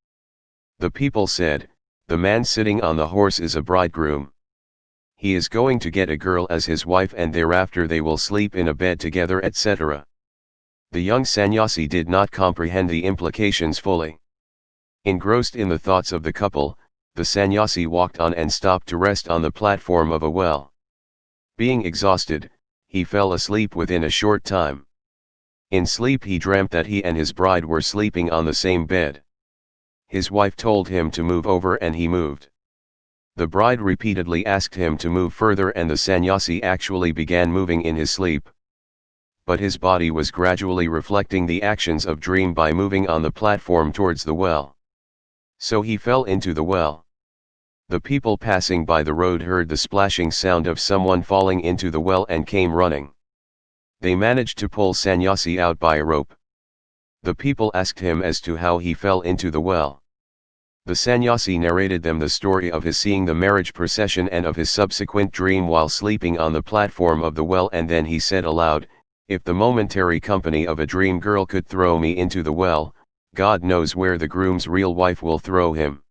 The people said, "The man sitting on the horse is a bridegroom. He is going to get a girl as his wife and thereafter they will sleep in a bed together, etc." The young sannyasi did not comprehend the implications fully. Engrossed in the thoughts of the couple, the sannyasi walked on and stopped to rest on the platform of a well. Being exhausted, he fell asleep within a short time. In sleep he dreamt that he and his bride were sleeping on the same bed. His wife told him to move over and he moved. The bride repeatedly asked him to move further and the sannyasi actually began moving in his sleep. But his body was gradually reflecting the actions of dream by moving on the platform towards the well. So he fell into the well. The people passing by the road heard the splashing sound of someone falling into the well and came running. They managed to pull sannyasi out by a rope. The people asked him as to how he fell into the well. The sannyasi narrated them the story of his seeing the marriage procession and of his subsequent dream while sleeping on the platform of the well, and then he said aloud, "If the momentary company of a dream girl could throw me into the well, God knows where the groom's real wife will throw him."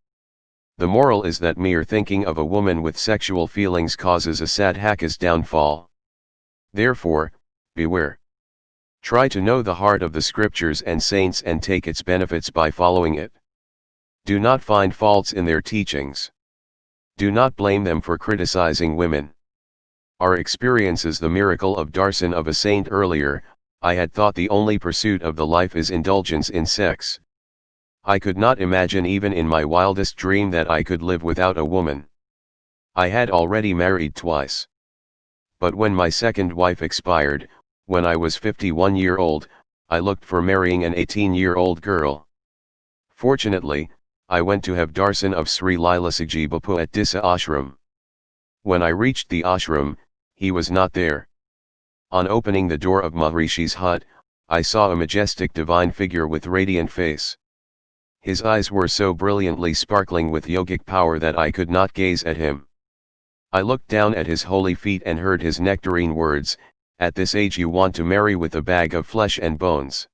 The moral is that mere thinking of a woman with sexual feelings causes a sadhaka's downfall. Therefore, beware. Try to know the heart of the scriptures and saints and take its benefits by following it. Do not find faults in their teachings. Do not blame them for criticizing women. Our experience is the miracle of darshan of a saint. Earlier, I had thought the only pursuit of the life is indulgence in sex. I could not imagine even in my wildest dream that I could live without a woman. I had already married twice. But when my second wife expired, when I was 51-year-old, I looked for marrying an 18-year-old girl. Fortunately, I went to have darshan of Sri Lilasiji Bapu at Disa ashram. When I reached the ashram, he was not there. On opening the door of Maharishi's hut, I saw a majestic divine figure with radiant face. His eyes were so brilliantly sparkling with yogic power that I could not gaze at him. I looked down at his holy feet and heard his nectarine words, "At this age you want to marry with a bag of flesh and bones."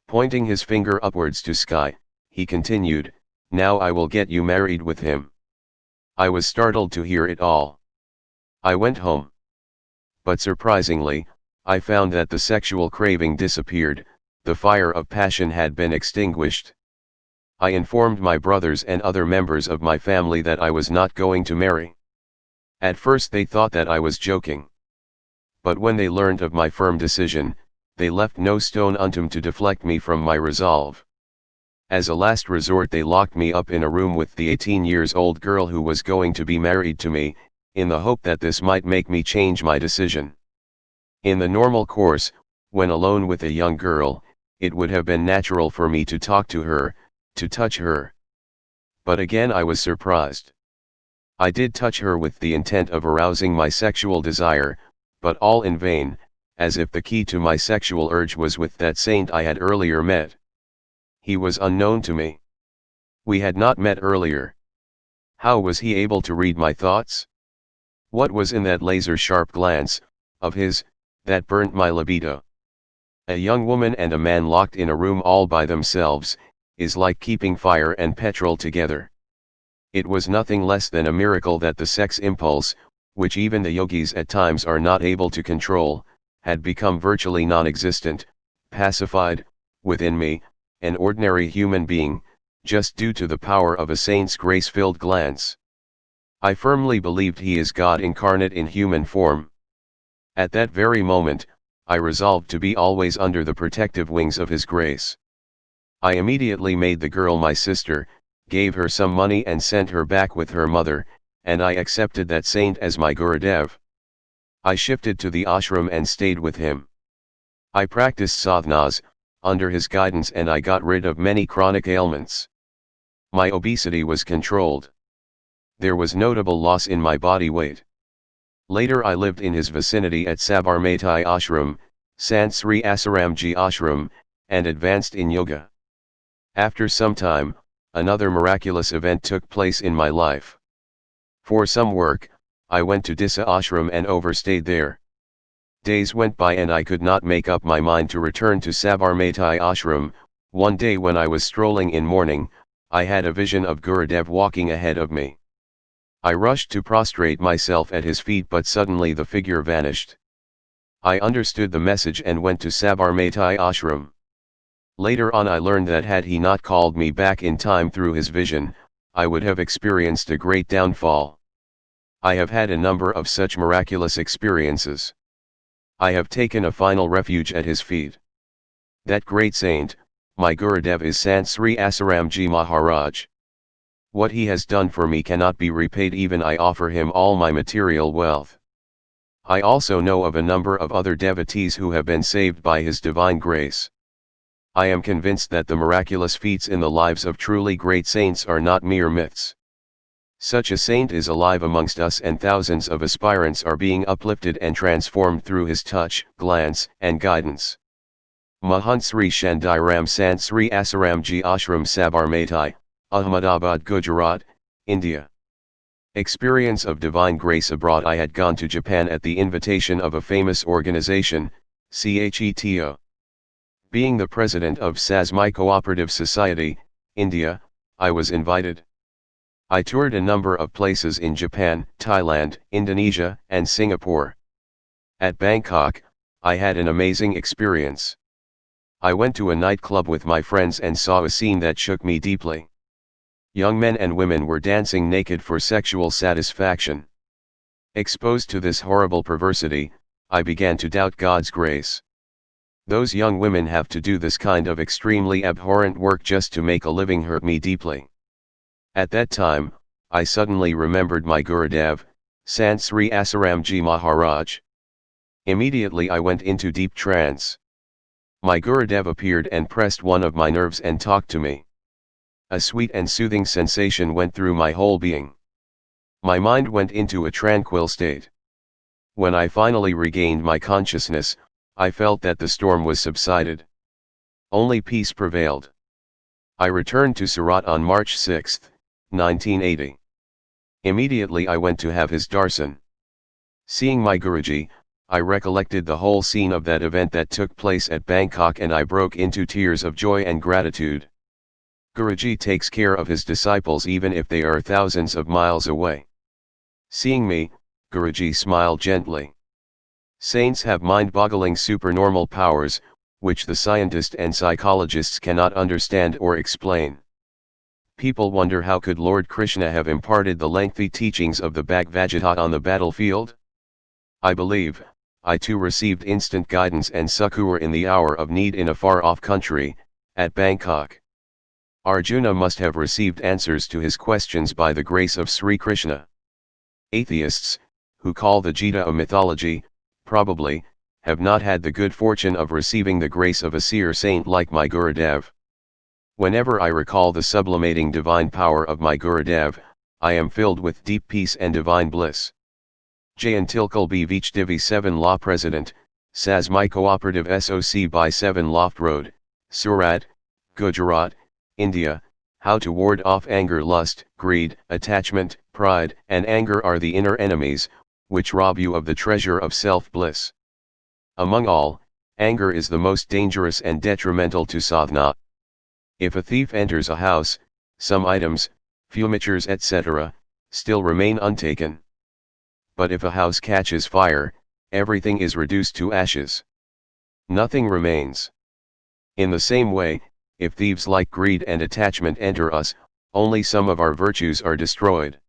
Pointing his finger upwards to sky, he continued, "Now I will get you married with him." I was startled to hear it all. I went home. But surprisingly, I found that the sexual craving disappeared, the fire of passion had been extinguished. I informed my brothers and other members of my family that I was not going to marry. At first they thought that I was joking. But when they learned of my firm decision, they left no stone unturned to deflect me from my resolve. As a last resort they locked me up in a room with the 18-year-old girl who was going to be married to me, in the hope that this might make me change my decision. In the normal course, when alone with a young girl, it would have been natural for me to talk to her, to touch her. But again I was surprised. I did touch her with the intent of arousing my sexual desire, but all in vain, as if the key to my sexual urge was with that saint I had earlier met. He was unknown to me. We had not met earlier. How was he able to read my thoughts? What was in that laser-sharp glance of his that burnt my libido? A young woman and a man locked in a room all by themselves is like keeping fire and petrol together. It was nothing less than a miracle that the sex impulse, which even the yogis at times are not able to control, had become virtually non-existent, pacified, within me, an ordinary human being, just due to the power of a saint's grace-filled glance. I firmly believed he is God incarnate in human form. At that very moment, I resolved to be always under the protective wings of His grace. I immediately made the girl my sister, gave her some money and sent her back with her mother, and I accepted that saint as my Gurudev. I shifted to the ashram and stayed with him. I practiced sadhanas under his guidance, and I got rid of many chronic ailments. My obesity was controlled. There was notable loss in my body weight. Later I lived in his vicinity at Sabarmati Ashram, Sant Sri Asaramji Ashram, and advanced in yoga. After some time, another miraculous event took place in my life. For some work, I went to Disa Ashram and overstayed there. Days went by and I could not make up my mind to return to Sabarmati Ashram. One day when I was strolling in morning, I had a vision of Gurudev walking ahead of me. I rushed to prostrate myself at his feet, but suddenly the figure vanished. I understood the message and went to Sabarmati Ashram. Later on I learned that had he not called me back in time through his vision, I would have experienced a great downfall. I have had a number of such miraculous experiences. I have taken a final refuge at his feet. That great saint, my Gurudev, is Sant Sri Asaramji Maharaj. What he has done for me cannot be repaid, even I offer him all my material wealth. I also know of a number of other devotees who have been saved by his divine grace. I am convinced that the miraculous feats in the lives of truly great saints are not mere myths. Such a saint is alive amongst us, and thousands of aspirants are being uplifted and transformed through his touch, glance, and guidance. Mahant Sri Shandiram Sant Sri Asaramji Ashram, Sabarmati, Ahmedabad, Gujarat, India. Experience of divine grace abroad. I had gone to Japan at the invitation of a famous organization, CHETO. Being the president of Sasmi Cooperative Society, India, I was invited. I toured a number of places in Japan, Thailand, Indonesia, and Singapore. At Bangkok, I had an amazing experience. I went to a nightclub with my friends and saw a scene that shook me deeply. Young men and women were dancing naked for sexual satisfaction. Exposed to this horrible perversity, I began to doubt God's grace. Those young women have to do this kind of extremely abhorrent work just to make a living hurt me deeply. At that time, I suddenly remembered my Gurudev, Sant Sri Asaramji Maharaj. Immediately I went into deep trance. My Gurudev appeared and pressed one of my nerves and talked to me. A sweet and soothing sensation went through my whole being. My mind went into a tranquil state. When I finally regained my consciousness, I felt that the storm was subsided. Only peace prevailed. I returned to Surat on March 6, 1980. Immediately I went to have his darshan. Seeing my Guruji, I recollected the whole scene of that event that took place at Bangkok, and I broke into tears of joy and gratitude. Guruji takes care of his disciples even if they are thousands of miles away. Seeing me, Guruji smiled gently. Saints have mind-boggling supernormal powers, which the scientists and psychologists cannot understand or explain. People wonder how could Lord Krishna have imparted the lengthy teachings of the Bhagavad Gita on the battlefield? I believe, I too received instant guidance and succour in the hour of need in a far-off country, at Bangkok. Arjuna must have received answers to his questions by the grace of Sri Krishna. Atheists, who call the Gita a mythology, probably, have not had the good fortune of receiving the grace of a seer saint like my Gurudev. Whenever I recall the sublimating divine power of my Gurudev, I am filled with deep peace and divine bliss. Jayantilkal B. Vich 7 Law President, Sasmi Cooperative SOC by 7 Loft Road, Surat, Gujarat, India. How to ward off anger. Lust, greed, attachment, pride, and anger are the inner enemies, which rob you of the treasure of self-bliss. Among all, anger is the most dangerous and detrimental to sadhana. If a thief enters a house, some items, furnitures etc., still remain untaken. But if a house catches fire, everything is reduced to ashes. Nothing remains. In the same way, if thieves like greed and attachment enter us, only some of our virtues are destroyed.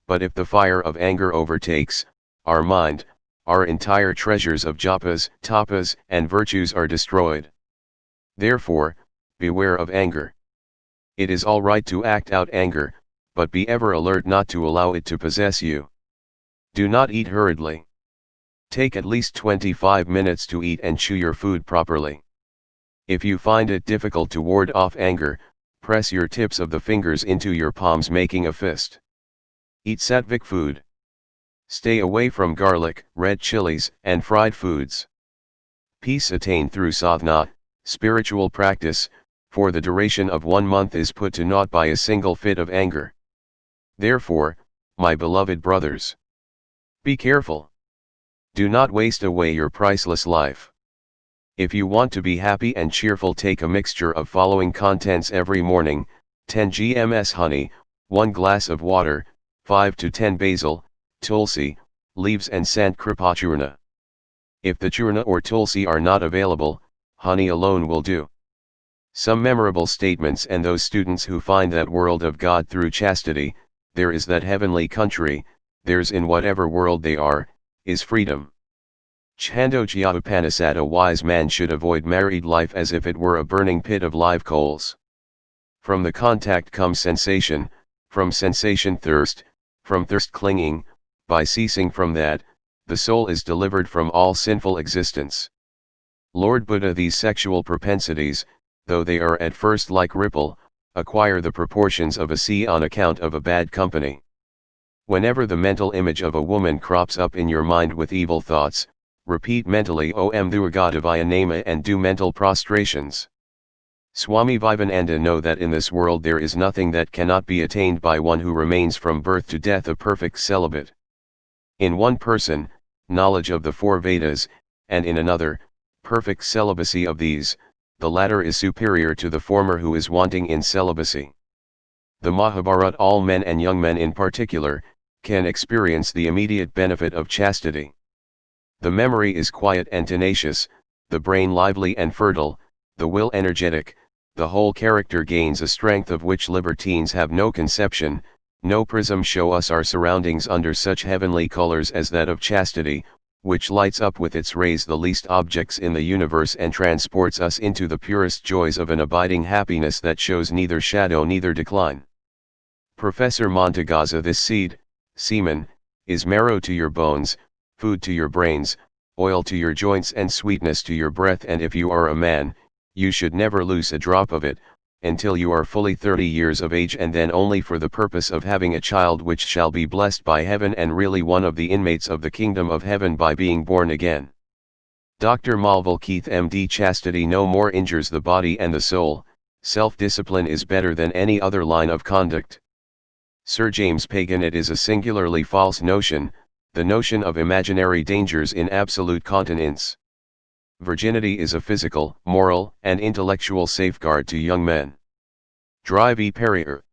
But if the fire of anger overtakes our mind, our entire treasures of japas, tapas, and virtues are destroyed. Therefore, beware of anger. It is all right to act out anger, but be ever alert not to allow it to possess you. Do not eat hurriedly. Take at least 25 minutes to eat and chew your food properly. If you find it difficult to ward off anger, press your tips of the fingers into your palms, making a fist. Eat sattvic food. Stay away from garlic, red chilies, and fried foods. Peace attained through sadhana, spiritual practice, for the duration of 1 month is put to naught by a single fit of anger. Therefore, my beloved brothers, be careful. Do not waste away your priceless life. If you want to be happy and cheerful, take a mixture of following contents every morning: 10 grams honey, 1 glass of water, 5 to 10 basil, tulsi, leaves and sant kripachurna. If the churna or tulsi are not available, honey alone will do. Some memorable statements: and those students who find that world of God through chastity, there is that heavenly country, theirs in whatever world they are, is freedom. Chandogya Upanishad: a wise man should avoid married life as if it were a burning pit of live coals. From the contact comes sensation, from sensation thirst, from thirst clinging. By ceasing from that, the soul is delivered from all sinful existence. Lord Buddha: these sexual propensities, though they are at first like ripple, acquire the proportions of a sea on account of a bad company. Whenever the mental image of a woman crops up in your mind with evil thoughts, repeat mentally Om Durgadevaya Nama and do mental prostrations. Swami Vivekananda: know that in this world there is nothing that cannot be attained by one who remains from birth to death a perfect celibate. In one person, knowledge of the 4 Vedas, and in another, perfect celibacy of these. The latter is superior to the former who is wanting in celibacy. The Mahabharata, all men and young men in particular, can experience the immediate benefit of chastity. The memory is quiet and tenacious, the brain lively and fertile, the will energetic, the whole character gains a strength of which libertines have no conception. No prism show us our surroundings under such heavenly colors as that of chastity, which lights up with its rays the least objects in the universe and transports us into the purest joys of an abiding happiness that shows neither shadow neither decline. Professor Montagazza: this seed, semen, is marrow to your bones, food to your brains, oil to your joints and sweetness to your breath, and if you are a man, you should never lose a drop of it, until you are fully 30 years of age, and then only for the purpose of having a child which shall be blessed by heaven and really one of the inmates of the kingdom of heaven by being born again. Dr. Malval Keith MD: chastity no more injures the body and the soul, self-discipline is better than any other line of conduct. Sir James Pagan: it is a singularly false notion, the notion of imaginary dangers in absolute continence. Virginity is a physical, moral, and intellectual safeguard to young men. Drive e peri earth.